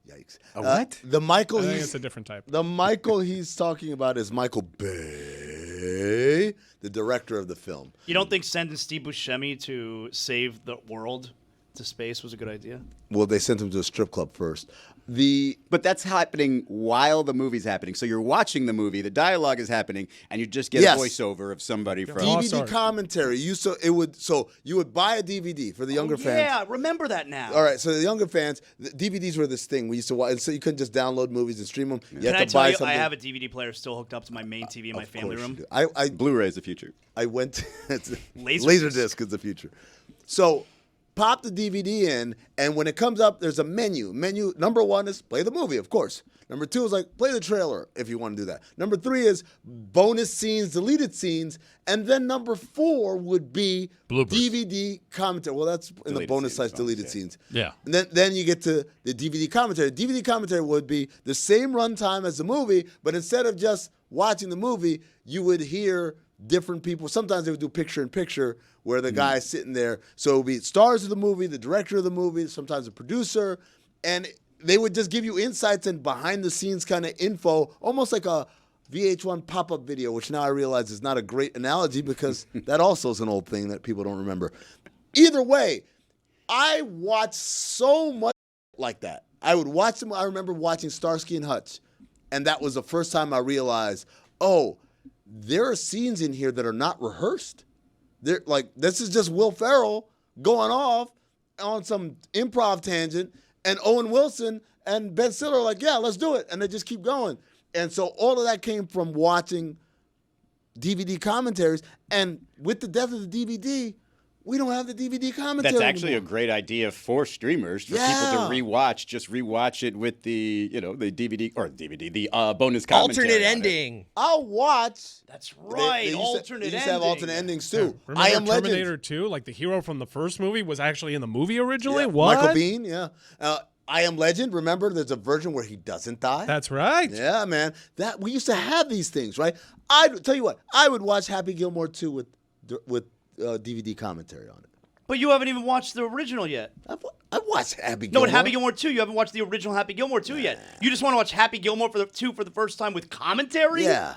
Yikes. What? The Michael I think it's a different type. The Michael he's talking about is Michael Bay, the director of the film. You don't think sending Steve Buscemi to save the world to space was a good idea? Well, they sent him to a strip club first. But that's happening while the movie's happening. So you're watching the movie, the dialogue is happening, and you just get a voiceover of somebody from DVD commentary. You would buy a DVD for the younger fans. Yeah, remember that now. All right, so the younger fans, the DVDs were this thing we used to watch. So you couldn't just download movies and stream them. You Can had I to tell buy you, something. I have a DVD player still hooked up to my main TV in my family room. Blu-ray's the future. I went to Laserdisc is the future. So pop the DVD in, and when it comes up, there's a menu. Menu number 1 is play the movie, of course. Number 2 is like play the trailer if you want to do that. Number 3 is bonus scenes, deleted scenes, and then number 4 would be Bloopers. DVD commentary. Well, that's in the bonus size deleted scenes. Yeah. And then you get to the DVD commentary. DVD commentary would be the same runtime as the movie, but instead of just watching the movie, you would hear different people. Sometimes they would do picture-in-picture where the guy's sitting there. So it would be stars of the movie, the director of the movie, sometimes the producer, and they would just give you insights and behind-the-scenes kind of info, almost like a VH1 pop-up video, which now I realize is not a great analogy because that also is an old thing that people don't remember. Either way, I watched so much like that. I would watch them. I remember watching Starsky and Hutch, and that was the first time I realized, there are scenes in here that are not rehearsed. They're like, this is just Will Ferrell going off on some improv tangent, and Owen Wilson and Ben Stiller are like, yeah, let's do it. And they just keep going. And so all of that came from watching DVD commentaries. And with the death of the DVD, we don't have the DVD commentary That's actually anymore. a great idea for streamers, for people to rewatch. Just rewatch it with the, the DVD, the bonus commentary. Alternate ending. I'll watch. That's right. They alternate used to have alternate endings too. Remember I Am Terminator Legend. 2? Like the hero from the first movie was actually in the movie originally? What? Michael Biehn, yeah. I Am Legend. Remember, there's a version where he doesn't die. That's right. Yeah, man. That we used to have these things, right? I tell you what, I would watch Happy Gilmore 2 with DVD commentary on it. But you haven't even watched the original yet. I've watched Happy No, Gilmore. but Happy Gilmore 2, you haven't watched the original Happy Gilmore 2 yet. You just want to watch Happy Gilmore for the first time with commentary? Yeah.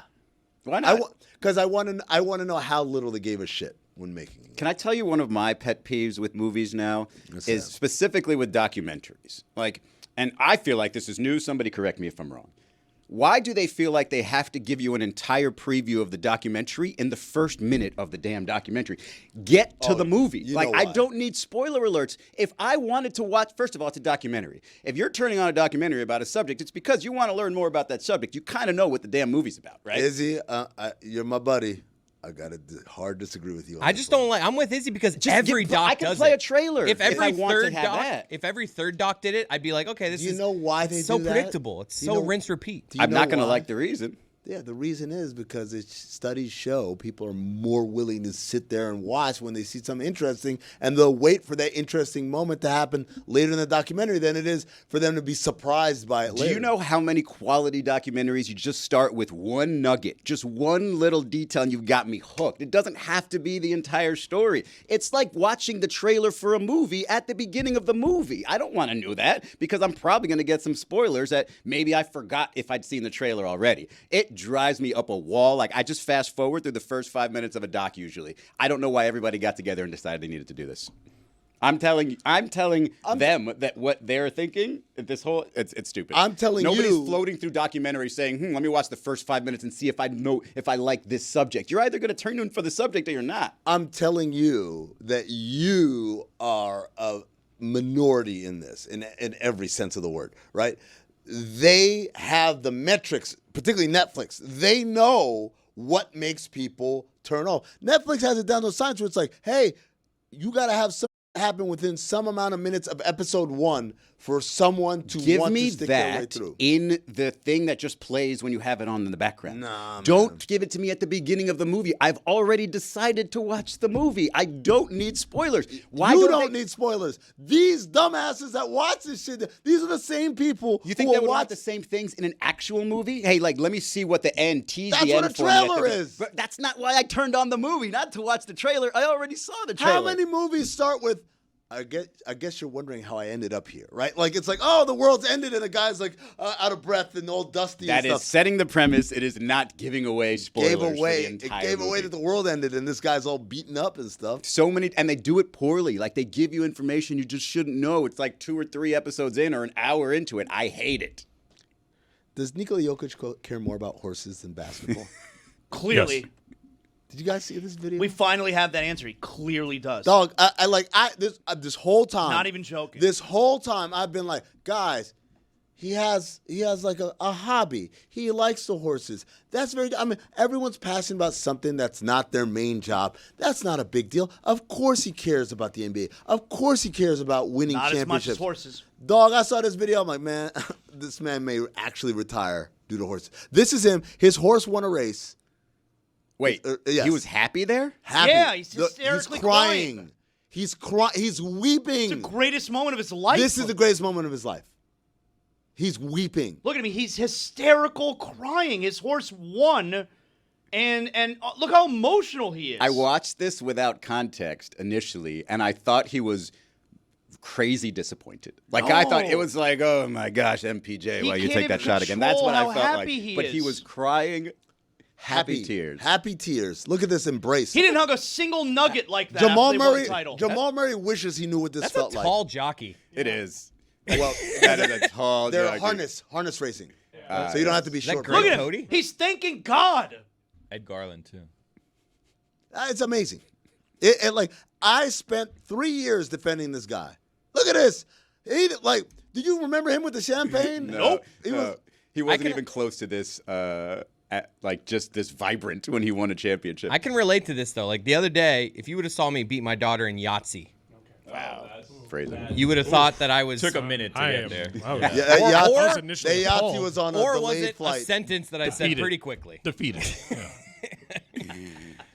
Why not? Because I want to know how little they gave a shit when making it. Can I tell you one of my pet peeves with movies now is specifically with documentaries. And I feel like this is new. Somebody correct me if I'm wrong. Why do they feel like they have to give you an entire preview of the documentary in the first minute of the damn documentary? Get to the movie. I don't need spoiler alerts. If I wanted to watch, first of all, it's a documentary. If you're turning on a documentary about a subject, it's because you want to learn more about that subject. You kind of know what the damn movie's about, right? Izzy, you're my buddy. I gotta hard disagree with you. On I just don't like. I'm with Izzy because Just every give- doc I can does play it. a trailer If if every I want to third have doc, that. if every third doc did it, I'd be like, okay, this Do you is know why they so do that? predictable. It's Do you so know- rinse repeat. Do you I'm know not going to why? like the reason. Yeah, the reason is because studies show people are more willing to sit there and watch when they see something interesting, and they'll wait for that interesting moment to happen later in the documentary than it is for them to be surprised by it Do later. you know how many quality documentaries you just start with one nugget, just one little detail, and you've got me hooked? It doesn't have to be the entire story. It's like watching the trailer for a movie at the beginning of the movie. I don't want to know that because I'm probably going to get some spoilers that maybe I forgot if I'd seen the trailer already. It drives me up a wall. Like, I just fast forward through the first 5 minutes of a doc usually. I don't know why everybody got together and decided they needed to do this. I'm telling them that what they're thinking, this whole, it's stupid. I'm telling Nobody's you- floating through documentaries saying, let me watch the first 5 minutes and see if I like this subject. You're either going to turn in for the subject or you're not. I'm telling you that you are a minority in this, in every sense of the word, right? They have the metrics, particularly Netflix. They know what makes people turn off. Netflix has it down to a science where it's like, hey, you got to have something happen within some amount of minutes of episode 1 for someone to Give want me to stick their way that through. in the thing that just plays when you have it on in the background. Nah, Don't man. give it to me at the beginning of the movie. I've already decided to watch the movie. I don't need spoilers. Why you don't don't need spoilers. These dumbasses that watch this shit, these are the same people You think who they will would watch want the same things in an actual movie? Hey, like, let me see what the end, tease That's the what end a for me at the trailer be- is. But that's not why I turned on the movie, not to watch the trailer. I already saw the trailer. How many movies start with, I guess you're wondering how I ended up here, right? Like, it's like, oh, the world's ended, and the guy's like out of breath and all dusty That and is stuff. setting the premise. It is not giving away spoilers for the It entire gave away movie. that the world ended, and this guy's all beaten up and stuff. So many, and they do it poorly. Like, they give you information you just shouldn't know. It's like 2 or 3 episodes in or an hour into it. I hate it. Does Nikola Jokic care more about horses than basketball? Clearly. Yes. Did you guys see this video? We finally have that answer. He clearly does. Dog, this whole time. Not even joking. This whole time I've been like, guys, he has like a hobby. He likes the horses. That's everyone's passionate about something that's not their main job. That's not a big deal. Of course he cares about the NBA. Of course he cares about winning Not championships. as much as horses. Dog, I saw this video. I'm like, man, this man may actually retire due to horses. This is him. His horse won a race. Wait, Yes. he was happy there? Happy. Yeah, he's hysterically He's crying. He's crying. He's weeping. It's the greatest moment of his life. This is the greatest moment of his life. He's weeping. Look at him. He's hysterical crying. His horse won. And look how emotional he is. I watched this without context initially, and I thought he was crazy disappointed. Like, I thought it was like, oh my gosh, MPJ, why you can't take that even shot again? That's what I control felt how like. happy he But he is. was crying happy tears. Happy tears. Look at this embrace. He didn't hug a single nugget like that Jamal after they won Murray. the title. Jamal Murray wishes he knew what this That's felt a like. tall jockey. It is. Well, That is a tall they're jockey. harness racing, so you don't have to be that short. great? Look at him. Cody? He's thanking God. Ed Garland too. It's amazing. Like, I spent 3 years defending this guy. Look at this. Did you remember him with the champagne? Nope. He wasn't can- even close to this, just this vibrant when he won a championship. I can relate to this though. Like the other day, if you would have saw me beat my daughter in Yahtzee, Wow. Phrasing. you would have thought that I was. Took a minute to get there. Yeah, Or- Yahtzee- initially the Yahtzee called. was on a Or was delayed it flight. a sentence that I said Defeated. pretty quickly? Defeated.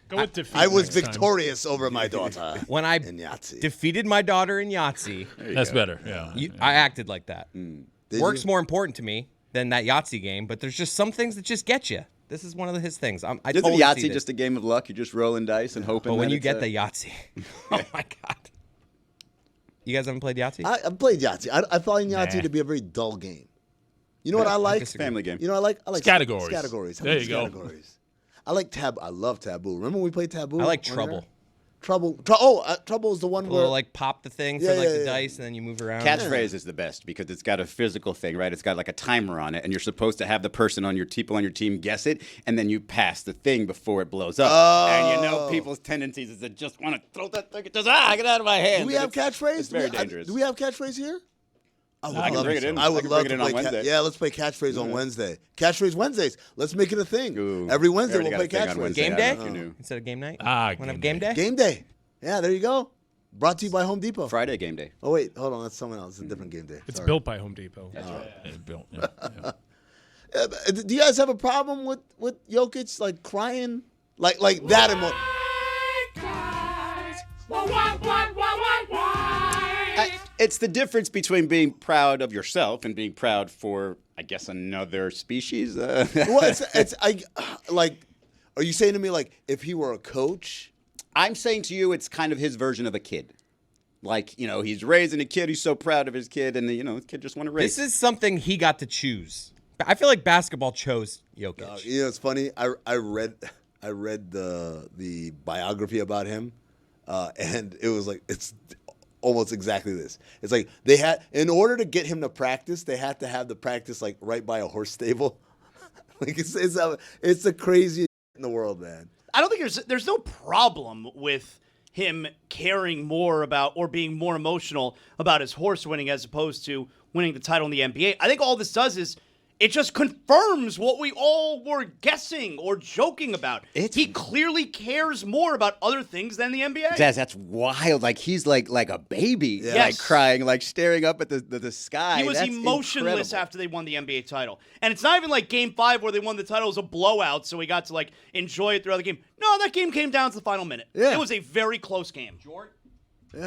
Go with defeat. I was next time. victorious over my daughter When I in Yahtzee. defeated my daughter in Yahtzee, That's better. Yeah. I acted like that. Did Work's you? more important to me than that Yahtzee game, but there's just some things that just get you. This is one of his things. I Isn't totally see Yahtzee this. just a game of luck? You're just rolling dice and hoping. But when that you it's get a- the Yahtzee, oh my god! You guys haven't played Yahtzee? I played Yahtzee. I find Yahtzee to be a very dull game. You know what I like? disagree. family game. You know what I like? Categories. Categories. There you go. Categories. I like Taboo. I love Taboo. Remember when we played Taboo? I like on Trouble. there? Trouble is the one A where little like pop the thing Yeah, for like yeah, the yeah. dice, and then you move around. Catchphrase is the best because it's got a physical thing, right? It's got like a timer on it, and you're supposed to have the person on your people on your team guess it, and then you pass the thing before it blows up. And you know people's tendencies is to just want to throw that thing. Just get out of my hand. Do we have catchphrase? It's very dangerous. Do we have catchphrase here? I would I can love bring it. it in. I would can love bring to it in play. on Wednesday. Yeah, let's play catchphrase on Wednesday. Catchphrase Wednesdays. Let's make it a thing. Ooh. Every Wednesday We we'll already play got a thing on catchphrase. Wednesday. Game I day? don't know if you knew. Instead of game night? Game Wanna have game day? Game day. Yeah, there you go. Brought to you by Home Depot. Friday game day. Oh wait, hold on. That's someone else. It's a different game day. It's Sorry. built by Home Depot. It's built, yeah. Do you guys have a problem with Jokic like crying like that? It's the difference between being proud of yourself and being proud for, I guess, another species. Well, are you saying to me like if he were a coach? I'm saying to you, it's kind of his version of a kid. Like, you know, he's raising a kid. He's so proud of his kid, and the kid just won a race. This is something he got to choose. I feel like basketball chose Jokic. It's funny. I read the biography about him, and it was like it's almost exactly this. It's like they had, in order to get him to practice, they had to have the practice like right by a horse stable. Like it's the craziest in the world, man. I don't think there's no problem with him caring more about or being more emotional about his horse winning as opposed to winning the title in the NBA. I think all this does is it just confirms what we all were guessing or joking about. He clearly cares more about other things than the NBA. That's wild. Like he's like a baby, like crying, like staring up at the sky. He was That's emotionless incredible. after they won the NBA title. And it's not even like Game 5 where they won the title as a blowout, so we got to like enjoy it throughout the game. No, that game came down to the final minute. Yeah. It was a very close game.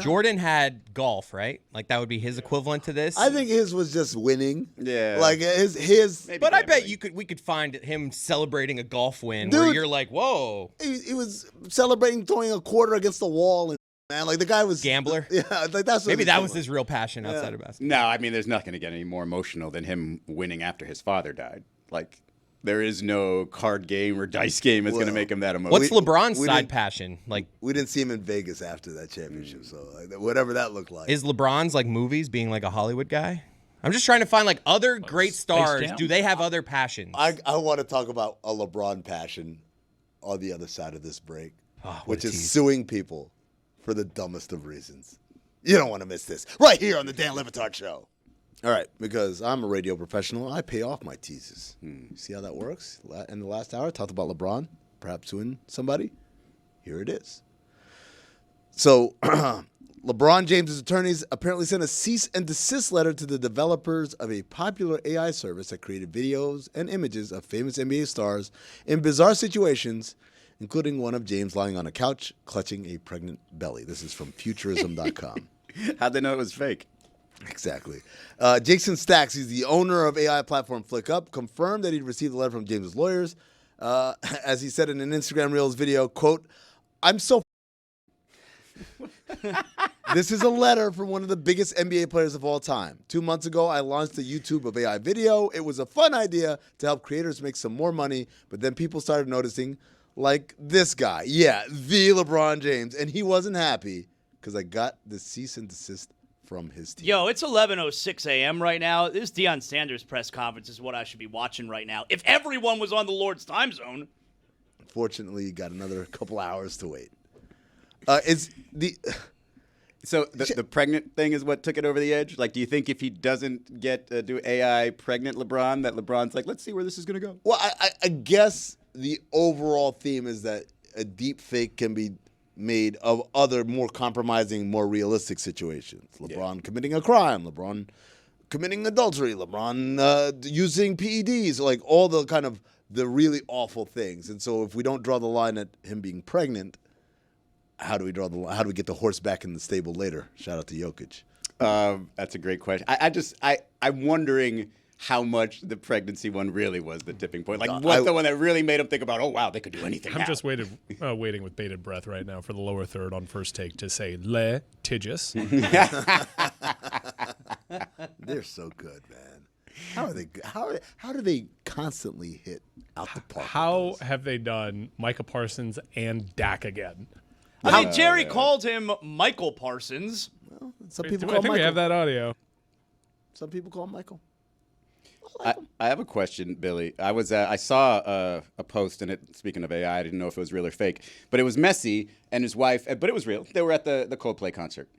Jordan had golf, right? Like that would be his equivalent to this. I think his was just winning. Yeah. Like his. Maybe But I bet gambling. we could find him celebrating a golf win Dude. where you're like, whoa. He was celebrating throwing a quarter against the wall, and man, like the guy was Gambler? Yeah, like that's what Maybe his that thing was his real passion outside of basketball. No, I mean, there's nothing to get any more emotional than him winning after his father died. Like, there is no card game or dice game that's going to make him that emotional. What's LeBron's we side didn't- passion? Like, We didn't see him in Vegas after that championship, so like, whatever that looked like. is LeBron's like movies being like a Hollywood guy? I'm just trying to find like other great stars. Jam? Do they have other passions? I want to talk about a LeBron passion on the other side of this break, which is suing people for the dumbest of reasons. You don't want to miss this right here on the Dan Le Batard Show. All right, because I'm a radio professional, I pay off my teases. See how that works? In the last hour, I talked about LeBron perhaps suing somebody. Here it is. So, LeBron James' attorneys apparently sent a cease and desist letter to the developers of a popular AI service that created videos and images of famous NBA stars in bizarre situations, including one of James lying on a couch clutching a pregnant belly. This is from Futurism.com. How'd they know it was fake? Exactly. Jason Stacks, he's the owner of AI platform FlickUp, confirmed that he'd received a letter from James' lawyers. As he said in an Instagram Reels video, quote, "I'm so This is a letter from one of the biggest NBA players of all time. 2 months ago, I launched a YouTube of AI video. It was a fun idea to help creators make some more money, but then people started noticing, like this guy. Yeah, the LeBron James. And he wasn't happy because I got the cease and desist from his team." Yo, it's 11:06 a.m. right now. This Deion Sanders press conference is what I should be watching right now. If everyone was on the Lord's time zone. Unfortunately, you got another couple hours to wait. So the pregnant thing is what took it over the edge? Like, do you think if he doesn't get do AI pregnant LeBron, that LeBron's like, let's see where this is going to go? Well, I guess the overall theme is that a deep fake can be made of other more compromising, more realistic situations. LeBron committing a crime, LeBron committing adultery, LeBron using PEDs, like all the kind of the really awful things. And so if we don't draw the line at him being pregnant, how do we draw the line? How do we get the horse back in the stable later? Shout out to Jokic. That's a great question. I'm wondering how much the pregnancy one really was the tipping point. Like, what's the one that really made him think about, oh, wow, they could do anything I'm now. just waiting with bated breath right now for the lower third on First Take to say LeTigious. They're so good, man. How do they constantly hit out the park? How have they done Micah Parsons and Dak again? I mean, Jerry called him Michael Parsons. Well, some people I call think we Michael. have that audio. Some people call him Michael. I have a question, Billy. I saw a post, and speaking of AI, I didn't know if it was real or fake, but it was Messi and his wife, but it was real. They were at the Coldplay concert.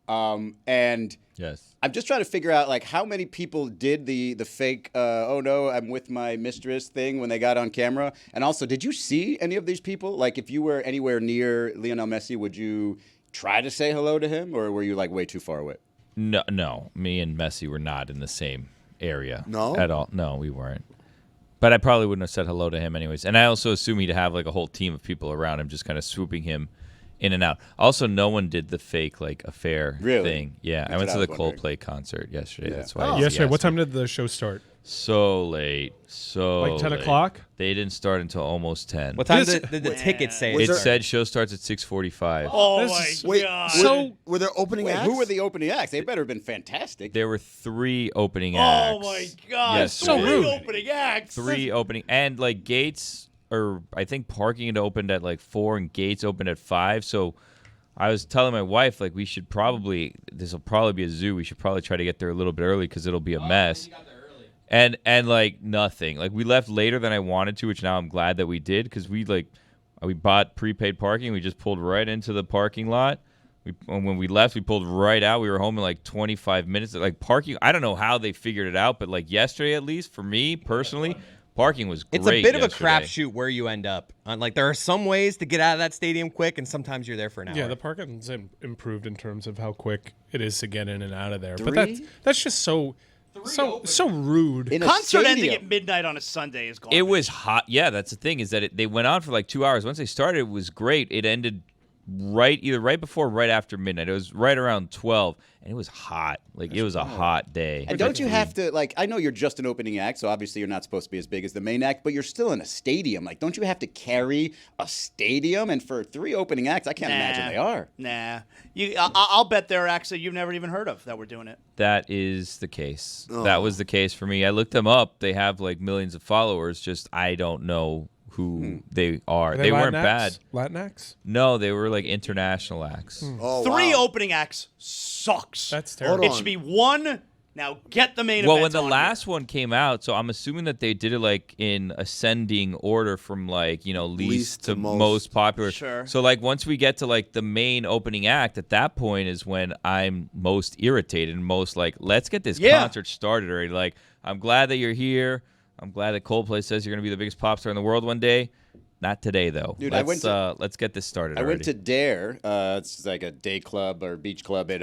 And Yes. I'm just trying to figure out like how many people did the fake oh no, I'm with my mistress thing when they got on camera. And also, did you see any of these people? Like if you were anywhere near Lionel Messi, would you try to say hello to him, or were you like way too far away? No. Me and Messi were not in the same area. No? At all. No, we weren't. But I probably wouldn't have said hello to him anyways. And I also assume he'd have like a whole team of people around him just kind of swooping him in and out. Also, no one did the fake like affair thing. Yeah, That's I went what to I the was wondering. Coldplay concert yesterday. Yeah. That's why. Oh. he Yesterday, asked what time me. did the show start? So late. Like 10 late. o'clock? They didn't start until almost 10. What time This- did the ticket say? It there- said show starts at 6:45. Oh This my is- god! So Were there opening Wait, acts? who were the opening acts? They better have been fantastic. There were 3 opening acts. Oh my god! Yes, so Three rude. opening acts. 3 opening and like gates, or I think parking had opened at like 4 and gates opened at 5. So I was telling my wife like this will probably be a zoo. We should probably try to get there a little bit early because it'll be a mess. And like nothing. Like we left later than I wanted to, which now I'm glad that we did because we bought prepaid parking. We just pulled right into the parking lot. When we left, we pulled right out. We were home in like 25 minutes. Like parking, I don't know how they figured it out, but like yesterday at least for me personally, parking was great. It's a bit of a yesterday. crapshoot where you end up. Like there are some ways to get out of that stadium quick, and sometimes you're there for an hour. Yeah, the parking's improved in terms of how quick it is to get in and out of there. But Three? that's just so rude. In a Concert ending stadium. at midnight on a Sunday is gone. It was hot. Yeah, that's the thing is that they went on for like 2 hours. Once they started, it was great. It ended either right before or right after midnight. It was right around 12, and it was hot. Like it was a hot day. And don't you have to, like, I know you're just an opening act, so obviously you're not supposed to be as big as the main act, but you're still in a stadium. Like, don't you have to carry a stadium? And for 3 opening acts, I can't imagine they are. Nah. I'll bet there are acts that you've never even heard of that were doing it. That is the case. That was the case for me. I looked them up. They have like millions of followers. Just I don't know who they are. Are They weren't Latin bad. acts? Latin acts? No, they were like international acts. Oh, 3 wow. opening acts sucks. That's Hold terrible. It on. should be 1. Now get the main Well, event when the on last one came out, so I'm assuming that they did it like in ascending order from like, least to most popular. Sure. So like once we get to like the main opening act, at that point is when I'm most irritated and most like, let's get this Yeah. concert started already. Like, I'm glad that you're here. I'm glad that Coldplay says you're going to be the biggest pop star in the world one day. Not today, though. Dude, let's get this started I already. went to Dare. It's like a day club or beach club at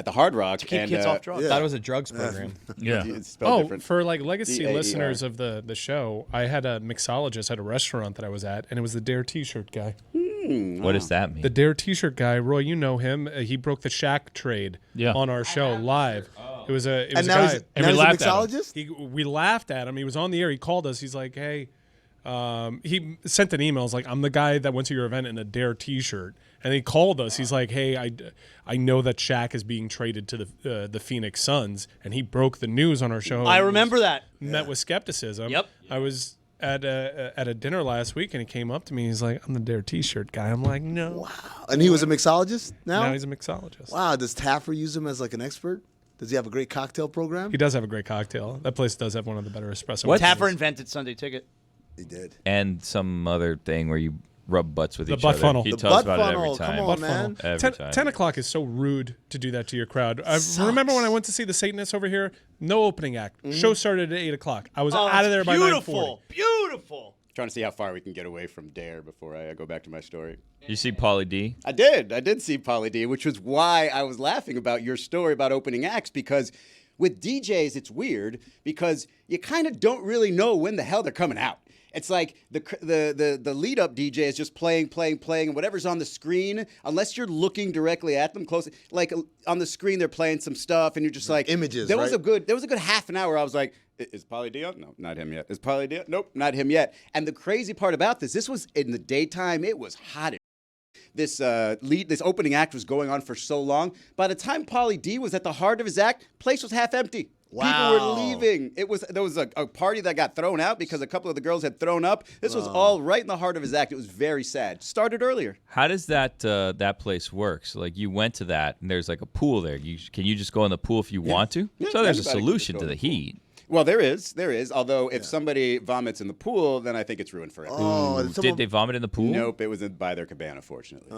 the Hard Rock. to keep kids off drugs. I thought it was a drugs program. Yeah. It's spelled different. For like legacy D-A-E-R. listeners of the show, I had a mixologist at a restaurant that I was at, and it was the Dare T-shirt guy. What does that mean? The Dare T-shirt guy, Roy, you know him. He broke the Shaq trade on our show live. It was a And guy. now he's And a we laughed at him. mixologist? We laughed at him. He was on the air. He called us. He's like, hey. He sent an email. It's like, I'm the guy that went to your event in a Dare T-shirt, and he called us. He's like, hey, I know that Shaq is being traded to the Phoenix Suns, and he broke the news on our show. I remember that. Met with skepticism. Yep. I was at a dinner last week, and he came up to me. He's like, I'm the Dare T-shirt guy. I'm like, no. And he was a mixologist now? Now he's a mixologist. Wow, does Taffer use him as like an expert? Does he have a great cocktail program? He does have a great cocktail. That place does have one of the better espresso. What? machines. Taffer invented Sunday Ticket. He did. And some other thing where you rub butts with The each butt other. funnel. He The tells butt about funnel, it every time. come on, Butt man. funnel. Every 10, time. 10 o'clock is so rude to do that to your crowd. I remember when I went to see the Satanists over here, no opening act. Show started at 8 o'clock. I was out of there by 9:40. Beautiful. Beautiful. Trying to see how far we can get away from Dare before I go back to my story. You see Pauly D? I did see Pauly D, which was why I was laughing about your story about opening acts, because with DJs, it's weird because you kind of don't really know when the hell they're coming out. It's like the lead up DJ is just playing, and whatever's on the screen, unless you're looking directly at them close, like on the screen they're playing some stuff, and you're just like Images, There was right? a good half an hour. I was like, is Pauly D on? No, not him yet. Is Pauly D on? Nope, not him yet. And the crazy part about this was in the daytime. It was hot. This opening act was going on for so long. By the time Pauly D was at the heart of his act, place was half empty. Wow. People were leaving. There was a party that got thrown out because a couple of the girls had thrown up. This was all right in the heart of his act. It was very sad. Started earlier. How does that place work? So like you went to that and there's like a pool there. Can you just go in the pool if you want to? Yeah, So there's a anybody can solution just to go the in the pool. heat. Well, there is. Although if somebody vomits in the pool, then I think it's ruined forever. Oh, Did they vomit in the pool? Nope, it was by their cabana, fortunately.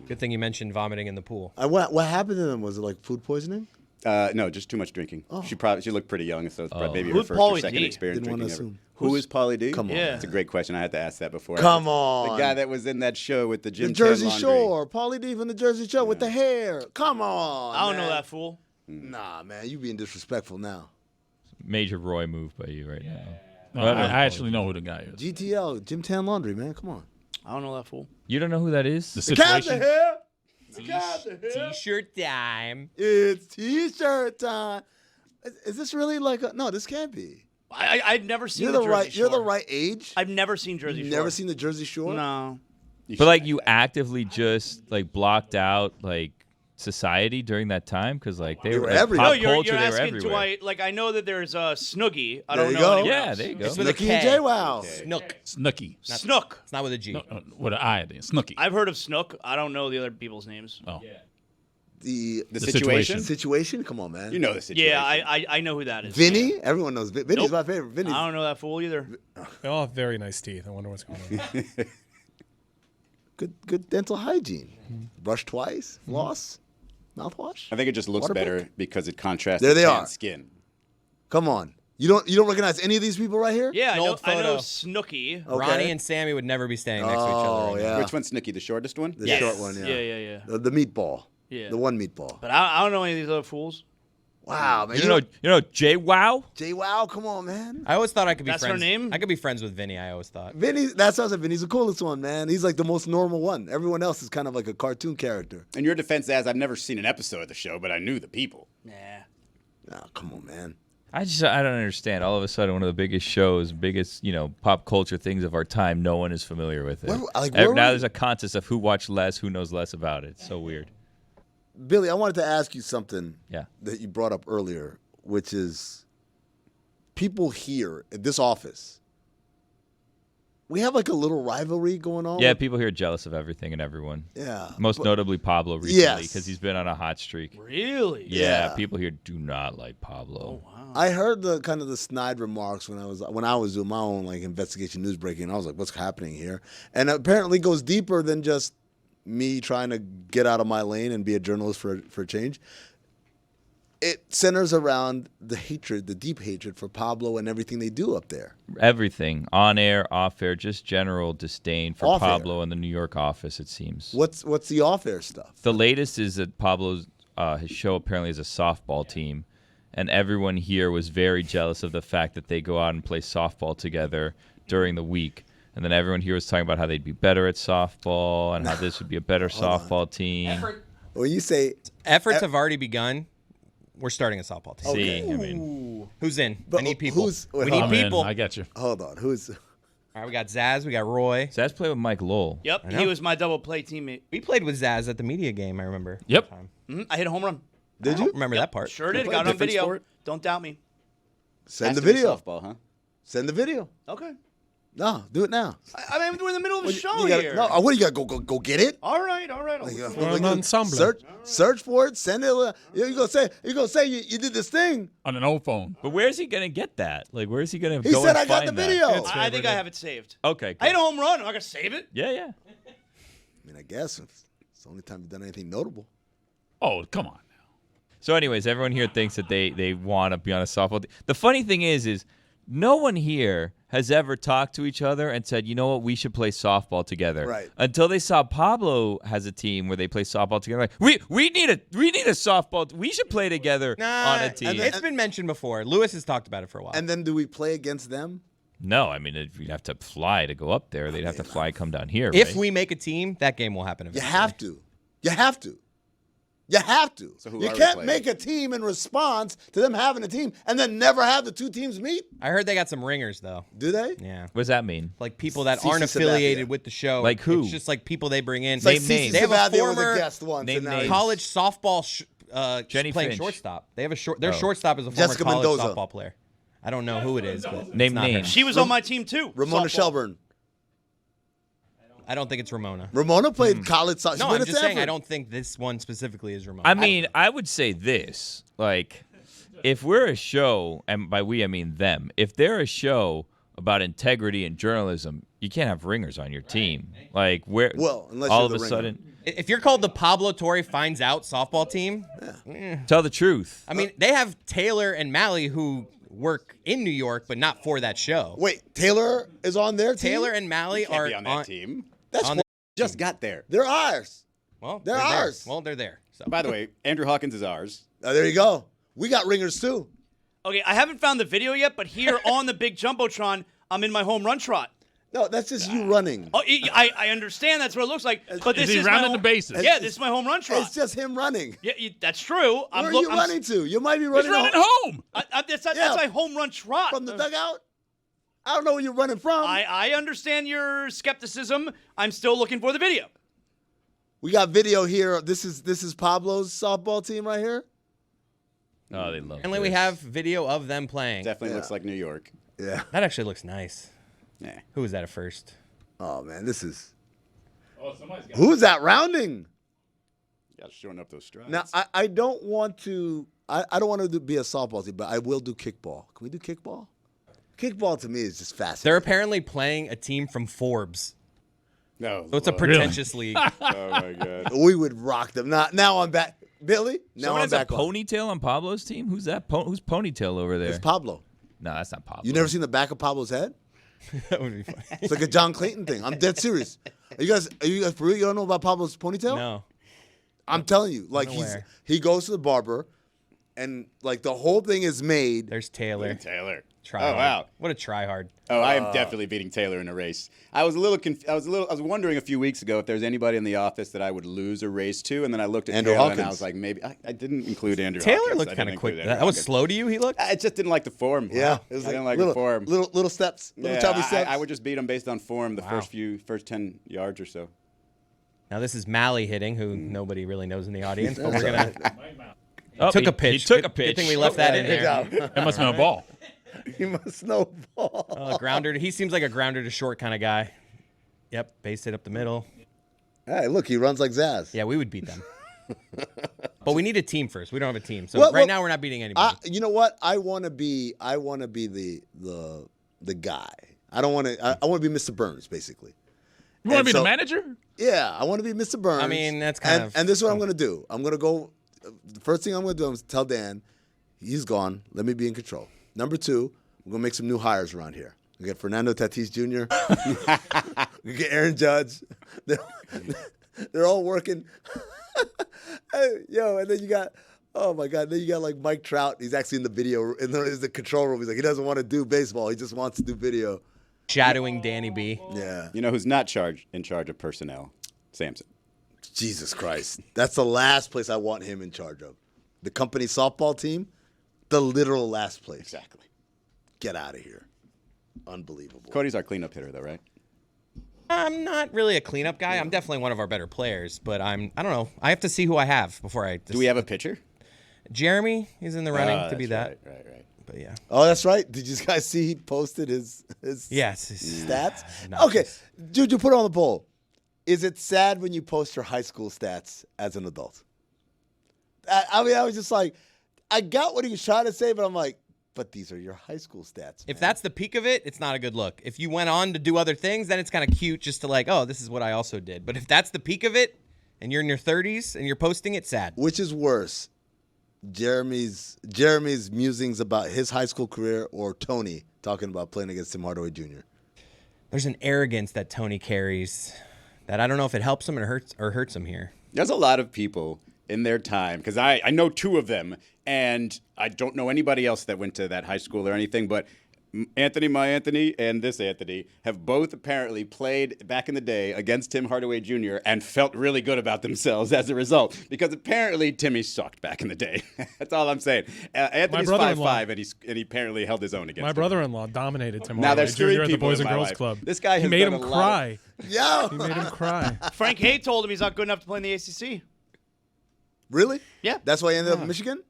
Good thing you mentioned vomiting in the pool. What happened to them? Was it like food poisoning? No, just too much drinking. She looked pretty young, so it's probably maybe her Who's first Pauly or second D? experience Didn't wanna drinking ever. assume. Who is Pauly D? Come on. Yeah. That's a great question. I had to ask that before. Come The on. guy that was in that show with the Jim The Jersey Tan laundry. Shore. Pauly D from the Jersey Shore with the hair. Come on. I don't know man. that fool. Nah, man, you being disrespectful now. Major Roy move by you right now. No, I actually know who the guy is. GTL, Jim Tan Laundry, man. Come on. I don't know that fool. You don't know who that is? The Cats situation. are here. The cats are here. T-shirt time. It's T-shirt time. Is this really like a... No, this can't be. I've never seen You're the the Jersey right. Shore. You're the right age. I've never seen Jersey You've Shore. never seen the Jersey Shore? No. But like you actively just like blocked out like society during that time because like they were were like, everywhere. pop No, you're culture. They were asking. Do everywhere. I know that there's Snoogie. I There don't you know. go. anyone Yeah, else. there you go. It's with a Snooki K. and JWoww. Snook. Snooky. Snook. It's not with a G. No, with an I then. Snooky. I've heard of Snook. I don't know the other people's names. Oh. The situation? situation? Come on, man. You know the situation. Yeah, I know who that is. Vinny? Everyone knows Vinny's Nope. my favorite. Vinny's. I don't know that fool either. They all have very nice teeth. I wonder what's going on. Good dental hygiene. Brush twice, floss, mouthwash. I think it just looks Water better break? because it contrasts There the they tan are. skin. Come on. You don't recognize any of these people right here? Yeah, An old I know photo. Snooky. Okay. Ronnie and Sammy would never be standing next to each other. Oh, right now. yeah. Which one's Snooki, the shortest one? The Yes. short one, yeah. Yeah. The meatball. Yeah. The one meatball. But I don't know any of these other fools. Wow, man. You know JWoww? JWoww, come on, man. I always thought I could be That's her friends. name? I could be friends with Vinny, I always thought. Vinny, that's what I said. Vinny's the coolest one, man. He's like the most normal one. Everyone else is kind of like a cartoon character. In your defense, Az, I've never seen an episode of the show, but I knew the people. Nah. Oh, come on, man. I don't understand. All of a sudden, one of the biggest shows, biggest pop culture things of our time, no one is familiar with it. where Now were- there's a contest of who watched less, who knows less about it. It's so weird. Billy, I wanted to ask you something Yeah. that you brought up earlier, which is people here at this office. We have like a little rivalry going on. Yeah, people here are jealous of everything and everyone. Yeah. Most notably Pablo recently Yes. because he's been on a hot streak. Really? Yeah, Yeah. people here do not like Pablo. I heard the kind of the snide remarks when I was doing my own like investigation news breaking. And I was like, "What's happening here?" And apparently goes deeper than just me trying to get out of my lane and be a journalist for a change. It centers around the hatred, the deep hatred for Pablo and everything they do up there. Everything, on air, off air, just general disdain for Off air. Pablo and the New York office, it seems. What's the off-air stuff? The latest is that Pablo's his show apparently is a softball team, and everyone here was very jealous of the fact that they go out and play softball together during the week. And then everyone here was talking about how they'd be better at softball and how this would be a better softball team. When you say Efforts have already begun. We're starting a softball team. See, I mean, Who's in? But I need people. who's- We wait, need I'm in. people. I got you. hold on, who's All right, we got Zaz. We got Roy. Zaz played with Mike Lowell. Yep, know. he was my double play teammate. We played with Zaz at the media game, I remember. Yep. I hit a home run. did I you don't remember that part. Sure did. play Got it on different video. sport? Don't doubt me. send Has the to be video? softball, huh? Send the video. Okay. No, do it now. I mean, we're in the middle of a show You gotta- here. No, what do you got? Go get it. All right. an ensemble. Search for it. Send it. You gonna say you did this thing. On an old phone. But where's he going to get that? Like, where's he going to He go said and I got find the that? video. I think I have it saved. Okay, I hit a cool. home run. I'm not gonna save it. Yeah. I mean, I guess it's the only time you've done anything notable. Oh, come on. So anyways, everyone here thinks that they want to be on a softball team. The funny thing is no one here has ever talked to each other and said, you know what, we should play softball together. Right. Until they saw Pablo has a team where they play softball together. Like, we need a softball. We should play together on a team. It's been mentioned before. Lewis has talked about it for a while. And then do we play against them? No, I mean, you'd have to fly to go up there. They'd have to fly, come down here. If right? we make a team, that game will happen You eventually. have to. You have to. You have to. So who you are we can't playing? make a team in response to them having a team and then never have the two teams meet. I heard they got some ringers, though. Do they? Yeah. What does that mean? Like people that CC aren't affiliated Sabathia. with the show. Like who? It's just like people they bring in. It's like Name CC names. They have a Sabathia was former a guest once. Name and now names. he's- college softball Jenny playing Finch. shortstop. They have their Oh. shortstop is a former Jessica college Mendoza. softball player. I don't know who it is, but Name it's not her. names. She was on my team too. Ramona Softball. Shelburne. I don't think it's Ramona. Ramona played college softball. No, I'm just saying I don't think this one specifically is Ramona. I mean, I would say this. Like, if we're a show, and by we I mean them, if they're a show about integrity and journalism, you can't have ringers on your team. Like where? Well, unless all you're of the a ringer. sudden. If you're called the Pablo Torre finds out softball team, Tell the truth. I mean, they have Taylor and Mally who work in New York, but not for that show. Wait, Taylor is on their team? Taylor and Mally Can't are be on that team. That's on what, Just got there. they're ours. well, they're there. ours. Well, they're there. So. By the way, Andrew Hawkins is ours. There you go. We got ringers too. Okay, I haven't found the video yet, but here on the big Jumbotron, I'm in my home run trot. No, that's just you running. Oh, I understand that's what it looks like, but this Is he is my rounding home, the bases? Yeah, this is my home run trot. It's just him running. Yeah, that's true. Where are you running to? You might be He's running running home home. That's Yeah. my home run trot. from the dugout. I don't know where you're running from. I understand your skepticism. I'm still looking for the video. We got video here. This is Pablo's softball team right here. Oh, they love. And then we this. have video of them playing. Definitely looks like New York. Yeah. That actually looks nice. Yeah. Who was that at first? Oh man, this is. Oh, somebody's got Who's that rounding? Got showing up those strides. Now I don't want to. I don't want to be a softball team, but I will do kickball. Can we do kickball? Kickball to me is just They're fascinating. apparently playing a team from Forbes. No. So it's a pretentious league. Oh my god. We would rock them. Now I'm back, Billy. Now Someone I'm has a back on. ponytail on Pablo's team. Who's that? Who's ponytail over there? It's Pablo. No, that's not Pablo. You never seen the back of Pablo's head? That would be funny. It's like a John Clayton thing. I'm dead serious. Are you guys for real? You don't know about Pablo's ponytail? No. I'm telling you, like I'm aware. he goes to the barber, and like the whole thing is made. There's Taylor. Taylor. Try Oh hard. wow. What a try hard. Oh, I am definitely beating Taylor in a race. I was wondering a few weeks ago if there's anybody in the office that I would lose a race to, and then I looked at Andrew Taylor and I Hawkins. was like, maybe I didn't include Andrew. Taylor Hawkins. looked I kind didn't of quick. include Andrew That was Hawkins. slow to you, he looked? I just didn't like the form. Yeah, I it was didn't like like the form. little steps, little Yeah, chubby steps. I would just beat him based on form the Wow. first 10 yards or so. Now this is Mally hitting, who nobody really knows in the audience, but we're going to... Oh, Took he- a pitch. He took a Good pitch. thing we left that in Good there. job. That must have been a ball. He must know ball. Grounder. He seems like a grounder to short kind of guy. Yep, base hit up the middle. Hey, look, he runs like Zaz. Yeah, we would beat them. But we need a team first. We don't have a team. So Well, right well, now we're not beating anybody. You know what? I want to be the guy. I don't want to. I want to be Mr. Burns, basically. You want And to be so- the manager? Yeah, I want to be Mr. Burns. I mean, that's kind of- And this is what I'm going to do. I'm going to go. The first thing I'm going to do is tell Dan, he's gone. Let me be in control. Number two, we're going to make some new hires around here. We get Fernando Tatis Jr. We get Aaron Judge. They're all working. Hey, yo, and then you got. Oh my God! Then you got like Mike Trout. He's actually in the video in the control room. He's like he doesn't want to do baseball. He just wants to do video. Shadowing Danny B. Yeah. You know who's not in charge of personnel? Samson. Jesus Christ. That's the last place I want him in charge of. The company softball team, the literal last place. Exactly. Get out of here. Unbelievable. Cody's our cleanup hitter, though, right? I'm not really a cleanup guy. I'm definitely one of our better players, but I don't know. I have to see who I have before I. Do we have a pitcher? Jeremy is in the running to be that's that. Right. But yeah. Oh, that's right. Did you guys see he posted his Yes. stats? Not Okay. just- Juju, put it on the poll. Is it sad when you post your high school stats as an adult? I mean, I was just like, I got what he was trying to say, but I'm like, but these are your high school stats. If man. that's the peak of it, it's not a good look. If you went on to do other things, then it's kind of cute just to like, oh, this is what I also did. But if that's the peak of it and you're in your 30s and you're posting it, sad. Which is worse, Jeremy's musings about his high school career or Tony talking about playing against Tim Hardaway Jr.? There's an arrogance that Tony carries that I don't know if it helps him or hurts him here. There's a lot of people in their time, because I know two of them, and I don't know anybody else that went to that high school or anything, but my Anthony, and this Anthony have both apparently played back in the day against Tim Hardaway Jr. and felt really good about themselves as a result, because apparently Timmy sucked back in the day. That's all I'm saying. Anthony's brother-in-law- 5'5", and he apparently held his own against My him. brother-in-law dominated Tim Now Hardaway there's Jr. three at the people Boys in and my Girls life. Club. This guy he has made done him a lot cry. Yo! He made him cry. Frank Hay told him he's not good enough to play in the ACC. Really? Yeah. That's why he ended up in Michigan?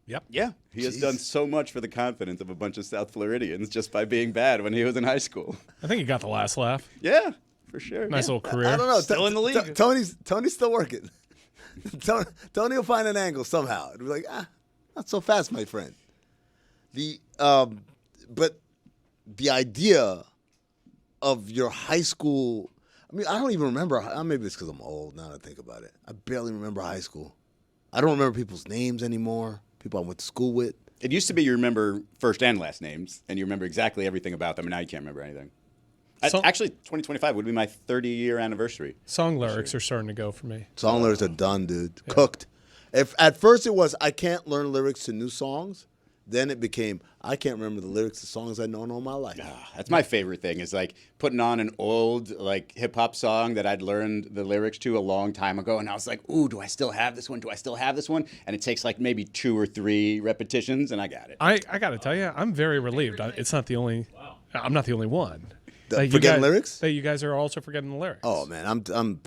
Yep. Yeah. He has done so much for the confidence of a bunch of South Floridians just by being bad when he was in high school. I think he got the last laugh. Yeah, for sure. Nice little career. I don't know. Still in the league. Tony's still working. Tony will find an angle somehow. It'll be like, not so fast, my friend. But the idea of your high school. I mean, I don't even remember. Maybe it's because I'm old now that I think about it. I barely remember high school. I don't remember people's names anymore. People I went to school with. It used to be you remember first and last names, and you remember exactly everything about them, and now you can't remember anything. Actually, 2025 would be my 30-year anniversary. Song lyrics are starting to go for me. Song lyrics are done, dude. Yeah. Cooked. If at first it was I can't learn lyrics to new songs, then it became I can't remember the lyrics to songs I know all my life. That's my favorite thing is like putting on an old like hip hop song that I'd learned the lyrics to a long time ago, and I was like, ooh, do I still have this one? Do I still have this one? And it takes like maybe 2 or 3 repetitions, and I got it. I got to tell you, I'm very relieved. It's not the only. I'm not the only one. Forgetting lyrics? That you guys are also forgetting the lyrics. Oh man, I'm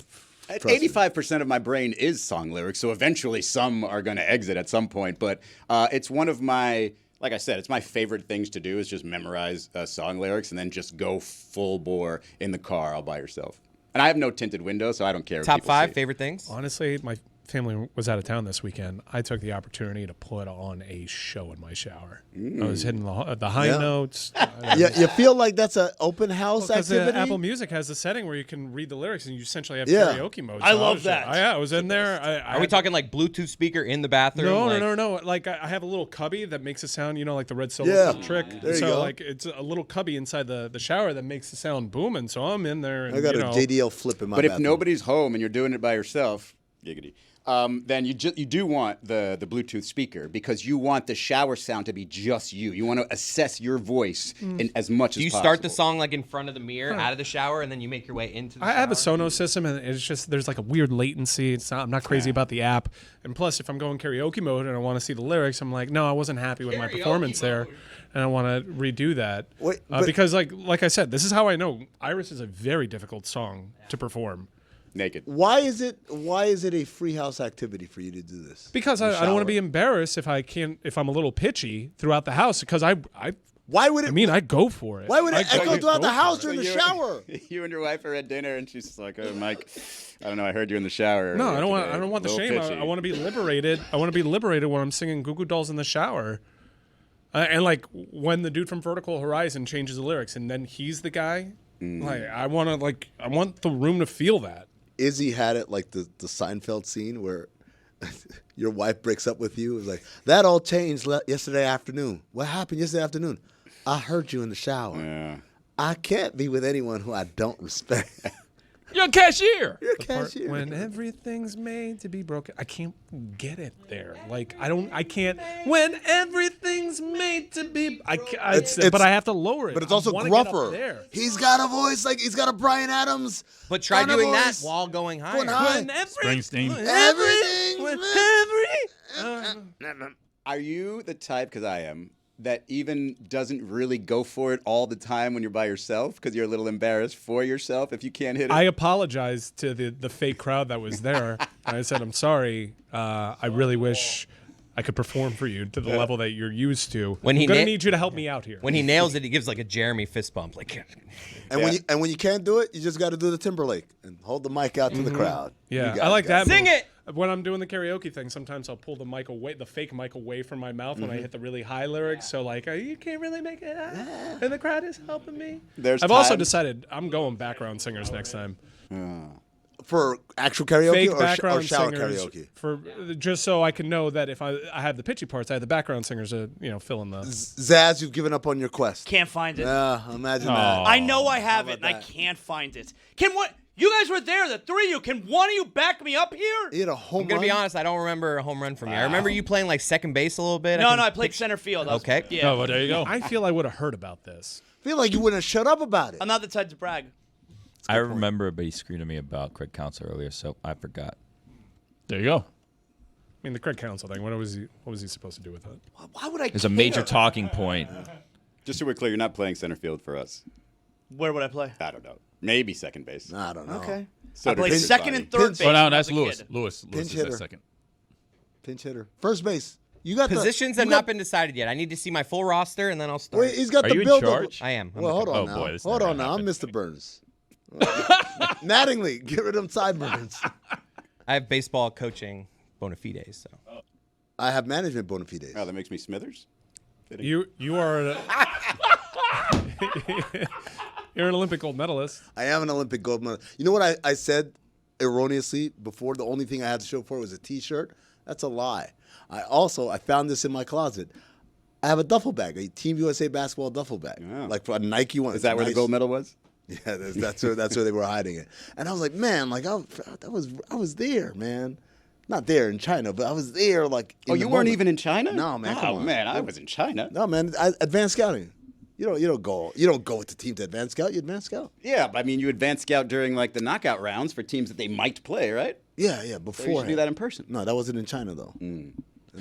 85% of my brain is song lyrics, so eventually some are going to exit at some point. But it's one of my, like I said, it's my favorite things to do is just memorize song lyrics and then just go full bore in the car all by yourself. And I have no tinted windows, so I don't care. Top 5 favorite things? Honestly, my family was out of town this weekend. I took the opportunity to put on a show in my shower. I was hitting the high notes. You feel like that's an open house activity? Apple Music has a setting where you can read the lyrics and you essentially have karaoke mode. I love that. I was in there. Are we talking like Bluetooth speaker in the bathroom? No. Like I have a little cubby that makes a sound, like the red solo trick. There you so go. like it's a little cubby inside the shower that makes the sound booming. So I'm in there. And, I got a JDL flip in my bathroom. bathroom. If nobody's home and you're doing it by yourself, giggity. Then you do want the Bluetooth speaker because you want the shower sound to be just you. You want to assess your voice in as much as possible. Do you start the song like in front of the mirror out of the shower and then you make your way into the shower? I have a Sonos system and it's just there's like a weird latency. I'm not crazy about the app. And plus, if I'm going karaoke mode and I want to see the lyrics, I'm like, no, I wasn't happy with my performance there, and I want to redo that. Because like I said, this is how I know Iris is a very difficult song to perform. Naked. Why is it a free house activity for you to do this? Because I don't want to be embarrassed if I'm a little pitchy throughout the house. Because why would it? I mean, I go for it. Why would it echo throughout the house during the shower? You and your wife are at dinner, and she's like, "Oh, Mike, I don't know. I heard you in the shower." No, I don't want the shame. I want to be liberated. I want to be liberated when I'm singing Goo Goo Dolls in the shower. And like when the dude from Vertical Horizon changes the lyrics, and then he's the guy. I want the room to feel that. Izzy had it like the Seinfeld scene where your wife breaks up with you. It was like, that all changed yesterday afternoon. What happened yesterday afternoon? I heard you in the shower. Yeah. I can't be with anyone who I don't respect. You're a cashier. You're a cashier. When everything's made to be broken. I can't get it there. Like, I can't. When everything's made to be. But I have to lower it. But it's also gruffer. He's got a voice like he's got a Bryan Adams. But try doing that while going higher. Springsteen. Are you the type, because I am, that even doesn't really go for it all the time when you're by yourself because you're a little embarrassed for yourself if you can't hit it? I apologized to the fake crowd that was there. I said, I'm sorry. I really wish I could perform for you to the level that you're used to. I'm going to need you to help me out here. When he nails it, he gives like a Jeremy fist bump. When you can't do it, you just got to do the Timberlake and hold the mic out to the crowd. Yeah, I like that. Sing it! When I'm doing the karaoke thing, sometimes I'll pull the fake mic away from my mouth when I hit the really high lyrics. So like, you can't really make it, and the crowd is helping me. I've also decided I'm going background singers next time. For actual karaoke fake or background shower singers karaoke? Just so I can know that if I have the pitchy parts, I have the background singers to fill in the. Zaz, you've given up on your quest. Can't find it. Yeah, imagine that. I know I have it, and I can't find it. You guys were there, the three of you. Can one of you back me up here? You had a home run? I'm going to be honest, I don't remember a home run from you. I remember you playing like second base a little bit. No, I played center field. Okay. Yeah. Oh, well, there you go. I feel I would have heard about this. I feel like you wouldn't have shut up about it. I'm not the type to brag. I remember, but he screamed at me about Craig Counsell earlier, so I forgot. There you go. I mean, the Craig Counsell thing. What was he supposed to do with it? Why would I? There's a major talking point. Just so we're clear, you're not playing center field for us. Where would I play? I don't know. Maybe second base. I don't know. Okay. So I played second and third base. Oh, no, when I that's was a Lewis. kid. Lewis Pinch is hitter. that second. Pinch hitter. First base. You got Positions have not been decided yet. I need to see my full roster, and then I'll start. Wait, he's got Are the you in build. charge? I am. Well, hold on Oh, now. boy, this Hold never on now. I'm happened. Mr. Burns. Mattingly, get rid of them sideburns. I have baseball coaching bona fides. So I have management bona fides. Oh, that makes me Smithers? You are you're an Olympic gold medalist. I am an Olympic gold medalist. You know what I said erroneously before? The only thing I had to show for was a T-shirt. That's a lie. I found this in my closet. I have a duffel bag, a Team USA basketball duffel bag, like for a Nike one. Is that where the gold medal was? Yeah, that's where they were hiding it. And I was like, man, like I was there, man. Not there in China, but I was there, like. You weren't even in China? No, man. Oh man, I was in China. No, man. Advanced scouting. You don't go with the team to advanced scout. You advanced scout. Yeah, but I mean, you advanced scout during like the knockout rounds for teams that they might play, right? Yeah. Before So you should do that in person. No, that wasn't in China though. And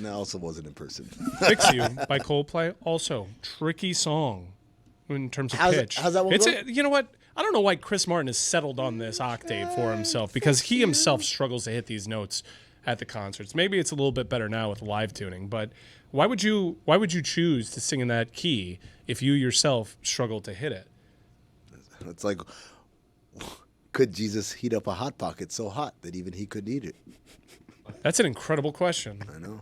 that also wasn't in person. Fix You by Coldplay. Also, tricky song in terms of pitch. How's that one go? You know what? I don't know why Chris Martin has settled on this octave for himself, because he himself struggles to hit these notes at the concerts. Maybe it's a little bit better now with live tuning, but why would you choose to sing in that key if you yourself struggle to hit it? It's like, could Jesus heat up a hot pocket so hot that even he couldn't eat it? That's an incredible question. I know.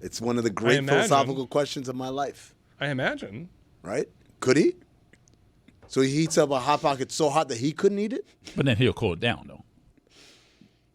It's one of the great philosophical questions of my life. I imagine. Right? Could he? So he heats up a hot pocket so hot that he couldn't eat it? But then he'll cool it down, though.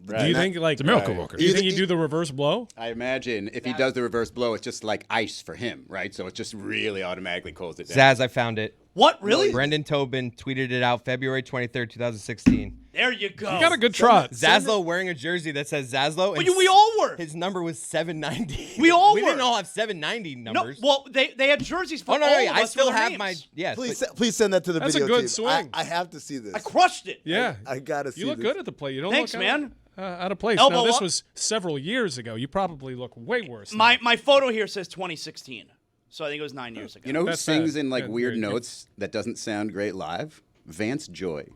Right. Do you think like the miracle worker? Do you think you do the reverse blow? I imagine if he does the reverse blow, it's just like ice for him, right? So it just really automatically cools it down. Zaz, I found it. What, really? Brendan Tobin tweeted it out February 23rd, 2016. There you go. You got a good trot. Zaslow wearing a jersey that says Zaslow. But we all were. His number was 790. We all We were. didn't all have 790 numbers. No, well, they had jerseys for all of I us still with our have names. my, yes. Please send that to the That's video a good team. swing. I have to see this. I crushed it. Yeah. I gotta see You look this. good at the plate. You don't Thanks, look man. Out of place. Elbow Now, this up. was several years ago. You probably look way worse. now. My photo here says 2016, so I think it was 9 years ago. You know who That's sings sad. in like Yeah, weird you're- notes that doesn't sound great live? Vance Joy.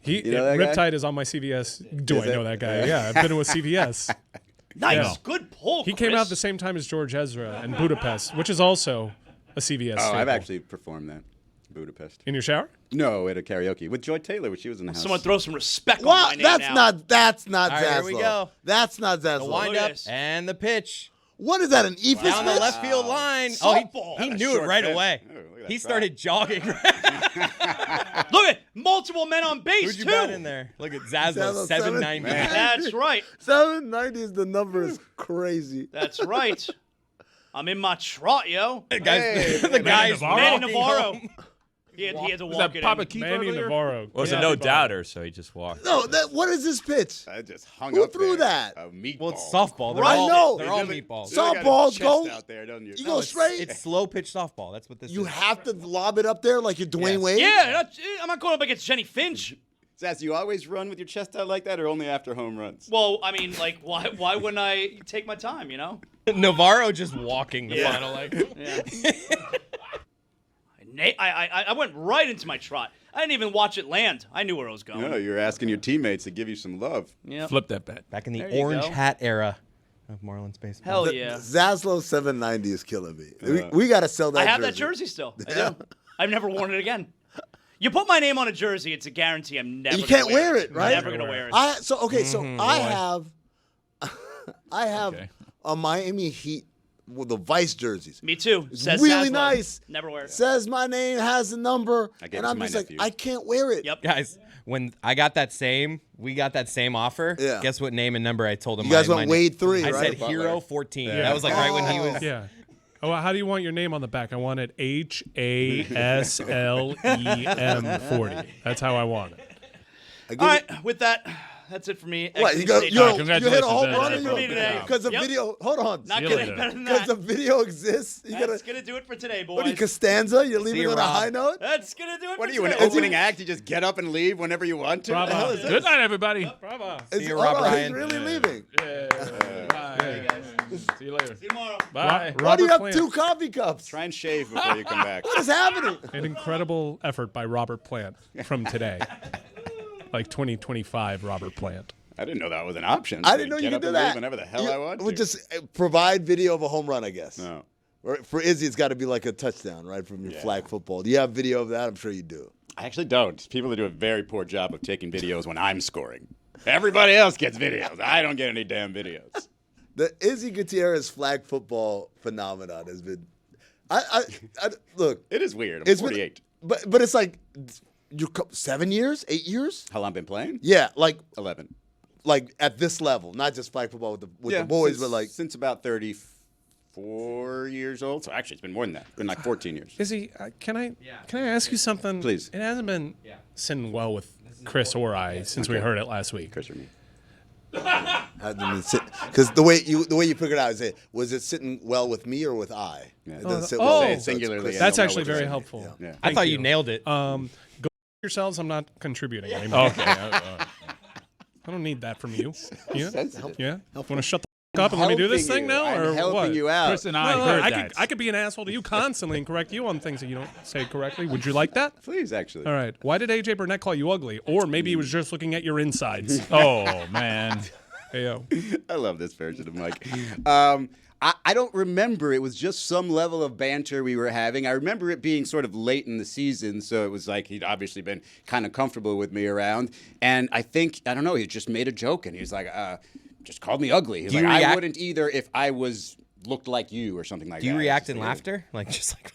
You know that guy? Riptide is on my CVS. Do I it? know that guy? Yeah, I've been with CVS. Nice, Yeah. good pull. He came out the same time as George Ezra in Budapest, which is also a CVS. Oh, I've staple. actually performed that. Budapest. In your shower? No, at a karaoke with Joy Taylor when she was in the house. Someone throw some respect on What? my name That's now. That's not All Zaslow. right, here we go. That's not The Zaslow. wind Look at up this. and the pitch. What is that, an Ephus Down the pitch? left field line. Softball. He That's a knew it short right pitch. away. Oh, look at that He trot. started jogging. Look at multiple men on base Who'd you too. bet in there? Look at Zaslow, Zaslow, 790. That's right. 790 is the number is crazy. That's right. I'm in my trot, yo. The guy's Manny walking Navarro. home. He had to Was walk that it Papa in. Keith Manny earlier? Navarro. Was Yeah. a no doubter, so he just walked. No, what is this pitch? I just hung Who up threw there. that? A meatball. Well, it's softball. They're I all, know. They're all Really- meatballs. You really got a Softballs chest go- out there, don't you? You go straight. It's slow pitch softball. That's what this You is. have to lob it up there like you're Dwayne Yes. Wade? Yeah, I'm not going up against Jenny Finch. Sass, you always run with your chest out like that, or only after home runs? Well, I mean, like, why wouldn't I take my time, you know? Navarro just walking the Yeah. final leg. Yeah. I went right into my trot. I didn't even watch it land. I knew where I was going. No, you're asking your teammates to give you some love. Yeah. Flip that bet. Back in the There you orange go. hat era of Marlins baseball. Hell yeah. Zaslow 790 is killing me. We got to sell that I jersey. have that jersey still. I do. I've never worn it again. You put my name on a jersey, it's a guarantee I'm never. You gonna can't wear it, right? Never gonna wear it. So I have Okay. a Miami Heat with the Vice jerseys. Me too. It's Says really Zaslow. nice. Never wear it. Says my name, has the number, I gave and it to I'm my just like, nephew. I can't wear it. Yep. Guys, when I got that same, we got that same offer. Yeah. Guess what name and number I told him? You guys my went name- Wade 3, I right? said Butler. Hero 14. Yeah. That was like right when he was. Yeah. Oh, how do you want your name on the back? I want it HASLEM 40. That's how I want it. All right, with that, that's it for me. What, Exit you go, stage you, time. you hit a home Congratulations, run Ed. or For me today. because the Yep. video, hold on. Not See you gonna later. better than Because the that. video exists. You That's gotta, gonna do it for today, boys. what are you, Costanza? You're leaving you, on a Rob. high note? That's gonna do it What for are you, an today. opening act? You just get up and leave whenever you want to? What the hell is Good night, everybody. Bravo. See you, hold Rob on, Ryan. He's really leaving. Bye. See you later. See you tomorrow. Bye. Why do you have Plant. 2 coffee cups? Try and shave before you come back. What is happening? An incredible effort by Robert Plant from today. Like 2025 Robert Plant. I didn't know that was an option. I didn't know you Get could up do and leave that. whenever the hell You I want would to. just provide video of a home run, I guess. No. Or for Izzy, it's got to be like a touchdown, right, from your flag football. Do you have video of that? I'm sure you do. I actually don't. People do a very poor job of taking videos when I'm scoring. Everybody else gets videos. I don't get any damn videos. The Izzy Gutierrez flag football phenomenon has been Look. It is weird. I'm 48. But it's like 7 years, 8 years. How long been playing? Yeah, like 11. Like at this level, not just flag football with the boys, but like since about 34 years old. So actually, it's been more than that. It's been like 14 years. Izzy, can I ask you something? Please. It hasn't been sitting well with Chris or I since we heard it last week. Chris or me? Because the way you figured out is was it sitting well with me or with I? Yeah. It doesn't sit well. Say it singularly. That's actually very helpful. Yeah. I thought you nailed it. Go yourselves. I'm not contributing anymore. Okay. I don't need that from you. Yeah. Sensitive. Yeah. Want to shut the fuck up and let me do this thing now, I'm or helping what? you out. Chris and I heard that. I could be an asshole to you constantly and correct you on things that you don't say correctly. Would you like that? Please, actually. All right. Why did AJ Burnett call you ugly? Or maybe he was just looking at your insides. Oh, man. Hey, yo. I love this version of Mike. I don't remember. It was just some level of banter we were having. I remember it being sort of late in the season, so it was like he'd obviously been kind of comfortable with me around. And I don't know, he just made a joke, and he was like, just called me ugly. He's like, I wouldn't either if I looked like you or something like that. Do you react in laughter? Like, just like...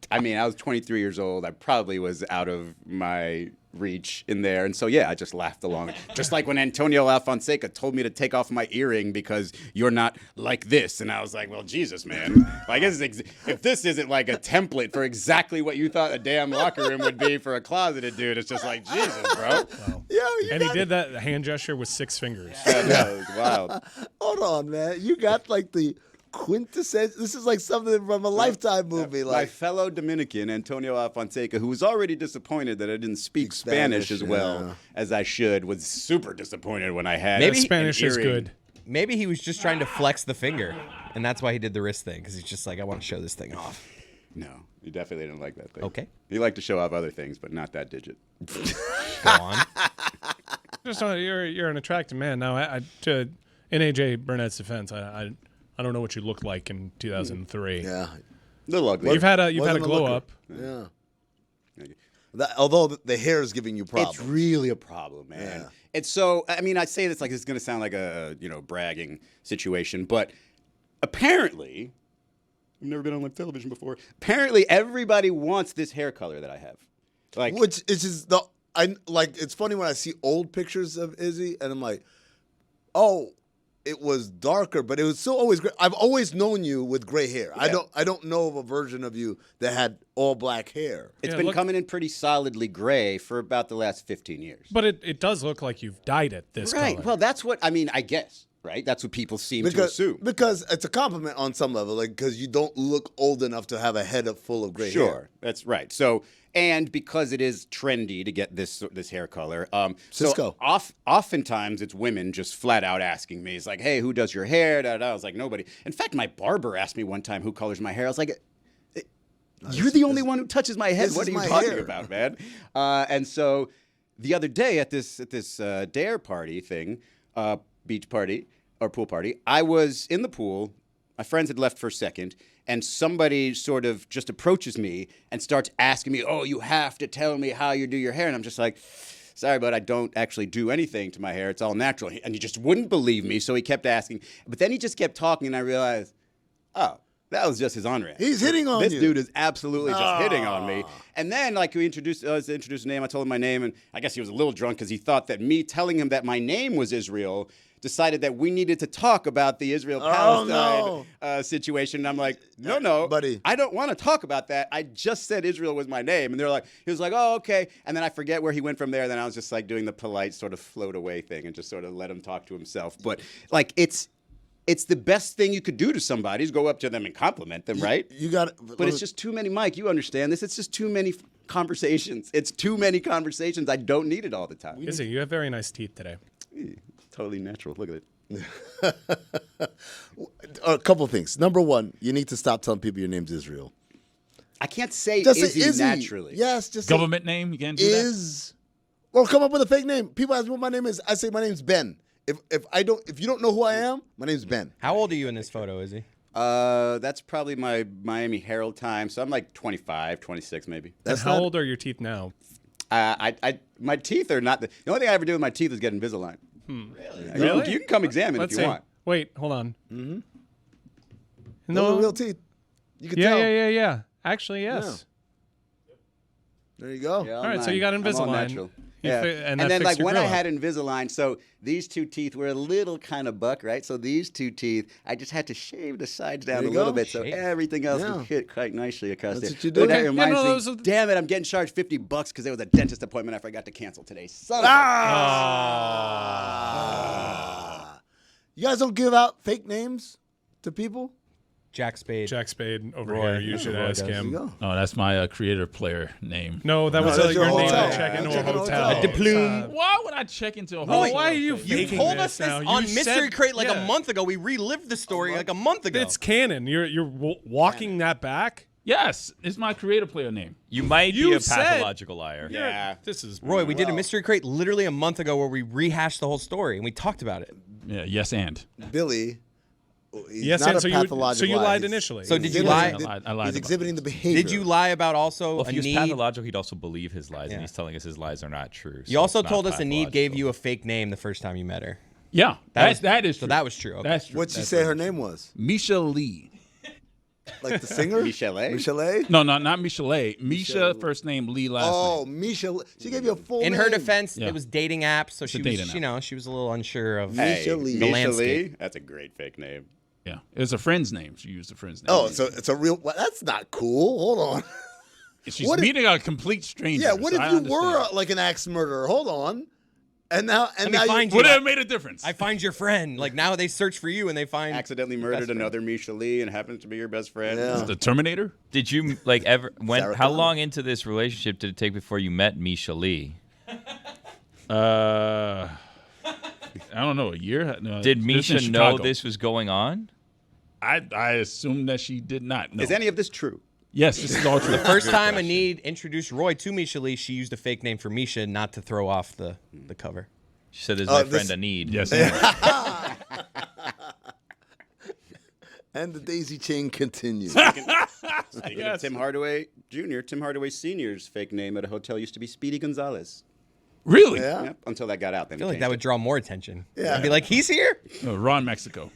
I mean, I was 23 years old. I probably was out of my reach in there. And so, yeah, I just laughed along. Just like when Antonio Alfonseca told me to take off my earring because you're not like this. And I was like, well, Jesus, man. Like, if this isn't like a template for exactly what you thought a damn locker room would be for a closeted dude, it's just like, Jesus, bro. Wow. Yeah, he did that hand gesture with 6 fingers. Yeah, it was wild. Hold on, man. You got like the quintessential. This is like something from a Lifetime movie. My fellow Dominican, Antonio Alfonseca, who was already disappointed that I didn't speak Spanish as well as I should, was super disappointed when I had Spanish is good. Maybe he was just trying to flex the finger, and that's why he did the wrist thing, because he's just like, I want to show this thing off. No, he definitely didn't like that thing. Okay. He liked to show off other things, but not that digit. Go on. Just you're an attractive man. Now, in AJ Burnett's defense, I don't know what you looked like in 2003. Yeah, a little ugly. You've had a glow up. Yeah. Although the hair is giving you problems. It's really a problem, man. Yeah. It's so. I mean, I say this like it's going to sound like a bragging situation, but apparently, I've never been on live television before. Apparently, everybody wants this hair color that I have. Like, which is it's funny when I see old pictures of Izzy and I'm like, oh, it was darker, but it was still always gray. I've always known you with gray hair. Yeah. I don't know of a version of you that had all black hair. It's been coming in pretty solidly gray for about the last 15 years. But it does look like you've dyed it this color. Right. Well, that's what I guess. Right. That's what people seem to assume. Because it's a compliment on some level, like because you don't look old enough to have a head full of gray hair. Sure, that's right. So. And because it is trendy to get this hair color, Cisco. So oftentimes it's women just flat out asking me. It's like, hey, who does your hair? Da, da. I was like, nobody. In fact, my barber asked me one time who colors my hair. I was like, you're the only one who touches my head. What are you talking about, man? And so the other day at this dare party thing, beach party or pool party, I was in the pool. My friends had left for a second. And somebody sort of just approaches me and starts asking me, oh, you have to tell me how you do your hair. And I'm just like, sorry, but I don't actually do anything to my hair. It's all natural. And he just wouldn't believe me, so he kept asking. But then he just kept talking, and I realized, oh, that was just his on-ramp. He's hitting on you. This dude is absolutely just hitting on me. And then, like, we introduced a name. I told him my name, and I guess he was a little drunk because he thought that me telling him that my name was Israel decided that we needed to talk about the Israel-Palestine situation. And I'm like, no, buddy. I don't want to talk about that. I just said Israel was my name. And he was like, oh, okay. And then I forget where he went from there. Then I was just like doing the polite sort of float away thing and just sort of let him talk to himself. But like, it's the best thing you could do to somebody is go up to them and compliment them, right? You got it. But it's just too many, Mike. You understand this. It's just too many conversations. It's too many conversations. I don't need it all the time. Izzy, you have very nice teeth today. Totally natural. Look at it. A couple of things. Number one, you need to stop telling people your name's Israel. I can't say just Izzy naturally. Yes, just government name. You can't do that. Or come up with a fake name. People ask me what my name is. I say my name's Ben. If you don't know who I am, my name's Ben. How old are you in this photo, Izzy? That's probably my Miami Herald time. So I'm like 25, 26 maybe. How old are your teeth now? My teeth are not the only thing I ever do with my teeth is get Invisalign. Really? You can come examine if you want. Wait, hold on. No real teeth. You can tell. Yeah. Actually, yes. There you go. Yeah, All right, so you got Invisalign. natural. You Yeah. and And that then, like, fixed your when I grill had up. Invisalign, so these two teeth were a little kind of buck, right? So these two teeth, I just had to shave the sides down There a you little go. bit so Shave. everything else Yeah. would fit quite nicely across That's there. what you But do. that Yeah, reminds no, me, those are- damn it, I'm getting charged $50 because there was a dentist appointment I forgot to cancel today. Son of a- You guys don't give out fake names to people? Jack Spade. Jack Spade over Roy. here. You should Roy ask does. There you him. go. Oh, that's my creator player name. No, that was that's your your name hotel. to check into a Check in a hotel. hotel. A diplume. Why would I check into a Well, hotel? why are you You faking told this us this now? You on Mystery said- Crate like yeah. a month ago. We relived the story like a month ago. It's canon. You're walking that back. Yes, it's my creator player name. You might You be a said- pathological liar. Yeah. This is Roy, we did a Mystery Crate literally a month ago where we rehashed the whole story and we talked about it. Yeah, yes, and. Billy. He's Yes, not and a so pathological you liar. lied He's- initially. So did you exhibiting lie? the- I lied He's about exhibiting the behavior. Did you lie about also Well, if a he was need? pathological, he'd also believe his lies, Yeah. and he's telling us his lies are not true. You also it's not told us a need gave pathological. you a fake name the first time you met her. Yeah, That was- that is so true. that was true, okay. That's true. What'd she That's say very her true. name was? Misha Lee. Like the singer? Michelet? Michelet? No, not Michelet. Misha, first name, Lee, last Oh, name. Misha. She gave you a full In name. her defense, Yeah. it was dating apps, so she a was, dating you know, she was a little unsure of Hey, Misha Lee. the Misha landscape. Lee? That's a great fake name. Yeah, it was a friend's name. She used a friend's name. Oh, so it's a real. Well, that's not cool. Hold on. she's what if- meeting a complete stranger. Yeah, what so if I you understand. were like an axe murderer? Hold on. And now, Let me you, find you. Would it have made a difference? I find your friend. Like now they search for you and they find Accidentally murdered another Misha Lee and happens to be your best friend. Yeah. The Terminator? Did you like ever? How Sarah long into this relationship did it take before you met Misha Lee? I don't know. A year? No, Did this is in Misha know Chicago. this was going on? I assume that she did not know. Is any of this true? Yes, this is all true. the first time Anid introduced Roy to Misha Lee, she used a fake name for Misha not to throw off the cover. She said, "This is my this- friend Anid." Yes. and the daisy chain continues. Speaking of Tim Hardaway Jr., Tim Hardaway Sr.'s fake name at a hotel used to be Speedy Gonzalez. Really? Yeah. Yep, until that got out. Then I feel like that would draw more attention. Yeah. I'd be like, he's here. Ron Mexico.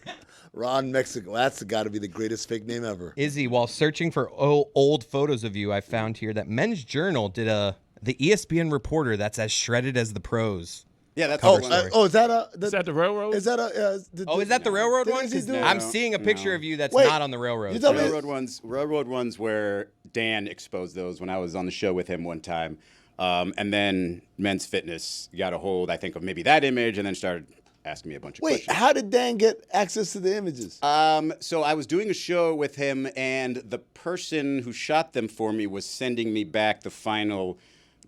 Ron Mexico. That's got to be the greatest fake name ever. Izzy, while searching for old photos of you, I found here that Men's Journal did the ESPN reporter that's as shredded as the pros. Yeah, that's Cover oh, story. Is that a? Is that the railroad? Is that a? Oh, is that the railroad did one? Izzy 'Cause do it? I'm seeing a picture of you that's Wait, not on the railroad. you tell me- Railroad ones where Dan exposed those when I was on the show with him one time. And then Men's Fitness got a hold, I think, of maybe that image and then started asking me a bunch of Wait, questions. how did Dan get access to the images? So I was doing a show with him, and the person who shot them for me was sending me back the final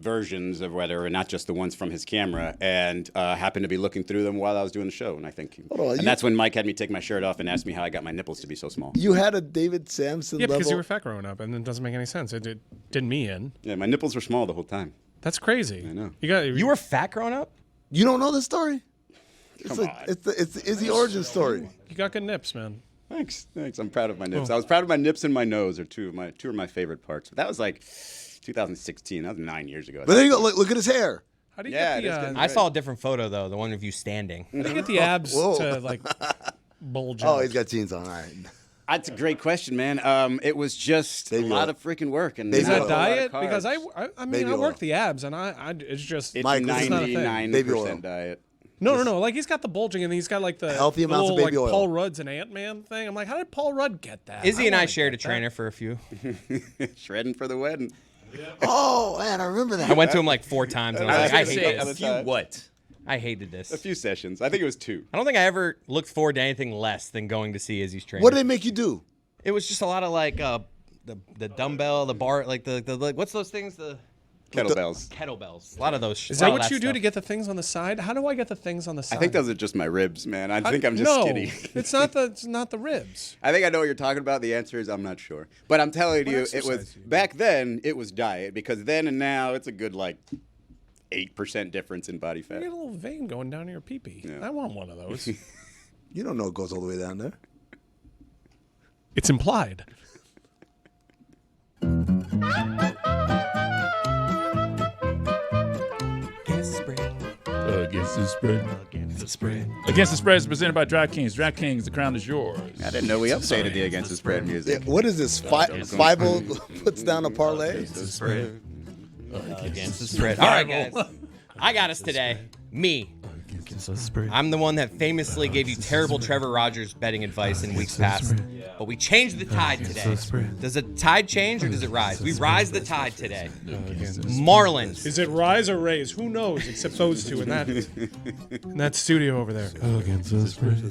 versions of whether or not just the ones from his camera, and happened to be looking through them while I was doing the show. And I think, that's when Mike had me take my shirt off and asked me how I got my nipples to be so small. You had a David Sampson Yeah, level. because you were fat growing up, and it doesn't make any sense. It didn't me in. Yeah, my nipples were small the whole time. That's crazy. I know. You were fat growing up? You don't know this story? Come on. It's the Izzy origin story. You got good nips, man. Thanks. I'm proud of my nips. I was proud of my nips and my nose are two of my favorite parts. But that was like 2016. That was 9 years ago. But there you go. Look at his hair. How do you Yeah, get it is the getting I saw a different photo though, the one of you standing. how do you get the abs Whoa. to like bulge Oh, out? he's got jeans on. All right. That's a great question, man. It was just Baby a lot oil. of freaking work. And Baby Is not that a lot of diet? Because I carbs. mean, Baby I oil. work the abs, and I it's just It's Mike, this is not a thing. 99% diet. no. Like he's got the bulging, and he's got like the Healthy the amounts of little, baby like, oil. Paul Rudd's an Ant-Man thing. I'm like, how did Paul Rudd get that? Izzy and I wanna shared a get that. trainer for a few. Shredding for the wedding. Oh, man, I remember that. I went to him like 4 times and I was like, I gonna hate say, this. at the time. What? I hated this. A few sessions. I think it was 2. I don't think I ever looked forward to anything less than going to see Izzy's trainer. What did they make you do? It was just a lot of like the dumbbell, the bar, like the like, what's those things? The Kettlebells. kettlebells. A lot of those. Is that what you do to get the things on the side? How do I get the things on the side? I think those are just my ribs, man. I think I'm just no, skinny. it's not the ribs. I think I know what you're talking about. The answer is I'm not sure. But I'm telling you, it exercise was do you do? back then. It was diet because then and now it's a good like 8% difference in body You fat. get a little vein going down to your pee-pee. Yeah. I want one of those. You don't know it goes all the way down there. It's implied. Against the spread. Against the spread. Against the spread is presented by DraftKings. DraftKings, the crown is yours. I didn't know we updated the Against the Spread music. What is this? Five-O puts down a parlay? Against the spread. All right, guys. I got us today. Me. I'm the one that famously gave you terrible Trevor Rogers betting advice in weeks past. But we changed the tide today. Does the tide change or does it rise? We rise the tide today. Marlins. Is it rise or raise? Who knows except those two in that studio over there.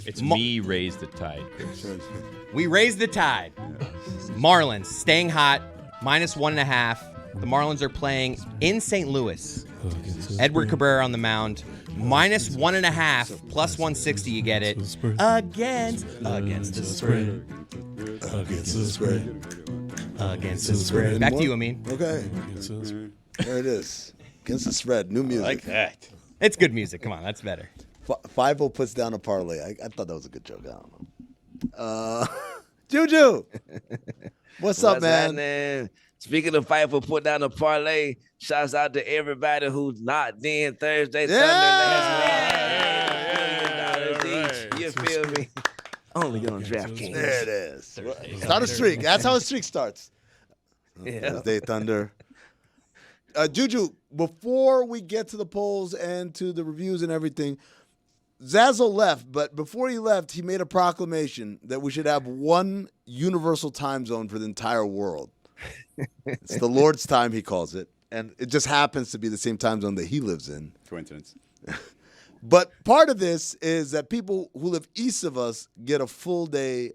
It's me raise the tide, Chris. We raise the tide. Marlins staying hot, -1.5. The Marlins are playing in St. Louis. Edward Cabrera on the mound. -1.5 plus 160. You get it. Against the spread. Against the spread. Against the spread. Back to you, Amin. Okay. There it is. Against the spread. New music. I like that. It's good music. Come on, that's better. 5-0 puts down a parlay. I thought that was a good joke. I don't know. Juju. What's up, man? Happening? Speaking of fight for put down a parlay, shouts out to everybody who's locked in Thursday, Sunday. You feel me? Only on DraftKings. There it is. Start a streak. That's how a streak starts. Thursday Thunder. Juju, before we get to the polls and to the reviews and everything, Zazzle left, but before he left, he made a proclamation that we should have one universal time zone for the entire world. It's the Lord's time, he calls it. And it just happens to be the same time zone that he lives in. Coincidence. But part of this is that people who live east of us get a full day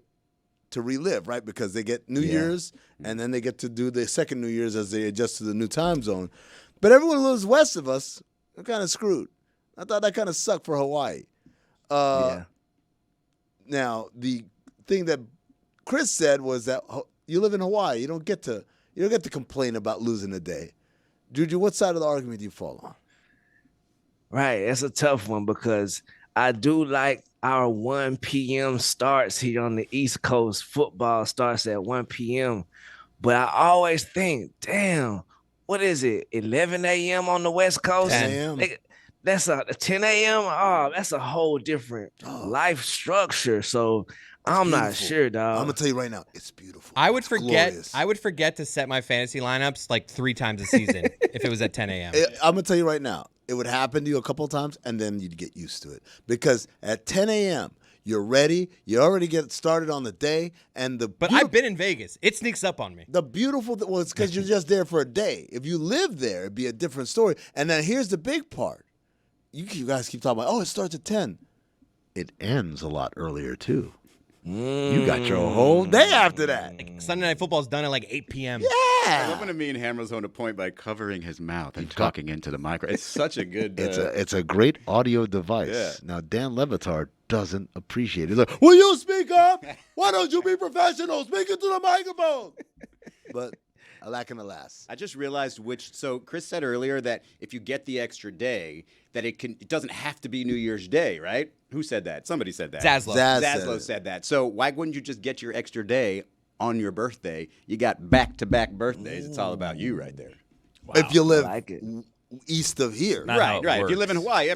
to relive, right? Because they get New Year's, and then they get to do the second New Year's as they adjust to the new time zone. But everyone who lives west of us, they're kind of screwed. I thought that kind of sucked for Hawaii. Now, the thing that Chris said was that you live in Hawaii. You don't get to complain about losing a day. Juju, what side of the argument do you fall on? Right, it's a tough one because I do like our 1 p.m. starts here on the East Coast. Football starts at 1 p.m. But I always think, damn, what is it, 11 a.m. on the West Coast? 10 a.m. That's a 10 a.m. Oh, that's a whole different life structure. So I'm not sure, dog. I'm gonna tell you right now, it's beautiful. I would It's forget. glorious. I would forget to set my fantasy lineups like 3 times a season if it was at 10 a.m. I'm gonna tell you right now, it would happen to you a couple of times, and then you'd get used to it. Because at 10 a.m., you're ready. You already get started on the day, and But I've been in Vegas. It sneaks up on me. The beautiful well, it's because you're just there for a day. If you live there, it'd be a different story. And then here's the big part. You guys keep talking about, it starts at 10. It ends a lot earlier, too. You got your whole day after that. Like Sunday Night Football's done at like 8 p.m. I love when Amin hammers home a point by covering his mouth and talking into the microphone. It's such a good... It's a great audio device. Yeah. Now, Dan Le Batard doesn't appreciate it. He's like, will you speak up? Why don't you be professional? Speak into the microphone. But I lack an alas. I just realized so Chris said earlier that if you get the extra day, that it doesn't have to be New Year's Day, right? Who said that? Somebody said that. Zaslow. said that. So why wouldn't you just get your extra day on your birthday? You got back-to-back birthdays. It's all about you right there. Wow. If you live east of here. Right. If you live in Hawaii,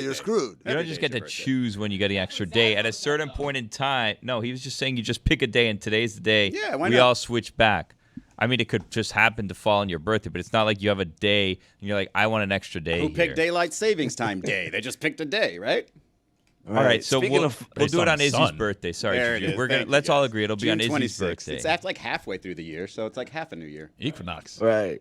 you're screwed. You don't just get to choose when you get the extra day. At a certain point in time, no, he was just saying you just pick a day, and today's the day. Yeah, why we not? all switch back. I mean, it could just happen to fall on your birthday, but it's not like you have a day and you're like, I want an extra day. Who picked Daylight Savings Time Day? They just picked a day, right? All right, so we'll do it on Izzy's birthday. Sorry, There Juju. it is. Let's all agree it'll be June on Izzy's 26th. birthday. It's like halfway through the year, so it's like half a new year. Equinox. Right.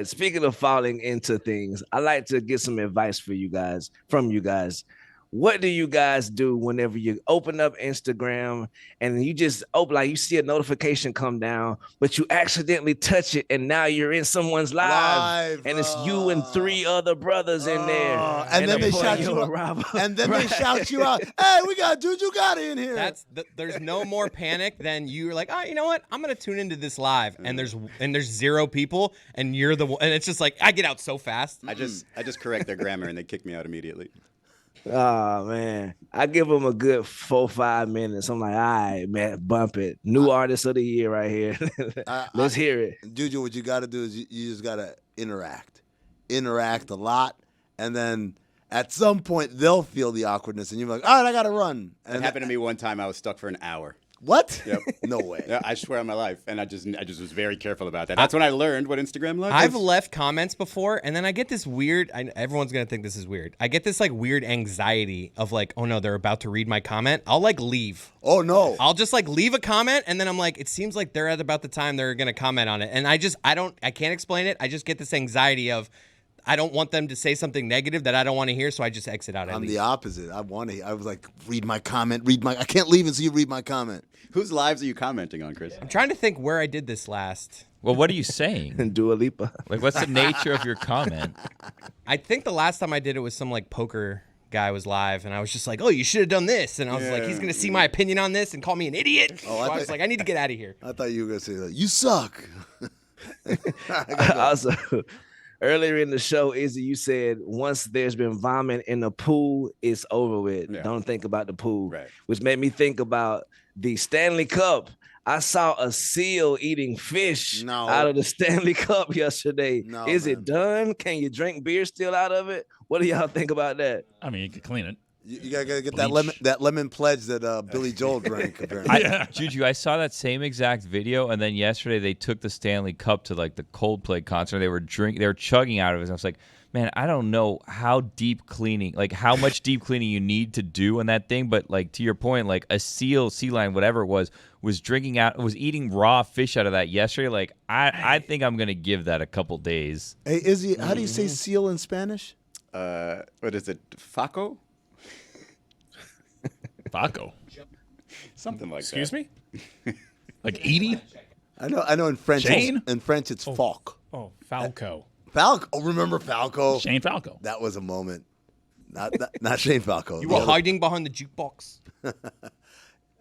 Speaking of falling into things, I like to get some advice from you guys. What do you guys do whenever you open up Instagram and you just you see a notification come down, but you accidentally touch it and now you're in someone's live and it's you and 3 other brothers in there. And then they shout you out. And then they shout you out. Hey, we got Juju Gotti in here. There's no more panic than you're like, you know what? I'm gonna tune into this live, and there's 0 people, and you're the one, and it's just like I get out so fast. I just correct their grammar and they kick me out immediately. Oh, man. I give them a good 4-5 minutes. I'm like, all right, man, bump it. New artist of the year right here. Let's hear it. Juju, what you got to do is you just got to interact a lot. And then at some point they'll feel the awkwardness, and you're like, all right, I got to run. It And happened to me one time. I was stuck for an hour. What? Yep. No way. Yeah, I swear on my life, and I just was very careful about that. That's when I learned what Instagram was. I've left comments before, and then I get this weird. Everyone's gonna think this is weird. I get this like weird anxiety of like, oh no, they're about to read my comment. I'll like leave. Oh no. I'll just like leave a comment, and then I'm like, it seems like they're at about the time they're gonna comment on it, and I can't explain it. I just get this anxiety of, I don't want them to say something negative that I don't want to hear, so I just exit out. I'm the opposite. I was like, read my comment. I can't leave until you read my comment. Whose lives are you commenting on, Chris? I'm trying to think where I did this last. Well, what are you saying? Dua Lipa. Like, what's the nature of your comment? I think the last time I did it was some like poker guy was live, and I was just like, oh, you should have done this. And I was like, he's going to see my opinion on this and call me an idiot. So I was like, I need to get out of here. I thought you were going to say that. You suck. Also, earlier in the show, Izzy, you said once there's been vomit in the pool, it's over with. Yeah. Don't think about the pool, Right. Which made me think about the Stanley Cup. I saw a seal eating fish out of the Stanley Cup yesterday. No, Is man. it done? Can you drink beer still out of it? What do y'all think about that? I mean, you could clean it. You gotta get that lemon pledge that Billy Joel drank. Apparently. Juju, I saw that same exact video, and then yesterday they took the Stanley Cup to like the Coldplay concert. They were chugging out of it. And I was like, man, I don't know how deep cleaning, like how much deep cleaning you need to do in that thing. But like to your point, like a sea lion, whatever it was eating raw fish out of that yesterday. Like I think I'm gonna give that a couple days. Hey, Izzy, how do you say seal in Spanish? What is it? Faco? Faco. Something like Excuse that. me? Like Edie? I know. In French, Shane? It's Falk. Oh, Falco. Falco. Oh, remember Falco? Shane Falco. That was a moment. Not Shane Falco. You were hiding behind the jukebox.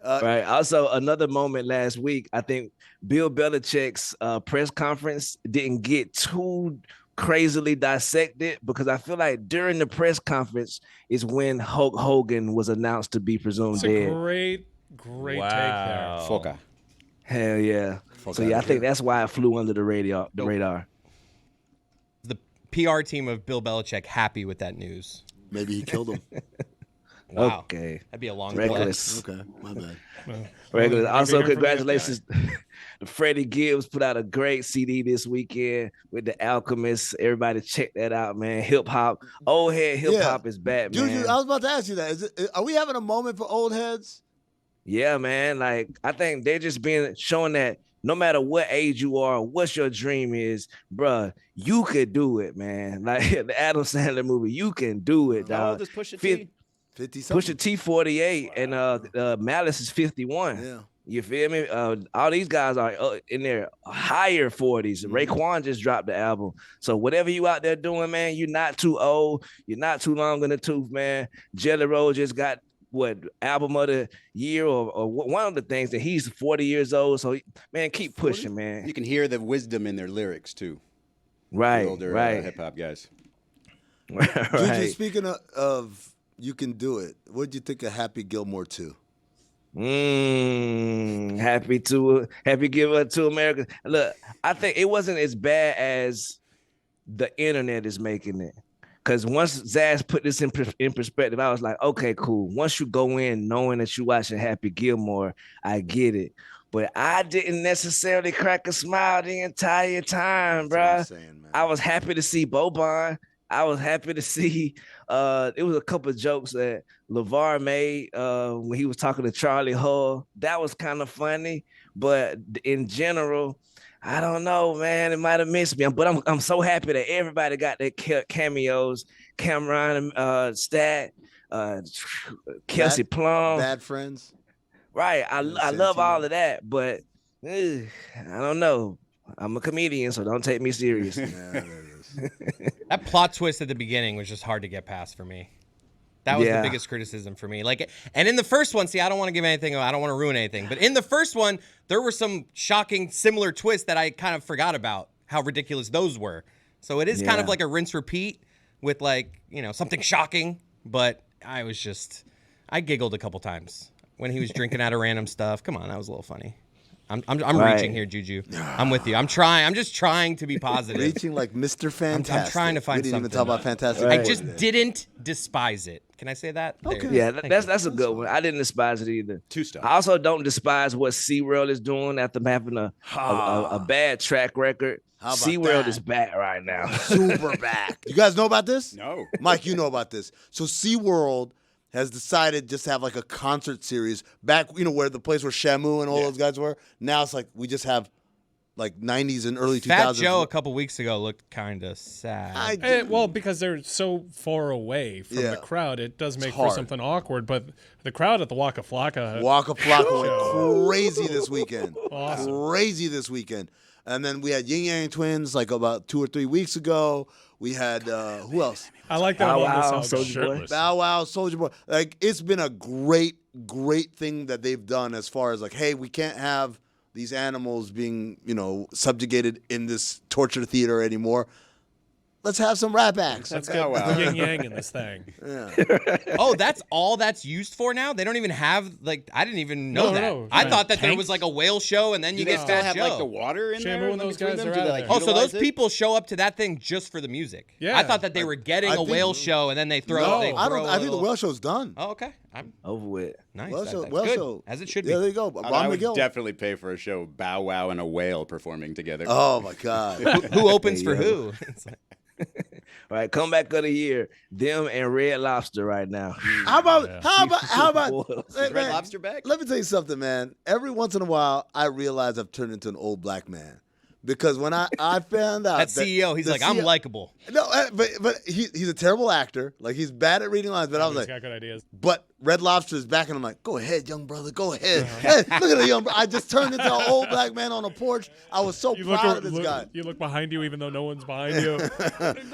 Right. Also, another moment last week, I think Bill Belichick's press conference didn't get too crazily dissected because I feel like during the press conference is when Hulk Hogan was announced to be presumed It's a dead. great take there. Foca. Hell yeah. So yeah, I think that's why it flew under the radar. The PR team of Bill Belichick happy with that news. Maybe he killed him. Wow. Okay. That'd be a long Reckless. Okay, my bad. Regular. Also, hearing from the congratulations. Freddie Gibbs put out a great CD this weekend with The Alchemist. Everybody check that out, man. Hip hop. Old head hip hop is back, man. Juju, I was about to ask you that. Are we having a moment for old heads? Yeah, man. Like, I think they're just showing that no matter what age you are, what your dream is, bruh, you could do it, man. Like the Adam Sandler movie, you can do it, How dog. old is Pusha T? 50 something. Pusha T 48 and Malice is 51. Yeah. You feel me? All these guys are in their higher 40s. Raekwon just dropped the album. So whatever you out there doing, man, you're not too old. You're not too long in the tooth, man. Jelly Roll just got album of the year or one of the things that he's 40 years old. So man, keep pushing, man. You can hear the wisdom in their lyrics too. Right, The older right. hip hop guys. Juju, Right. speaking of you can do it, what did you think of Happy Gilmore 2? Happy Gilmore to America. Look, I think it wasn't as bad as the internet is making it. Because once Zaz put this in perspective, I was like, okay, cool. Once you go in knowing that you're watching Happy Gilmore, I get it. But I didn't necessarily crack a smile the entire time, bruh. I was happy to see Boban. I was happy to see it was a couple of jokes that LeVar made when he was talking to Charlie Hull. That was kind of funny. But in general, I don't know, man. It might have missed me. But I'm so happy that everybody got their cameos. Cameron, Stat, Kelsey Plum. Bad Friends. Right. I love all of that. But I don't know. I'm a comedian, so don't take me serious. That plot twist at the beginning was just hard to get past for me. That was the biggest criticism for me. Like, and in the first one, see, I don't want to give anything, I don't want to ruin anything. But in the first one, there were some shocking, similar twists that I kind of forgot about how ridiculous those were. So it is kind of like a rinse repeat with like, something shocking. But I giggled a couple times when he was drinking out of random stuff. Come on, that was a little funny. I'm reaching here, Juju. I'm with you. I'm just trying to be positive. Reaching like Mr. Fantastic. I'm trying to find we didn't something. even talk about Fantastic. I just didn't despise it. Can I say that? Okay. Yeah, that's a good one. I didn't despise it either. 2 stars. I also don't despise what SeaWorld is doing after having a bad track record. How about SeaWorld that? is back right now. Super back. You guys know about this? No. Mike, you know about this. So SeaWorld has decided just to have like a concert series back, where the place where Shamu and all those guys were. Now it's like we just have like 90s and early 2000s. Fat Joe a couple weeks ago looked kind of sad. Well, because they're so far away from the crowd, it does make for hard. something awkward. But the crowd at the Waka Flocka went crazy this weekend. Awesome. Crazy this weekend. And then we had Yin Yang Twins like about 2 or 3 weeks ago. We had who else? I like that. Bow on Wow, this Soulja Boy. Bow Wow, Soulja Boy. Like it's been a great thing that they've done as far as like, hey, we can't have these animals being, subjugated in this torture theater anymore. Let's have some rap acts. Let's get yin yang in this thing. Oh, that's all that's used for now? They don't even have, I didn't even know that. No, I thought that there tanks? was like a whale show and then you get still Fat have Joe. like the water in Shamu there? and those between guys them? are Do out they, there. Oh, so utilize those it? people show up to that thing just for the music? Yeah. I thought that they were getting I a think- whale show and then they throw. No, they I throw don't. a I think the little- whale show's done. Oh, okay. I'm Over with. nice. Whale That's show, whale good. show. As it should Yeah, be. there you go. I Ron would McGill. definitely pay for a show Bow Wow and a whale performing together. Oh my God. Who opens for There you who? It's like- All right, comeback of the year. Them and Red Lobster right now. How about Is Red Lobster back? Let me tell you something, man. Every once in a while, I realize I've turned into an old black man. Because when I found out that CEO, he's the like, I'm likable. No, but he's a terrible actor. Like he's bad at reading lines. But I was He's like, got good ideas. but Red Lobster is back, and I'm like, go ahead, young brother, go ahead. Hey, look at the young brother. I just turned into an old black man on a porch. I was so proud of this guy. You look behind you even though no one's behind you.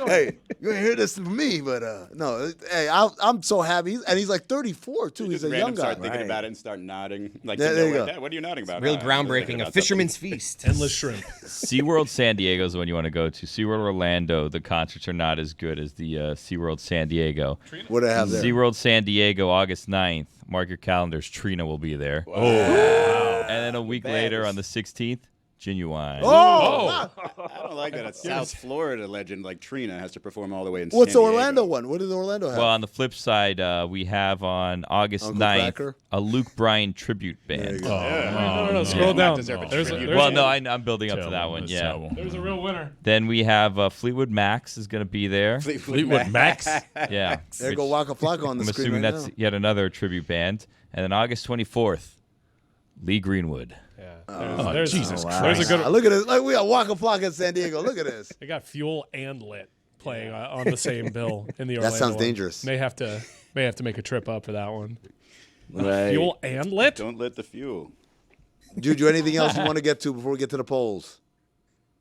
Hey, you're gonna hear this from me, but no. Hey, I'm so happy. He's like 34 too. He's a young guy. Start thinking about it and start nodding. Like, There you go. What are you nodding about? Real I was thinking groundbreaking. about A fisherman's feast. Endless shrimp. SeaWorld San Diego is the one you want to go to. SeaWorld Orlando, the concerts are not as good as the SeaWorld San Diego. What do I have there? SeaWorld San Diego, August 9th. Mark your calendars. Trina will be there. Oh, wow. And then a week later on the 16th, Genuine. Oh! I don't like that. A South Florida legend like Trina has to perform all the way in What's the San Diego. Orlando one? What does Orlando have? Well, on the flip side, we have on August Uncle 9th Cracker? a Luke Bryan tribute There you band. go. No, scroll down. deserve a There's tribute. Well, no, I'm building up to that one. Yeah. There's a real winner. Then we have Fleetwood Max is going to be there. Fleetwood Max. Yeah. There go Waka Flocka on the I'm screen assuming right that's now. yet another tribute band. And then August 24th, Lee Greenwood. Yeah. There's Jesus There's a good. Look at this. Like we got Waka Flocka in San Diego. Look at this. They got Fuel and Lit playing on the same bill in the Orlando That sounds one. dangerous. May have to make a trip up for that one. Right. Fuel and Lit. Don't lit the fuel. Juju, anything else you want to get to before we get to the polls?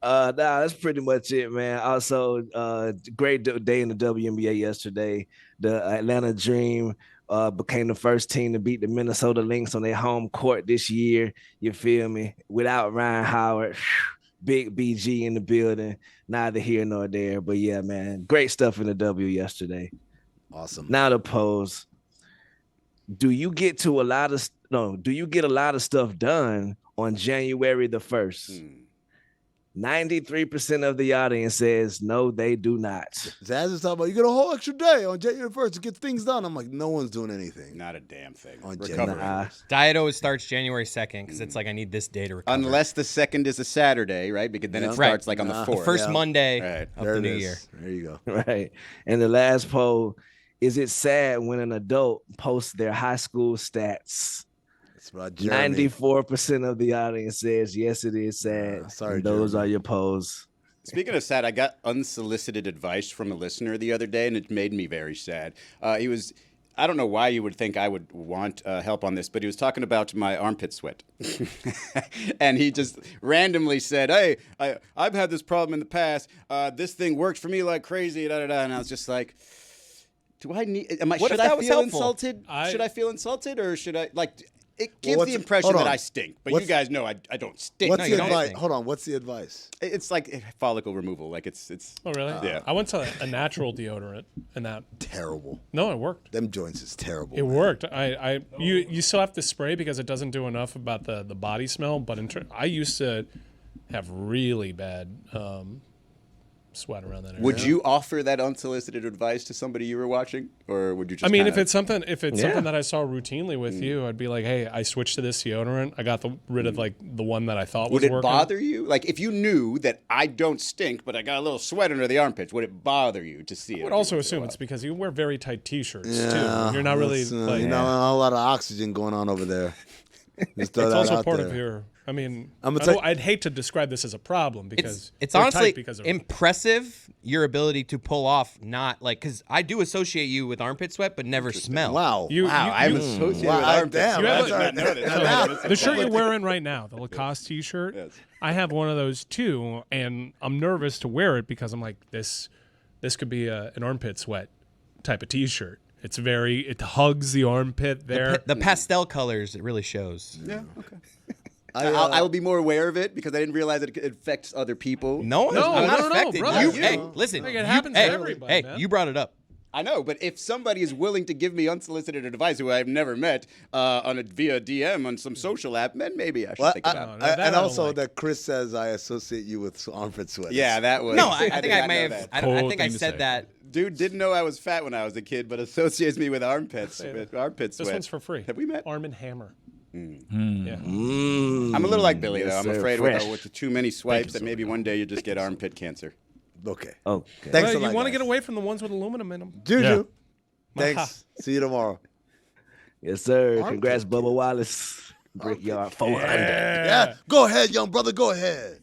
Nah, that's pretty much it, man. Also, great day in the WNBA yesterday. The Atlanta Dream became the first team to beat the Minnesota Lynx on their home court this year. You feel me? Without Ryan Howard, big BG in the building. Neither here nor there. But yeah, man, great stuff in the W yesterday. Awesome. Now the polls. Do you get a lot of stuff done on January the 1st? 93% of the audience says no, they do not. Zaz is talking about you get a whole extra day on January 1st to get things done. I'm like, no one's doing anything. Not a damn thing. On Recovery. January. Diet always starts January 2nd because it's like I need this day to recover. Unless the 2nd is a Saturday, right? Because then Yeah. it starts like on the Nah. 4th. First Yeah. Monday Right. of There the it new is. year. There you go. Right. And the last poll, is it sad when an adult posts their high school stats? It's about Jeremy. 94% of the audience says yes, it is sad. Sorry, And those Jeremy. are your polls. Speaking of sad, I got unsolicited advice from a listener the other day, and it made me very sad. I don't know why you would think I would want help on this, but he was talking about my armpit sweat. And he just randomly said, hey, I've had this problem in the past. This thing worked for me like crazy, da-da-da. And I was just like, should I What if feel that was helpful? insulted? Should I feel insulted, or should I, It gives the impression that I stink, but you guys know I don't stink. What's the advice? Hold on. What's the advice? It's like follicle removal. Like it's. Oh really? Yeah. I went to a natural deodorant, and that terrible. No, it worked. Them joints is terrible. It worked. You still have to spray because it doesn't do enough about the body smell. But I used to have really bad sweat around that area. Would you offer that unsolicited advice to somebody you were watching, or would you just? I mean, if it's something that I saw routinely with you, I'd be like, hey, I switched to this deodorant. I got rid of like the one that I thought was working. Would it bother you? Like if you knew that I don't stink, but I got a little sweat under the armpits, would it bother you to see it? I would also assume it's because you wear very tight T-shirts too. You're not really like, not a lot of oxygen going on over there. It's also part of your. I mean, I'd hate to describe this as a problem because it's honestly impressive your ability to pull off not like because I do associate you with armpit sweat but never smell. Wow, I'm associated with armpit sweat. The shirt you're wearing right now, the Lacoste T-shirt, I have one of those too, and I'm nervous to wear it because I'm like this could be an armpit sweat type of T-shirt. It hugs the armpit there. The pastel colors, it really shows. Yeah, okay. I will be more aware of it because I didn't realize it affects other people. No, I'm not affecting you. Hey, listen. It happens to everybody. Hey, man. you brought it up. I know, but if somebody is willing to give me unsolicited advice who I've never met via DM on some social app, then maybe I should think about it. And also that Chris says I associate you with armpit sweat. Yeah, that was. No, I think I may have. I think I said that. Dude didn't know I was fat when I was a kid, but associates me with armpits. Armpit sweat. This one's for free. Have we met? Arm & Hammer. Yeah. I'm a little like Billy, though. I'm afraid with too many swipes that maybe one day you just get armpit cancer. Okay. Thanks you want to get away from the ones with aluminum in them. Juju. Thanks. See you tomorrow. Yes, sir. Congrats, Bubba Wallace. Brickyard 400. Yeah. Go ahead, young brother. Go ahead.